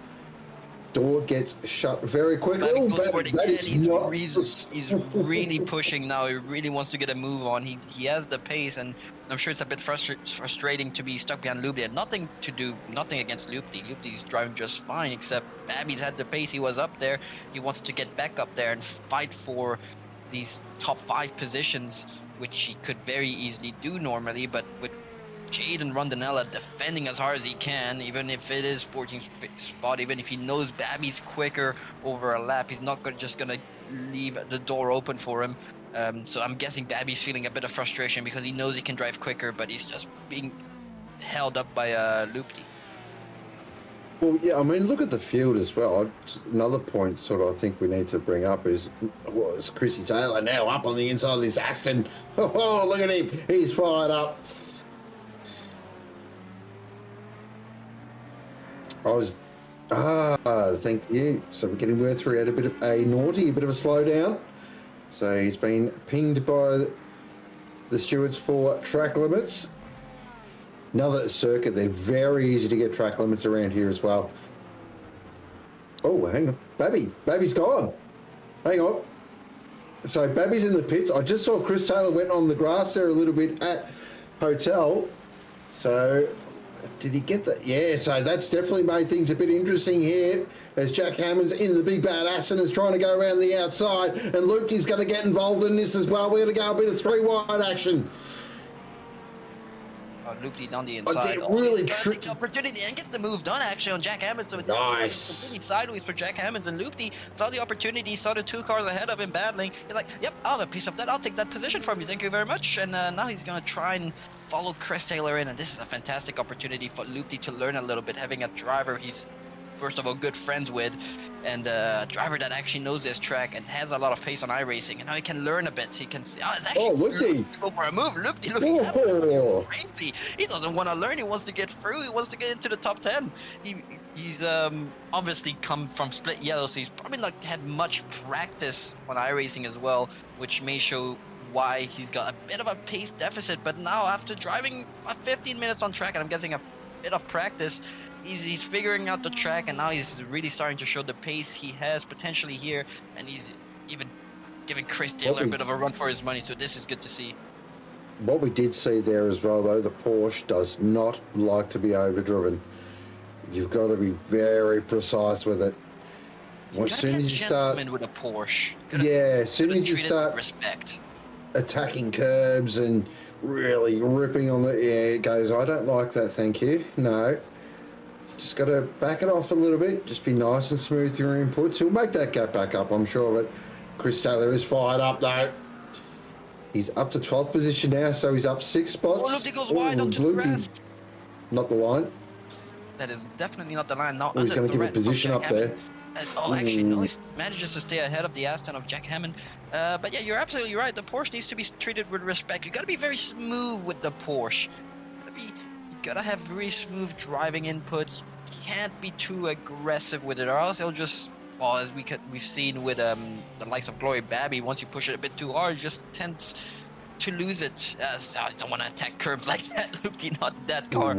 door gets shut very quickly. He's really pushing now. He really wants to get a move on. He has the pace, and I'm sure it's a bit frustrating to be stuck behind Loopty. And nothing against Loopty. Loopty's driving just fine, except Babby's had the pace. He was up there. He wants to get back up there and fight for these top 5 positions, which he could very easily do normally, but with Jaden Rondinella defending as hard as he can, even if it is 14th spot, even if he knows Babby's quicker over a lap, he's not just going to leave the door open for him. So I'm guessing Babby's feeling a bit of frustration because he knows he can drive quicker, but he's just being held up by Loopty. Well, yeah, I mean, look at the field as well. Another point sort of I think we need to bring up is Chrissy Taylor now up on the inside of this Aston. Oh, look at him. He's fired up. Thank you. So we're getting word through at a bit of a naughty, a bit of a slowdown. So he's been pinged by the stewards for track limits. Another circuit, they're very easy to get track limits around here as well. Oh, hang on. Babby's gone. Hang on. So Babby's in the pits. I just saw Chris Taylor went on the grass there a little bit at Hotel. So did he get that? Yeah, so that's definitely made things a bit interesting here as Jack Hammond's in the big bad ass and is trying to go around the outside, and Lukey's going to get involved in this as well. We're going to go a bit of 3-wide action. Lukey down the inside. Really tricky opportunity and gets the move done actually on Jack Hammond. So it's completely sideways for Jack Hammond, and Lukey saw the opportunity, saw the 2 cars ahead of him battling. He's like, yep, I'll have a piece of that. I'll take that position from you. Thank you very much. And now he's going to try and follow Chris Taylor in. And this is a fantastic opportunity for Lukey to learn a little bit, having a driver he's first of all good friends with, and a driver that actually knows this track and has a lot of pace on iRacing, and now he can learn a bit. He can see, it's actually go for a move. Look, crazy. He doesn't want to learn. He wants to get through. He wants to get into the top 10. He's obviously come from split yellow, so he's probably not had much practice on iRacing as well, which may show why he's got a bit of a pace deficit. But now, after driving 15 minutes on track, and I'm guessing a bit of practice, he's figuring out the track, and now he's really starting to show the pace he has potentially here, and he's even giving Chris Taylor a bit of a run for his money, so this is good to see. What we did see there as well, though, the Porsche does not like to be overdriven. You've got to be very precise with it. As soon as you start with a Porsche, as soon as you start respect, attacking curbs and really ripping on the it goes, I don't like that, thank you. No. Just got to back it off a little bit. Just be nice and smooth with your inputs. He'll make that gap back up, I'm sure. But Chris Taylor is fired up, though. He's up to 12th position now, so he's up 6 spots. Oh, Lupti goes wide onto the rest. Not the line. That is definitely not the line. Now He's going to give a position up there. Actually, no, he manages to stay ahead of the ASSETTO of Jack Hammond. But yeah, you're absolutely right. The Porsche needs to be treated with respect. You got to be very smooth with the Porsche. You gotta have very smooth driving inputs. You can't be too aggressive with it, or else it'll just, well, as we've seen with the likes of Glory Babby, once you push it a bit too hard, it just tends to lose it. So I don't want to attack curbs like that, Lupti, not that car.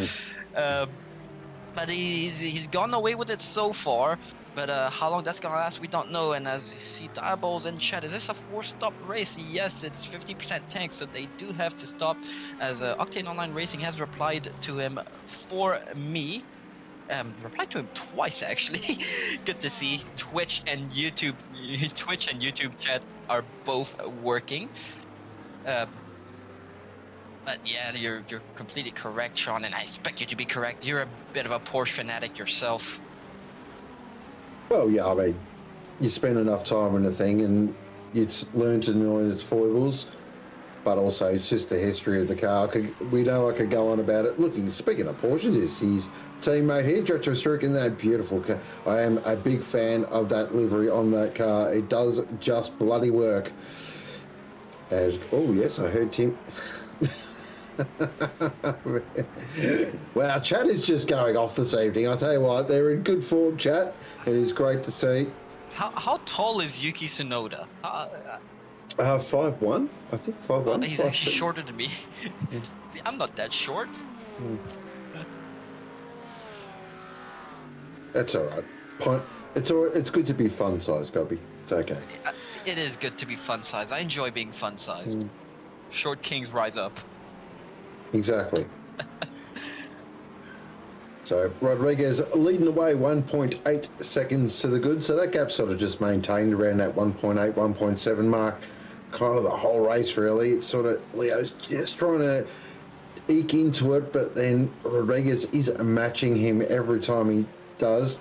But he's gone away with it so far. But how long that's gonna last, we don't know. And as you see eyeballs in chat, is this a 4-stop race? Yes, it's 50% tank, so they do have to stop. As Octane Online Racing has replied to him for me. Replied to him twice, actually. Good to see. Twitch and YouTube chat are both working. But yeah, you're completely correct, Sean, and I expect you to be correct. You're a bit of a Porsche fanatic yourself. Well, yeah, I mean, you spend enough time on the thing and it's learned to know its foibles, but also it's just the history of the car. We know I could go on about it. Look, speaking of Porsches, is his teammate here, Joshua Struik, in that beautiful car. I am a big fan of that livery on that car. It does just bloody work. Oh, yes, I heard Tim. Wow, chat is just going off this evening. I tell you what, they're in good form, chat. It is great to see. How tall is Yuki Tsunoda? 5'1", I think 5'1". Oh, he's actually shorter than me. See, I'm not that short. That's all right. It's good to be fun size, Gobby. It's okay. It is good to be fun size. I enjoy being fun sized. Short kings rise up. Exactly. So Rodriguez leading away 1.8 seconds to the good. So that gap sort of just maintained around that 1.8, 1.7 mark. Kind of the whole race, really. It's sort of Leo's just trying to eke into it, but then Rodriguez is matching him every time he does.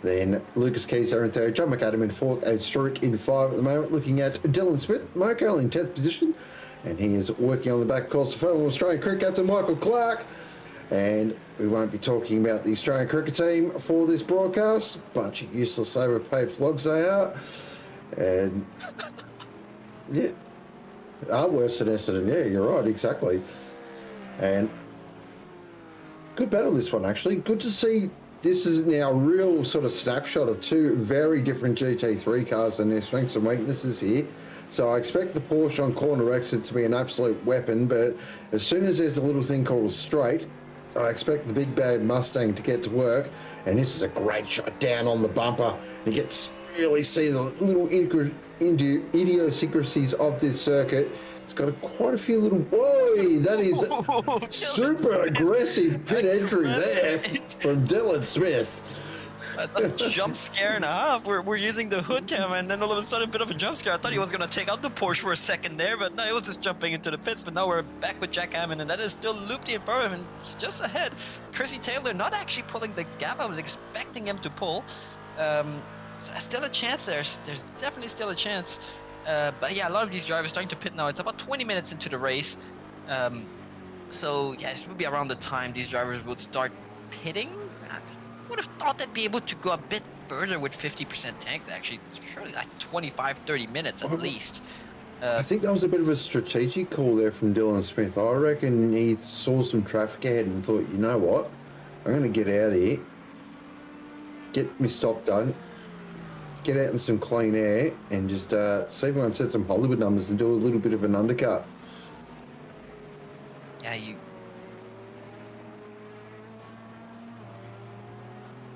Then Lucas Keys in third, John McAdam in fourth, and Struik in 5 at the moment. Looking at Dylan Smith, Marco in 10th position. And he is working on the back course of former Australian cricket captain Michael Clark. And we won't be talking about the Australian cricket team for this broadcast. Bunch of useless overpaid flogs they are. And yeah, are worse than Essendon. Yeah, you're right, exactly. And good battle this one, actually. Good to see. This is now a real sort of snapshot of 2 very different GT3 cars and their strengths and weaknesses here. So I expect the Porsche on corner exit to be an absolute weapon, but as soon as there's a little thing called a straight, I expect the big bad Mustang to get to work. And this is a great shot down on the bumper. You get to really see the little idiosyncrasies of this circuit. It's got quite a few little... Whoa, that is super aggressive pit entry there from Dylan Smith. A jump scare and a half. We're using the hood camera, and then all of a sudden, a bit of a jump scare. I thought he was going to take out the Porsche for a second there, but no, he was just jumping into the pits. But now we're back with Jack Hammond, and that is still Lupti in front of him, and just ahead. Chrissy Taylor not actually pulling the gap. I was expecting him to pull. So still a chance there. There's definitely still a chance. But yeah, a lot of these drivers starting to pit now. It's about 20 minutes into the race. So yeah, this would be around the time these drivers would start pitting. Would have thought they'd be able to go a bit further with 50% tanks, actually. Surely like 25-30 minutes at least. I think that was a bit of a strategic call there from Dylan Smith. I reckon he saw some traffic ahead and thought, you know what, I'm going to get out of here, get my stop done, get out in some clean air, and just see if I can set some Hollywood numbers and do a little bit of an undercut.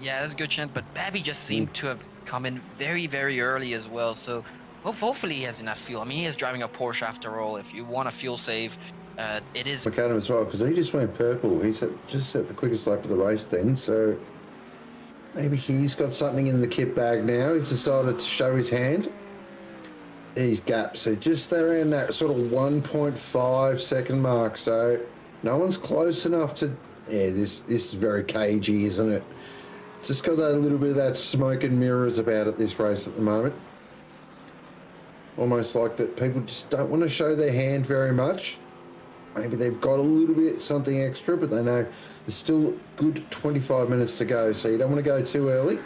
Yeah, that's a good chance, but Babby just seemed to have come in very, very early as well, so hopefully he has enough fuel. I mean, he is driving a Porsche after all. If you want a fuel save, it is... McAdam as well, because he just went purple. He just set the quickest lap of the race then, so maybe he's got something in the kit bag now. He's decided to show his hand. These gaps are just there in that sort of 1.5 second mark, so no one's close enough to... Yeah, this is very cagey, isn't it? Just got a little bit of that smoke and mirrors about it, this race at the moment. almost like that people just don't want to show their hand very much. Maybe they've got a little bit something extra, but they know there's still good 25 minutes to go, so you don't want to go too early.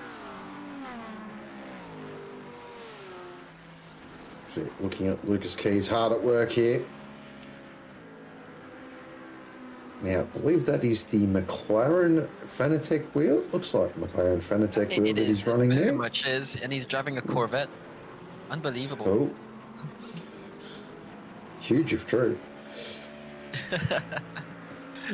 So looking at Lucas Keys hard at work here. Now, I believe that is the McLaren Fanatec wheel. Looks like McLaren Fanatec wheel that he's running there. It very much is, and he's driving a Corvette. Unbelievable. Oh. Huge if true.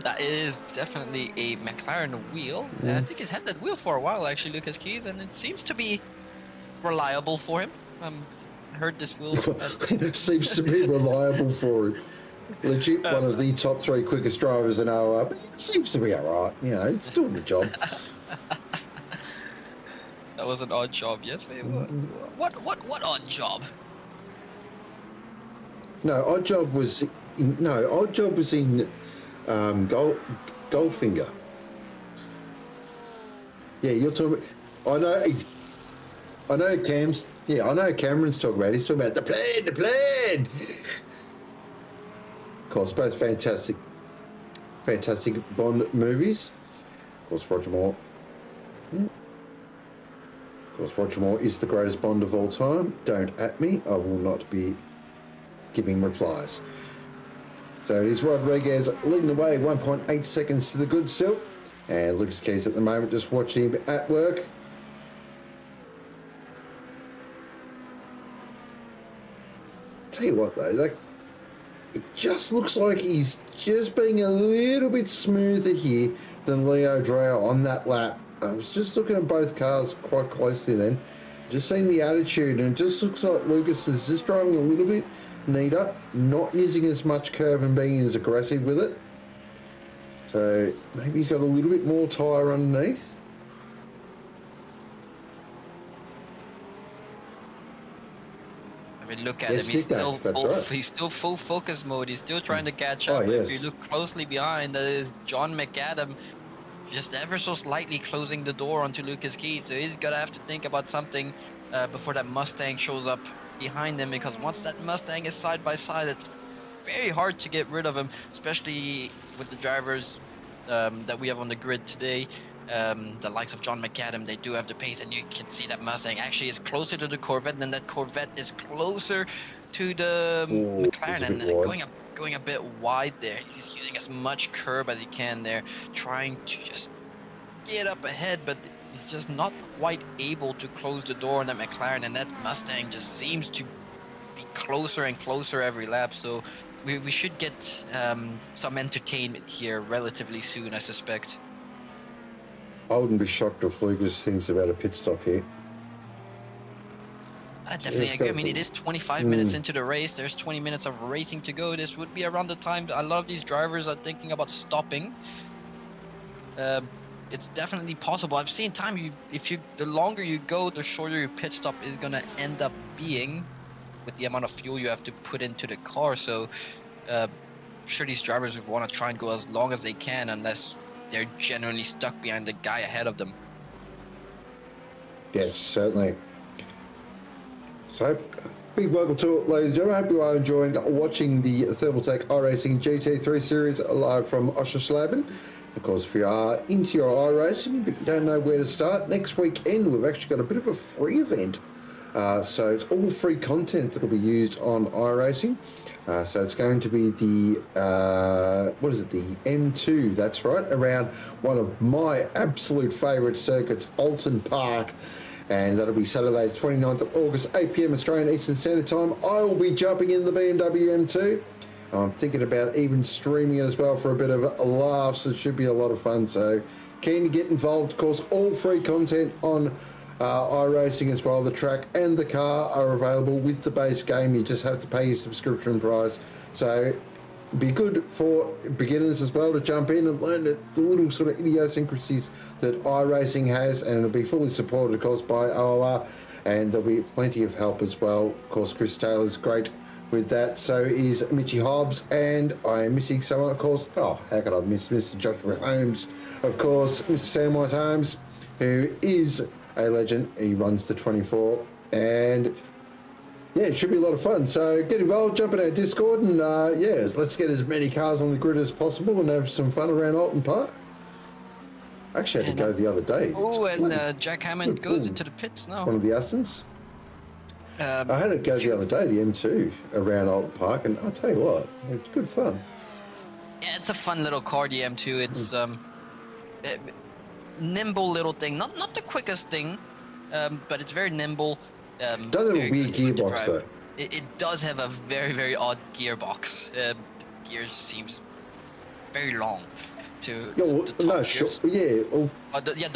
That is definitely a McLaren wheel. And I think he's had that wheel for a while, actually, Lucas Keys, and it seems to be reliable for him. I heard this wheel. It seems to be reliable for him. Legit one of the top 3 quickest drivers in OR, but it seems to be alright. You know, it's doing the job. That was an odd job, yes? What odd job? No, odd job was in Goldfinger. Yeah, you're talking about, I know Cam's, yeah, I know Cameron's talking about, he's talking about the plan. Of course, both fantastic Bond movies. Of course, Roger Moore. Of course, Roger Moore is the greatest Bond of all time. Don't at me. I will not be giving replies. So it is Rodriguez leading the way, 1.8 seconds to the good still. And Lucas Keys at the moment just watching him at work. Tell you what though, it just looks like he's just being a little bit smoother here than Leo Drao on that lap. I was just looking at both cars quite closely then, just seeing the attitude, and it just looks like Lucas is just driving a little bit neater, not using as much curb and being as aggressive with it. So maybe he's got a little bit more tyre underneath. I mean, look at him. He's still full focus mode. He's still trying to catch up. Yes. If you look closely behind, that is John McAdam, just ever so slightly closing the door onto Lucas Keys. So he's gonna have to think about something before that Mustang shows up behind him. Because once that Mustang is side by side, it's very hard to get rid of him, especially with the drivers that we have on the grid today. The likes of John McAdam, they do have the pace, and you can see that Mustang actually is closer to the Corvette than that Corvette is closer to the McLaren, and going a bit wide there. He's using as much curb as he can there, trying to just get up ahead, but he's just not quite able to close the door on that McLaren, and that Mustang just seems to be closer and closer every lap. So we should get some entertainment here relatively soon, I suspect. I wouldn't be shocked if Lucas thinks about a pit stop here. I definitely agree. I mean, it is 25 minutes into the race. There's 20 minutes of racing to go. This would be around the time a lot of these drivers are thinking about stopping. It's definitely possible. I've seen time. The longer you go, the shorter your pit stop is gonna end up being, with the amount of fuel you have to put into the car. So, I'm sure these drivers would want to try and go as long as they can, unless they're generally stuck behind the guy ahead of them. Yes, certainly. So, big welcome to it, ladies and gentlemen. I hope you are enjoying watching the Thermaltake iRacing GT3 Series live from Oschersleben. Of course, if you are into your iRacing but you don't know where to start, next weekend we've actually got a bit of a free event. So it's all free content that will be used on iRacing. So it's going to be the, the M2, that's right, around one of my absolute favourite circuits, Alton Park. And that'll be Saturday, 29th of August, 8 p.m. Australian Eastern Standard Time. I'll be jumping in the BMW M2. I'm thinking about even streaming it as well for a bit of a laugh, so it should be a lot of fun. So keen to get involved. Of course, all free content on iRacing as well. The track and the car are available with the base game. You just have to pay your subscription price. So be good for beginners as well to jump in and learn the little sort of idiosyncrasies that iRacing has, and it'll be fully supported, of course, by OR, and there'll be plenty of help as well. Of course, Chris Taylor's great with that. So is Mitchy Hobbs, and I am missing someone, of course. Oh, how could I miss Mr. Joshua Holmes? Of course, Mr. Samwise Holmes, who is a legend. He runs the 24, and yeah, it should be a lot of fun. So get involved, jump in our Discord, and yeah, let's get as many cars on the grid as possible and have some fun around Alton Park. Actually, I had to go the other day. Oh, and Jack Hammond goes into the pits now. One of the Astons. I had it go the other day, the M2 around Alton Park, and I'll tell you what, it's good fun. Yeah, it's a fun little car, the M2. It's nimble little thing. Not the quickest thing, but it's very nimble. Does have a weird gearbox though. It does have a very, very odd gearbox. The gear seems very long. The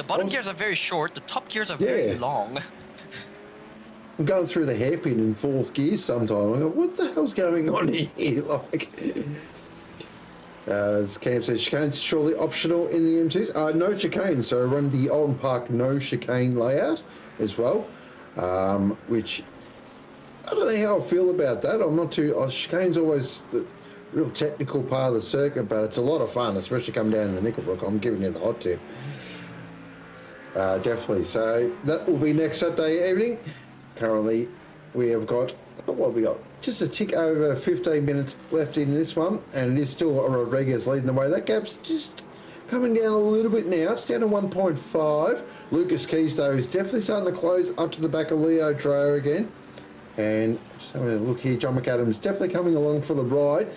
bottom gears are very short. The top gears are very long. I'm going through the hairpin in fourth gear sometimes. I go, what the hell's going on here? Like, as Cam says, chicane's surely optional in the M2s. No chicane, so I run the Alton Park no chicane layout as well, which I don't know how I feel about that. I'm not too. Chicane's always the real technical part of the circuit, but it's a lot of fun, especially coming down the Nickelbrook. I'm giving you the hot tip. Definitely. So that will be next Saturday evening. Currently, we have got, what we got? Just a tick over 15 minutes left in this one, and it is still Rodriguez leading the way. That gap's just coming down a little bit now. It's down to 1.5. Lucas Keys, though, is definitely starting to close up to the back of Leo Dreo again. And just having a look here, John McAdams definitely coming along for the ride.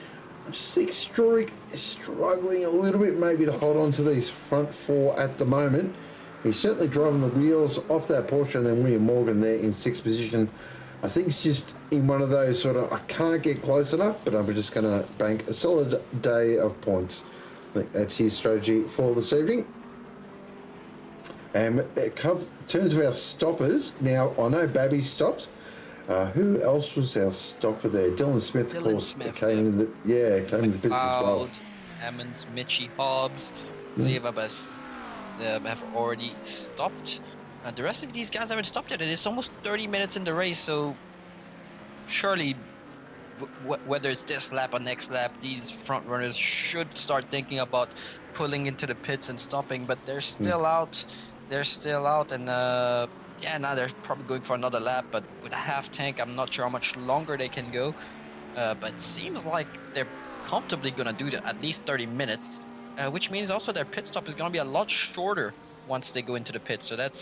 I just think Struik is struggling a little bit maybe to hold on to these front four at the moment. He's certainly driving the wheels off that Porsche, and then William Morgan there in sixth position. I think it's just in one of those sort of, I can't get close enough, but I'm just going to bank a solid day of points. I think that's his strategy for this evening. And in terms of our stoppers, now I know Babby stopped. Who else was our stopper there? Dylan Smith, of course, came in the pits as well. Hammonds, Mitchie, Hobbs, Zevabas have already stopped. The rest of these guys haven't stopped yet. It's almost 30 minutes in the race, so surely, whether it's this lap or next lap, these front runners should start thinking about pulling into the pits and stopping. But they're still out. They're still out, and now they're probably going for another lap, but with a half tank, I'm not sure how much longer they can go. But it seems like they're comfortably going to do at least 30 minutes, which means also their pit stop is going to be a lot shorter once they go into the pit. So that's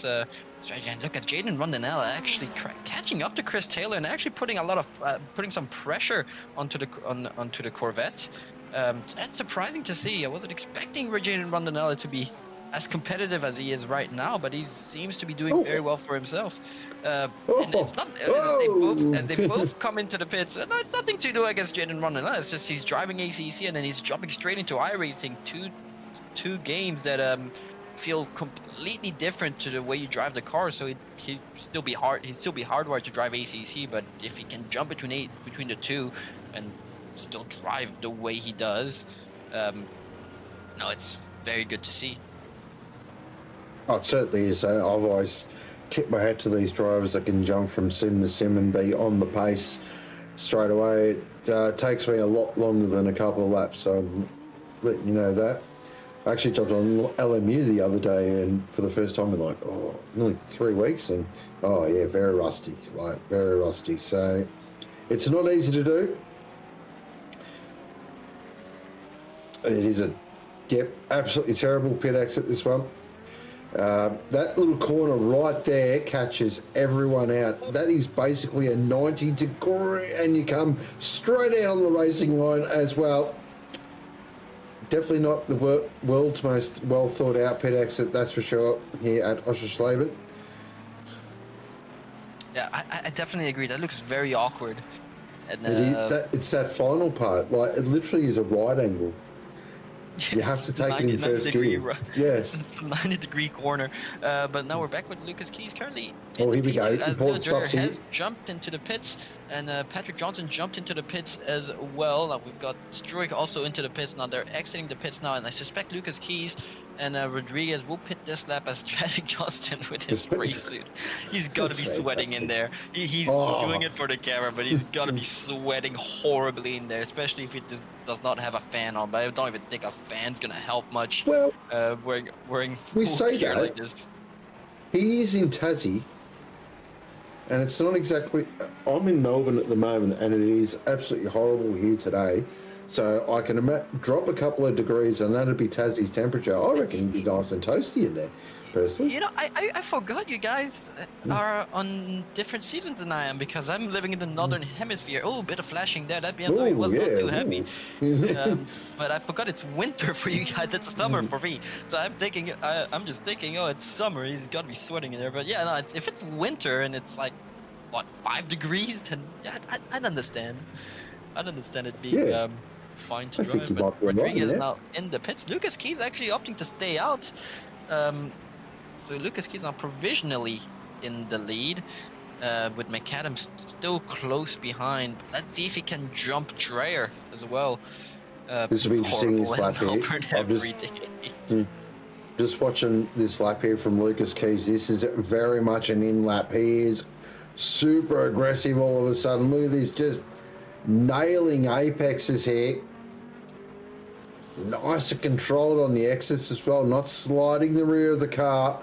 strategy. And look at Jaden Rondinella actually catching up to Chris Taylor and actually putting a lot of putting some pressure onto the Corvette. That's surprising to see. I wasn't expecting Jaden Rondinella to be as competitive as he is right now, but he seems to be doing very well for himself. And it's not as they both come into the pits. And it's nothing to do against Jaden Rondinella. It's just he's driving ACC and then he's jumping straight into iRacing. Two games that feel completely different to the way you drive the car. So he'd still be hardwired to drive ACC. But if he can jump between the two and still drive the way he does, it's very good to see. Oh, it certainly is. I've always tipped my hat to these drivers that can jump from sim to sim and be on the pace straight away. It takes me a lot longer than a couple of laps, so I'm letting you know that. I actually jumped on LMU the other day, and for the first time in nearly 3 weeks, and very rusty, very rusty. So it's not easy to do. It is absolutely terrible pit exit, this one. That little corner right there catches everyone out. That is basically a 90-degree, and you come straight out on the racing line as well. Definitely not the world's most well thought out pit exit, that's for sure, here at OSCHERSLEBEN. Yeah, I definitely agree. That looks very awkward. And it's that final part. It literally is a right angle. You have to take it in first gear. Yes. It's a 90-degree corner. But now we're back with Lucas Keys currently. Oh, here we go. Important stops here. Has jumped into the pits, and Patrick Johnson jumped into the pits as well. Now we've got Struik also into the pits. Now they're exiting the pits now, and I suspect Lucas Keys and Rodriguez will pit this lap as Patrick Johnston with his race suit. He's got to be sweating in there. He's doing it for the camera, but he's got to be sweating horribly in there, especially if it does not have a fan on. But I don't even think a fan's going to help much. Well, wearing we say gear that. like this. He is in Tassie, and it's not exactly. I'm in Melbourne at the moment, and it is absolutely horrible here today. So I can drop a couple of degrees, and that'd be Tassie's temperature. I reckon he'd be nice and toasty in there, personally. You know, I forgot you guys are on different seasons than I am, because I'm living in the northern hemisphere. Oh, a bit of flashing there. That BMW was not too happy. But I forgot it's winter for you guys. It's summer for me. So I'm just thinking, oh, it's summer. He's got to be sweating in there. But yeah, no, if it's winter and it's like, what, 5 degrees, then yeah, I'd understand. I'd understand it being fine to drive. But Rodriguez now in the pits. Lucas Key's actually opting to stay out. So Lucas Key's now provisionally in the lead, with McAdam still close behind. But let's see if he can jump Dreyer as well. This will be interesting, this lap here. Just watching this lap here from Lucas Keys. This is very much an in-lap. He is super aggressive all of a sudden. Look at this, just nailing apexes here. Nice and controlled on the exits as well, not sliding the rear of the car.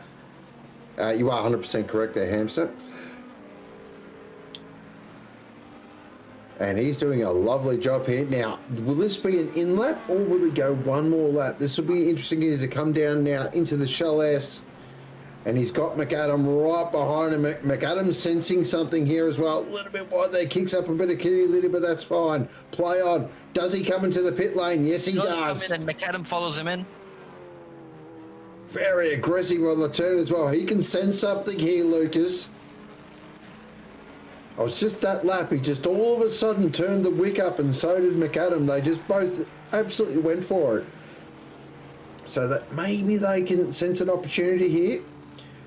You are 100% correct there, Hamster. And he's doing a lovely job here. Now, will this be an in-lap, or will he go one more lap? This will be interesting as he come down now into the Shell-S. And he's got McAdam right behind him. McAdam's sensing something here as well. A little bit wide there, kicks up a bit of kitty, but that's fine. Play on. Does he come into the pit lane? Yes, he does. Come in and McAdam follows him in. Very aggressive on the turn as well. He can sense something here, Lucas. I was just that lap. He just all of a sudden turned the wick up, and so did McAdam. They just both absolutely went for it. So that maybe they can sense an opportunity here.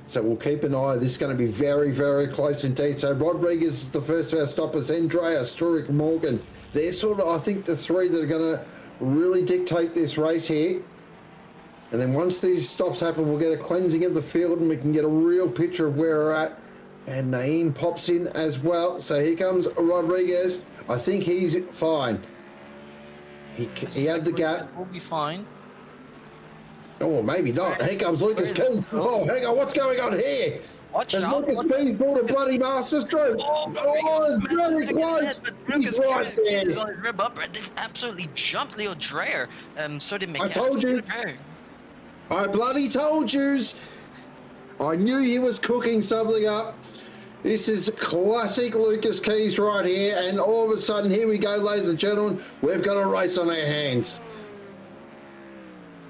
So we'll keep an eye. This is going to be very, very close indeed. So Rodriguez is the first of our stoppers. Andrea, Struik, Morgan. They're sort of, I think, the three that are going to really dictate this race here. And then once these stops happen, we'll get a cleansing of the field and we can get a real picture of where we're at. And Naeem pops in as well. So here comes Rodriguez. I think he's fine. He had the gap. We'll be fine. Oh, maybe not. Here comes Lucas Keys. Oh, hang on. What's going on here? Has Lucas Keys brought a bloody master stroke? Oh, it's very close. Lucas Keys is on his rib upper, and they've absolutely jumped Leo Dreyer. So did McAdam. I told you. I bloody told you. I knew he was cooking something up. This is classic Lucas Keys right here. And all of a sudden, here we go, ladies and gentlemen. We've got a race on our hands.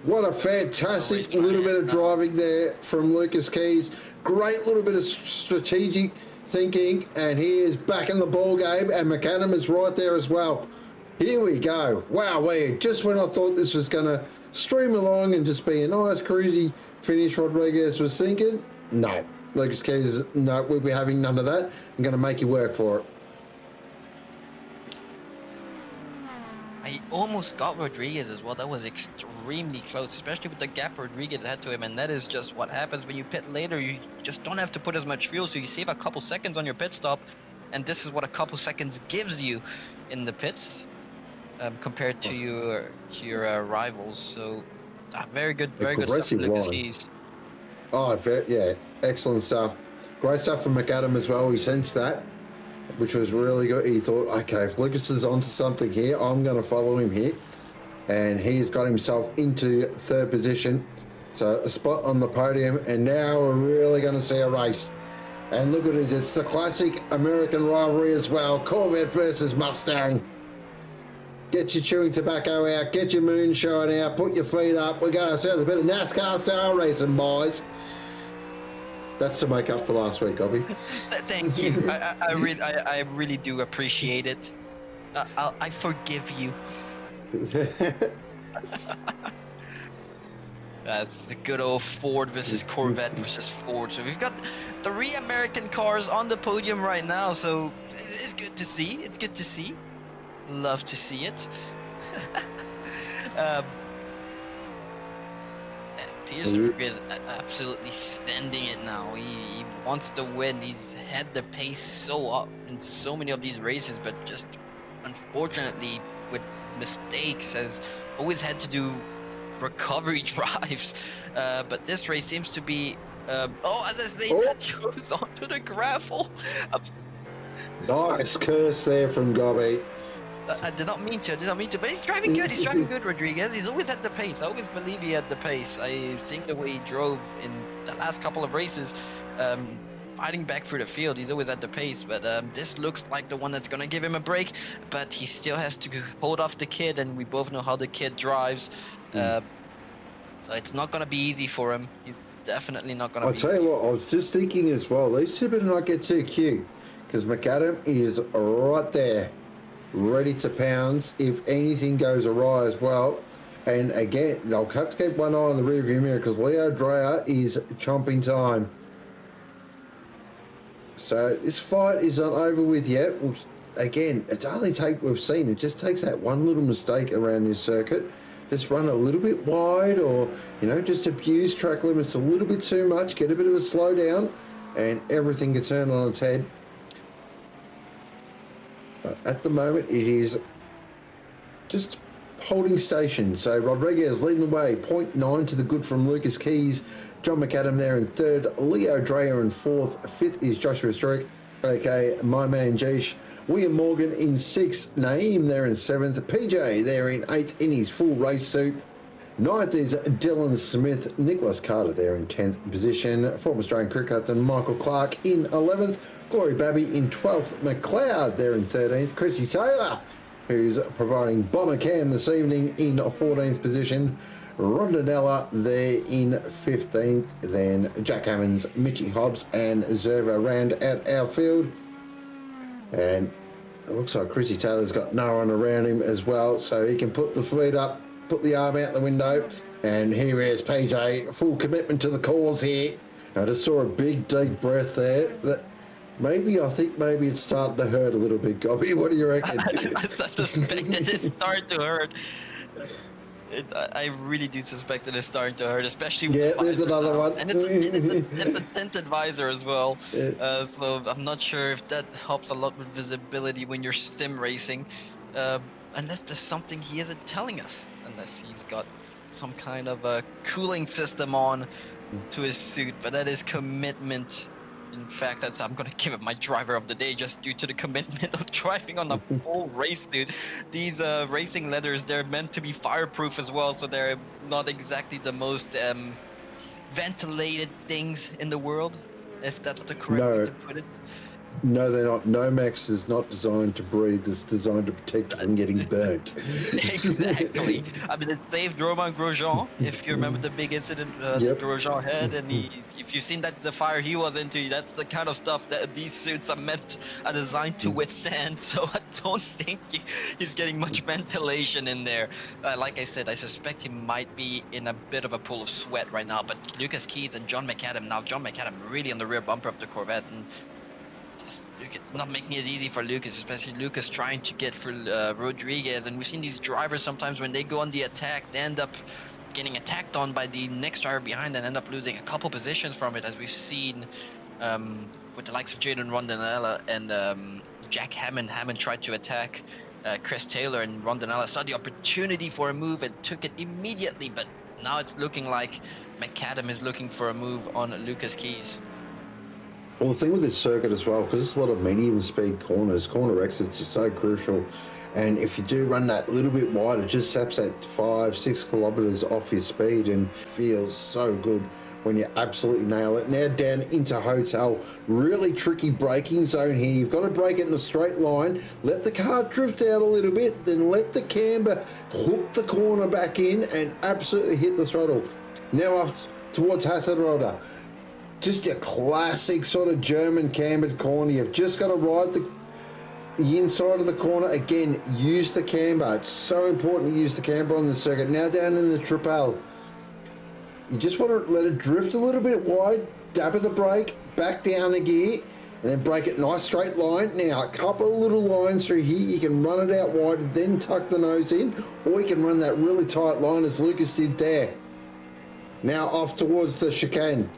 What a fantastic little bit of driving there from Lucas Keys. Great little bit of strategic thinking, and he is back in the ball game, and McAdam is right there as well. Here we go. Wow, just when I thought this was going to stream along and just be a nice cruisy finish, Rodriguez was thinking, no. Lucas Keys, no, we'll be having none of that. I'm going to make you work for it. I almost got Rodriguez as well. That was extremely close, especially with the gap Rodriguez had to him. And that is just what happens when you pit later. You just don't have to put as much fuel, so you save a couple seconds on your pit stop. And this is what a couple seconds gives you in the pits compared to your rivals. So very good stuff from Lucas Keys. Oh, yeah, excellent stuff. Great stuff from McAdam as well. He sensed that, which was really good. He thought, okay, if Lucas is onto something here, I'm going to follow him here. And he's got himself into third position. So a spot on the podium, and now we're really going to see a race. And look at it, it's the classic American rivalry as well. Corvette versus Mustang. Get your chewing tobacco out, get your moonshine out, put your feet up. We're going to see a bit of NASCAR style racing, boys. That's to make up for last week, Gobby. Thank you. I really do appreciate it. I forgive you. That's the good old Ford versus Corvette versus Ford. So we've got 3 American cars on the podium right now. So it's good to see. It's good to see. Love to see it. Piers is absolutely sending it now. He wants to win. He's had the pace so up in so many of these races, but just unfortunately with mistakes has always had to do recovery drives. But this race seems to be As I say, that goes onto the gravel. Nice curse there from Gobby. I did not mean to, but he's driving good. He's driving good, Rodriguez. He's always at the pace. I always believe he had the pace. I've seen the way he drove in the last couple of races, fighting back through the field. He's always at the pace, but this looks like the one that's going to give him a break, but he still has to hold off the kid, and we both know how the kid drives. So it's not going to be easy for him. He's definitely not going to be easy. I'll tell you what, I was just thinking as well, these two better not get too cute, because McAdam is right there, ready to pounce if anything goes awry as well. And again, they'll have to keep one eye on the rearview mirror because Leo Dreyer is chomping time. So this fight is not over with yet. Again, it's only we've seen, it just takes that one little mistake around this circuit. Just run a little bit wide, or, you know, just abuse track limits a little bit too much, get a bit of a slowdown, and everything can turn on its head. But at the moment, it is just holding station. So Rodriguez leading the way, 0.9 to the good from Lucas Keys. John McAdam there in third, Leo Dreyer in fourth, fifth is Joshua Strick, okay, my man Jeesh. William Morgan in sixth, Naeem there in seventh, PJ there in eighth in his full race suit. Ninth is Dylan Smith, Nicholas Carter there in 10th position, former Australian cricket captain Michael Clark in 11th, Glory Babby in 12th, McLeod there in 13th, Chrissy Taylor, who's providing bomber cam this evening in 14th position, Rondinella there in 15th, then Jack Hammonds, Mitchie Hobbs and Zerva round out our field. And it looks like Chrissy Taylor's got no one around him as well, so he can put the feet up, put the arm out the window, and here is PJ, full commitment to the cause here. I just saw a big deep breath there. That I think maybe it's starting to hurt a little bit, Gobby. What do you reckon? I suspected it started to hurt. I really do suspect that it's starting to hurt, especially with the there's another one. And it's a tinted visor as well. Yeah. So I'm not sure if that helps a lot with visibility when you're stim racing. Unless there's something he isn't telling us. Unless he's got some kind of a cooling system on to his suit. But that is commitment. In fact, I'm going to give it my driver of the day just due to the commitment of driving on a full race suit. These racing leathers, they're meant to be fireproof as well, so they're not exactly the most ventilated things in the world, if that's the correct way to put it. No, they're not. Nomex is not designed to breathe. It's designed to protect you from getting burnt. Exactly. I mean, it saved Romain Grosjean, if you remember the big incident that Grosjean had. And if you've seen the fire he was into, that's the kind of stuff that these suits are designed to withstand. So I don't think he's getting much ventilation in there. Like I said, I suspect he might be in a bit of a pool of sweat right now. But Lucas Keys and John McAdam, now John McAdam really on the rear bumper of the Corvette. And it's not making it easy for Lucas, especially Lucas trying to get through Rodriguez. And we've seen these drivers sometimes when they go on the attack, they end up getting attacked on by the next driver behind and end up losing a couple positions from it, as we've seen with the likes of Jaden Rondinella and Jack Hammond. Hammond tried to attack Chris Taylor, and Rondinella saw the opportunity for a move and took it immediately. But now it's looking like McAdam is looking for a move on Lucas Keys. Well, the thing with this circuit as well, because it's a lot of medium speed corners, corner exits are so crucial. And if you do run that little bit wide, it just saps that 5-6 kilometers off your speed and feels so good when you absolutely nail it. Now down into Hotel, really tricky braking zone here. You've got to brake it in a straight line, let the car drift out a little bit, then let the camber hook the corner back in and absolutely hit the throttle. Now off towards Hasselrode. Just a classic sort of German cambered corner. You've just got to ride the inside of the corner. Again, use the camber. It's so important to use the camber on the circuit. Now down in the Tripel, you just want to let it drift a little bit wide, dab at the brake, back down a gear, and then brake it nice straight line. Now, a couple of little lines through here. You can run it out wide, then tuck the nose in, or you can run that really tight line as Lucas did there. Now off towards the chicane.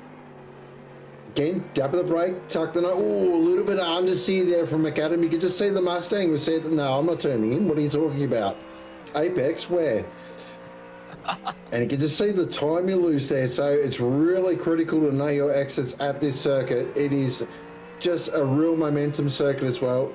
Again, dab of the brake, tuck the nose. Oh, a little bit of understeer there from McAdam. You could just see the Mustang was said, no, I'm not turning in. What are you talking about? Apex, where? And you can just see the time you lose there. So it's really critical to know your exits at this circuit. It is just a real momentum circuit as well.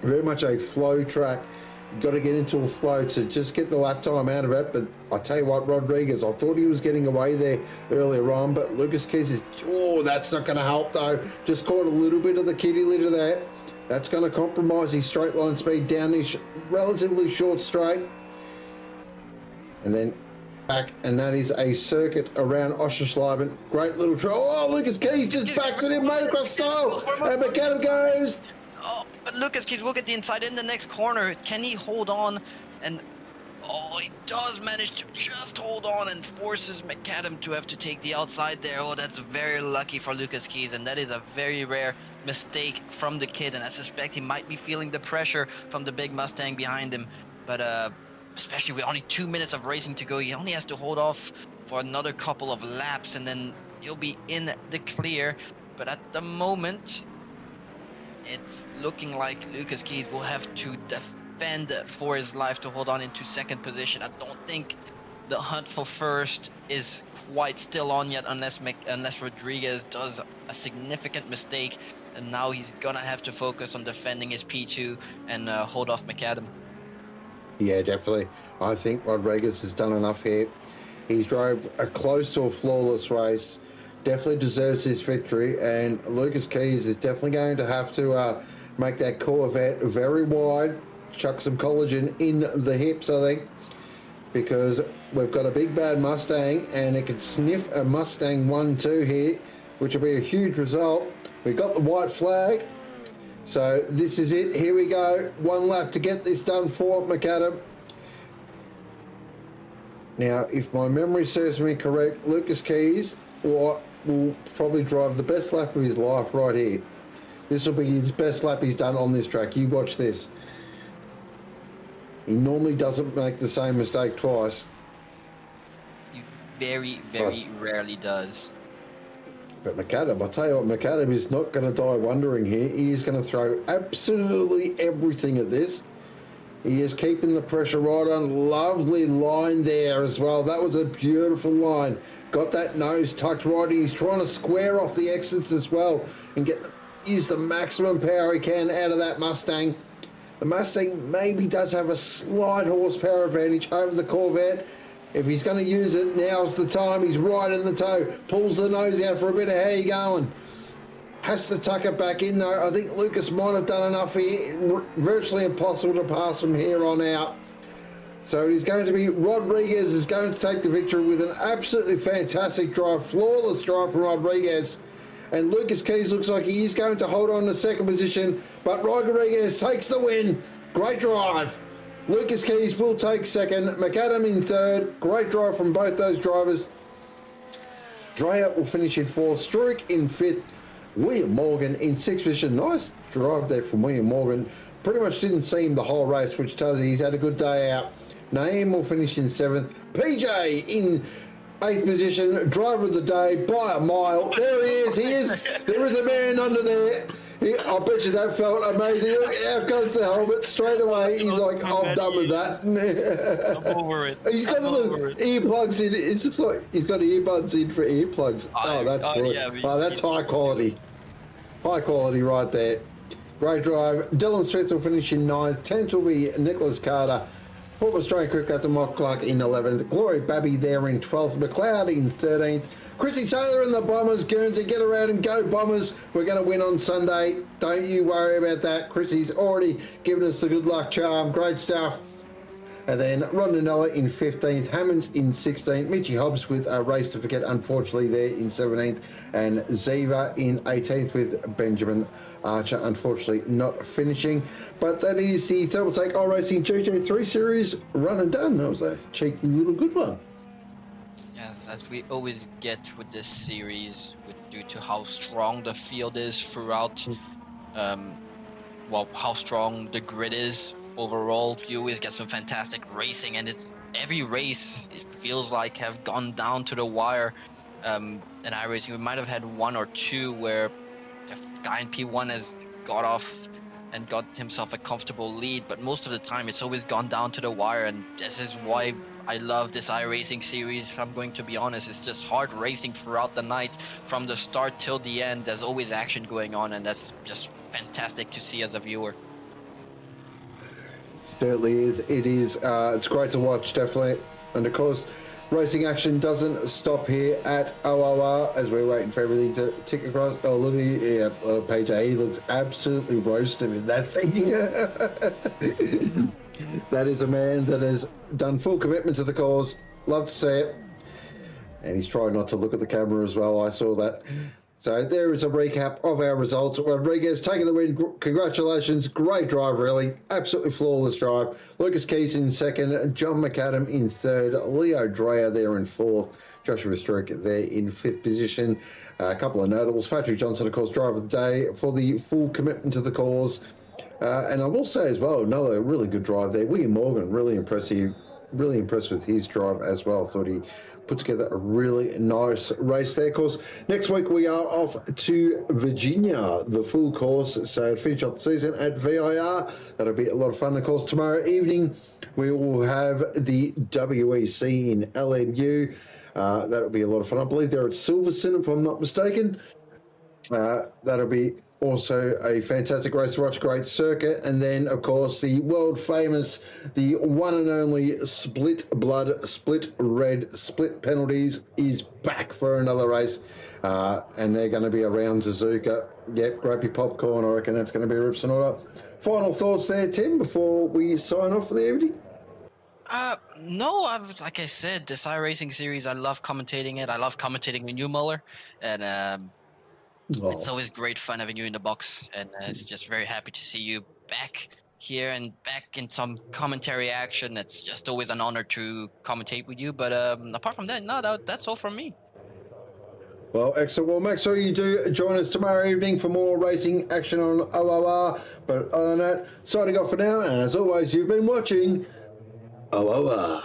Very much a flow track. You've got to get into a flow to just get the lap time out of it. But I tell you what, Rodriguez, I thought he was getting away there earlier on, but Lucas Keys is, oh, that's not going to help though. Just caught a little bit of the kitty litter there. That's going to compromise his straight line speed down this relatively short straight. And then back, and that is a circuit around Oschersleben. Great little try. Oh, Lucas Keys just backs it in, motocross style. And McAdam goes. Oh, but Lucas Keys will get the inside in the next corner. Can he hold on? And oh, he does manage to just hold on and forces McAdam to have to take the outside there. Oh, that's very lucky for Lucas Keys, and that is a very rare mistake from the kid. And I suspect he might be feeling the pressure from the big Mustang behind him. But especially with only 2 minutes of racing to go, he only has to hold off for another couple of laps, and then he'll be in the clear. But at the moment, it's looking like Lucas Keys will have to defend for his life to hold on into second position. I don't think the hunt for first is quite still on yet, unless Rodriguez does a significant mistake, and now he's gonna have to focus on defending his P2 and hold off McAdam. Yeah, definitely. I think Rodriguez has done enough here. He's drove a close to a flawless race. Definitely deserves this victory, and Lucas Keys is definitely going to have to make that Corvette very wide, chuck some collagen in the hips, I think, because we've got a big bad Mustang, and it could sniff a Mustang 1-2 here, which will be a huge result. We've got the white flag, so this is it. Here we go. One lap to get this done for McAdam. Now, if my memory serves me correct, Lucas Keys will probably drive the best lap of his life right here. This will be his best lap he's done on this track. You watch this. He normally doesn't make the same mistake twice. He very, very rarely does. But McAdam, I'll tell you what, McAdam is not going to die wondering here. He is going to throw absolutely everything at this. He is keeping the pressure right on. Lovely line there as well. That was a beautiful line. Got that nose tucked right. He's trying to square off the exits as well and use the maximum power he can out of that Mustang. The Mustang maybe does have a slight horsepower advantage over the Corvette. If he's going to use it, now's the time. He's right in the toe. Pulls the nose out for a bit of how you going. Has to tuck it back in though. I think Lucas might have done enough here. Virtually impossible to pass from here on out. So it is going to be Rodriguez is going to take the victory with an absolutely fantastic drive. Flawless drive from Rodriguez. And Lucas Keys looks like he is going to hold on to second position. But Rodriguez takes the win. Great drive. Lucas Keys will take second. McAdam in third. Great drive from both those drivers. Dreyer will finish in fourth. Struik in fifth. William Morgan in sixth position. Nice drive there from William Morgan. Pretty much didn't see him the whole race, which tells you he's had a good day out. Naeem will finish in seventh. PJ in eighth position. Driver of the day by a mile. There he is. There is a man under there. I bet you that felt amazing. Out goes the helmet straight away. He's like, I'm done with that. I'm over it. He's got the earplugs in. It looks like he's got earbuds in for earplugs. Oh, that's good. Yeah, that's high quality. High quality right there. Great drive. Dylan Smith will finish in ninth. 10th will be Nicholas Carter. Former Australian cricket captain Mark Clark in 11th. Glory Babby there in 12th. McLeod in 13th. Chrissy Taylor and the Bombers. Guernsey, get around and go Bombers. We're going to win on Sunday. Don't you worry about that. Chrissy's already given us the good luck charm. Great stuff. And then Rondinella in 15th, Hammonds in 16th, Mitchie Hobbs with a race to forget, unfortunately, there in 17th, and Ziva in 18th with Benjamin Archer, unfortunately, not finishing. But that is the Thermaltake iRacing GT3 Series run and done. That was a cheeky little good one. Yes, as we always get with this series, due to how strong the field is throughout, how strong the grid is. Overall, you always get some fantastic racing, and it's every race it feels like have gone down to the wire. In iRacing, we might have had one or two where the guy in P1 has got off and got himself a comfortable lead, but most of the time it's always gone down to the wire, and this is why I love this iRacing series. If I'm going to be honest, it's just hard racing throughout the night, from the start till the end. There's always action going on, and that's just fantastic to see as a viewer. Certainly is. It is. It's great to watch, definitely. And of course, racing action doesn't stop here at OOR as we're waiting for everything to tick across. Oh, look at Page A. He looks absolutely roasted in that thing. That is a man that has done full commitment to the cause. Love to see it. And he's trying not to look at the camera as well. I saw that. So there is a recap of our results. Rodriguez taking the win. Congratulations. Great drive, really. Absolutely flawless drive. Lucas Keys in second. John McAdam in third. Leo Dreyer there in fourth. Joshua Strick there in fifth position. A couple of notables. Patrick Johnson, of course, driver of the day for the full commitment to the cause. And I will say as well, another really good drive there. William Morgan, really impressive. Really impressed with his drive as well. Thought he put together a really nice race there. Of course, next week we are off to Virginia, the full course. So finish off the season at VIR. That'll be a lot of fun. Of course, tomorrow evening we will have the WEC in LMU. That'll be a lot of fun. I believe they're at Silverstone, if I'm not mistaken. That'll be also a fantastic race to watch, great circuit. And then, of course, the world famous, the one and only Split Blood, Split Red, Split Penalties is back for another race. And they're going to be around Suzuka. Yep, grab your popcorn. I reckon that's going to be rips and all up. Final thoughts there, Tim, before we sign off for the evening? No, like I said, this iRacing series, I love commentating it. I love commentating with you, Muller. And it's always great fun having you in the box, and it's just very happy to see you back here and back in some commentary action. It's just always an honor to commentate with you. But apart from that, no, that's all from me. Well, excellent. Well, make sure you do join us tomorrow evening for more racing action on OOR. But other than that, signing off for now. And as always, you've been watching OOR.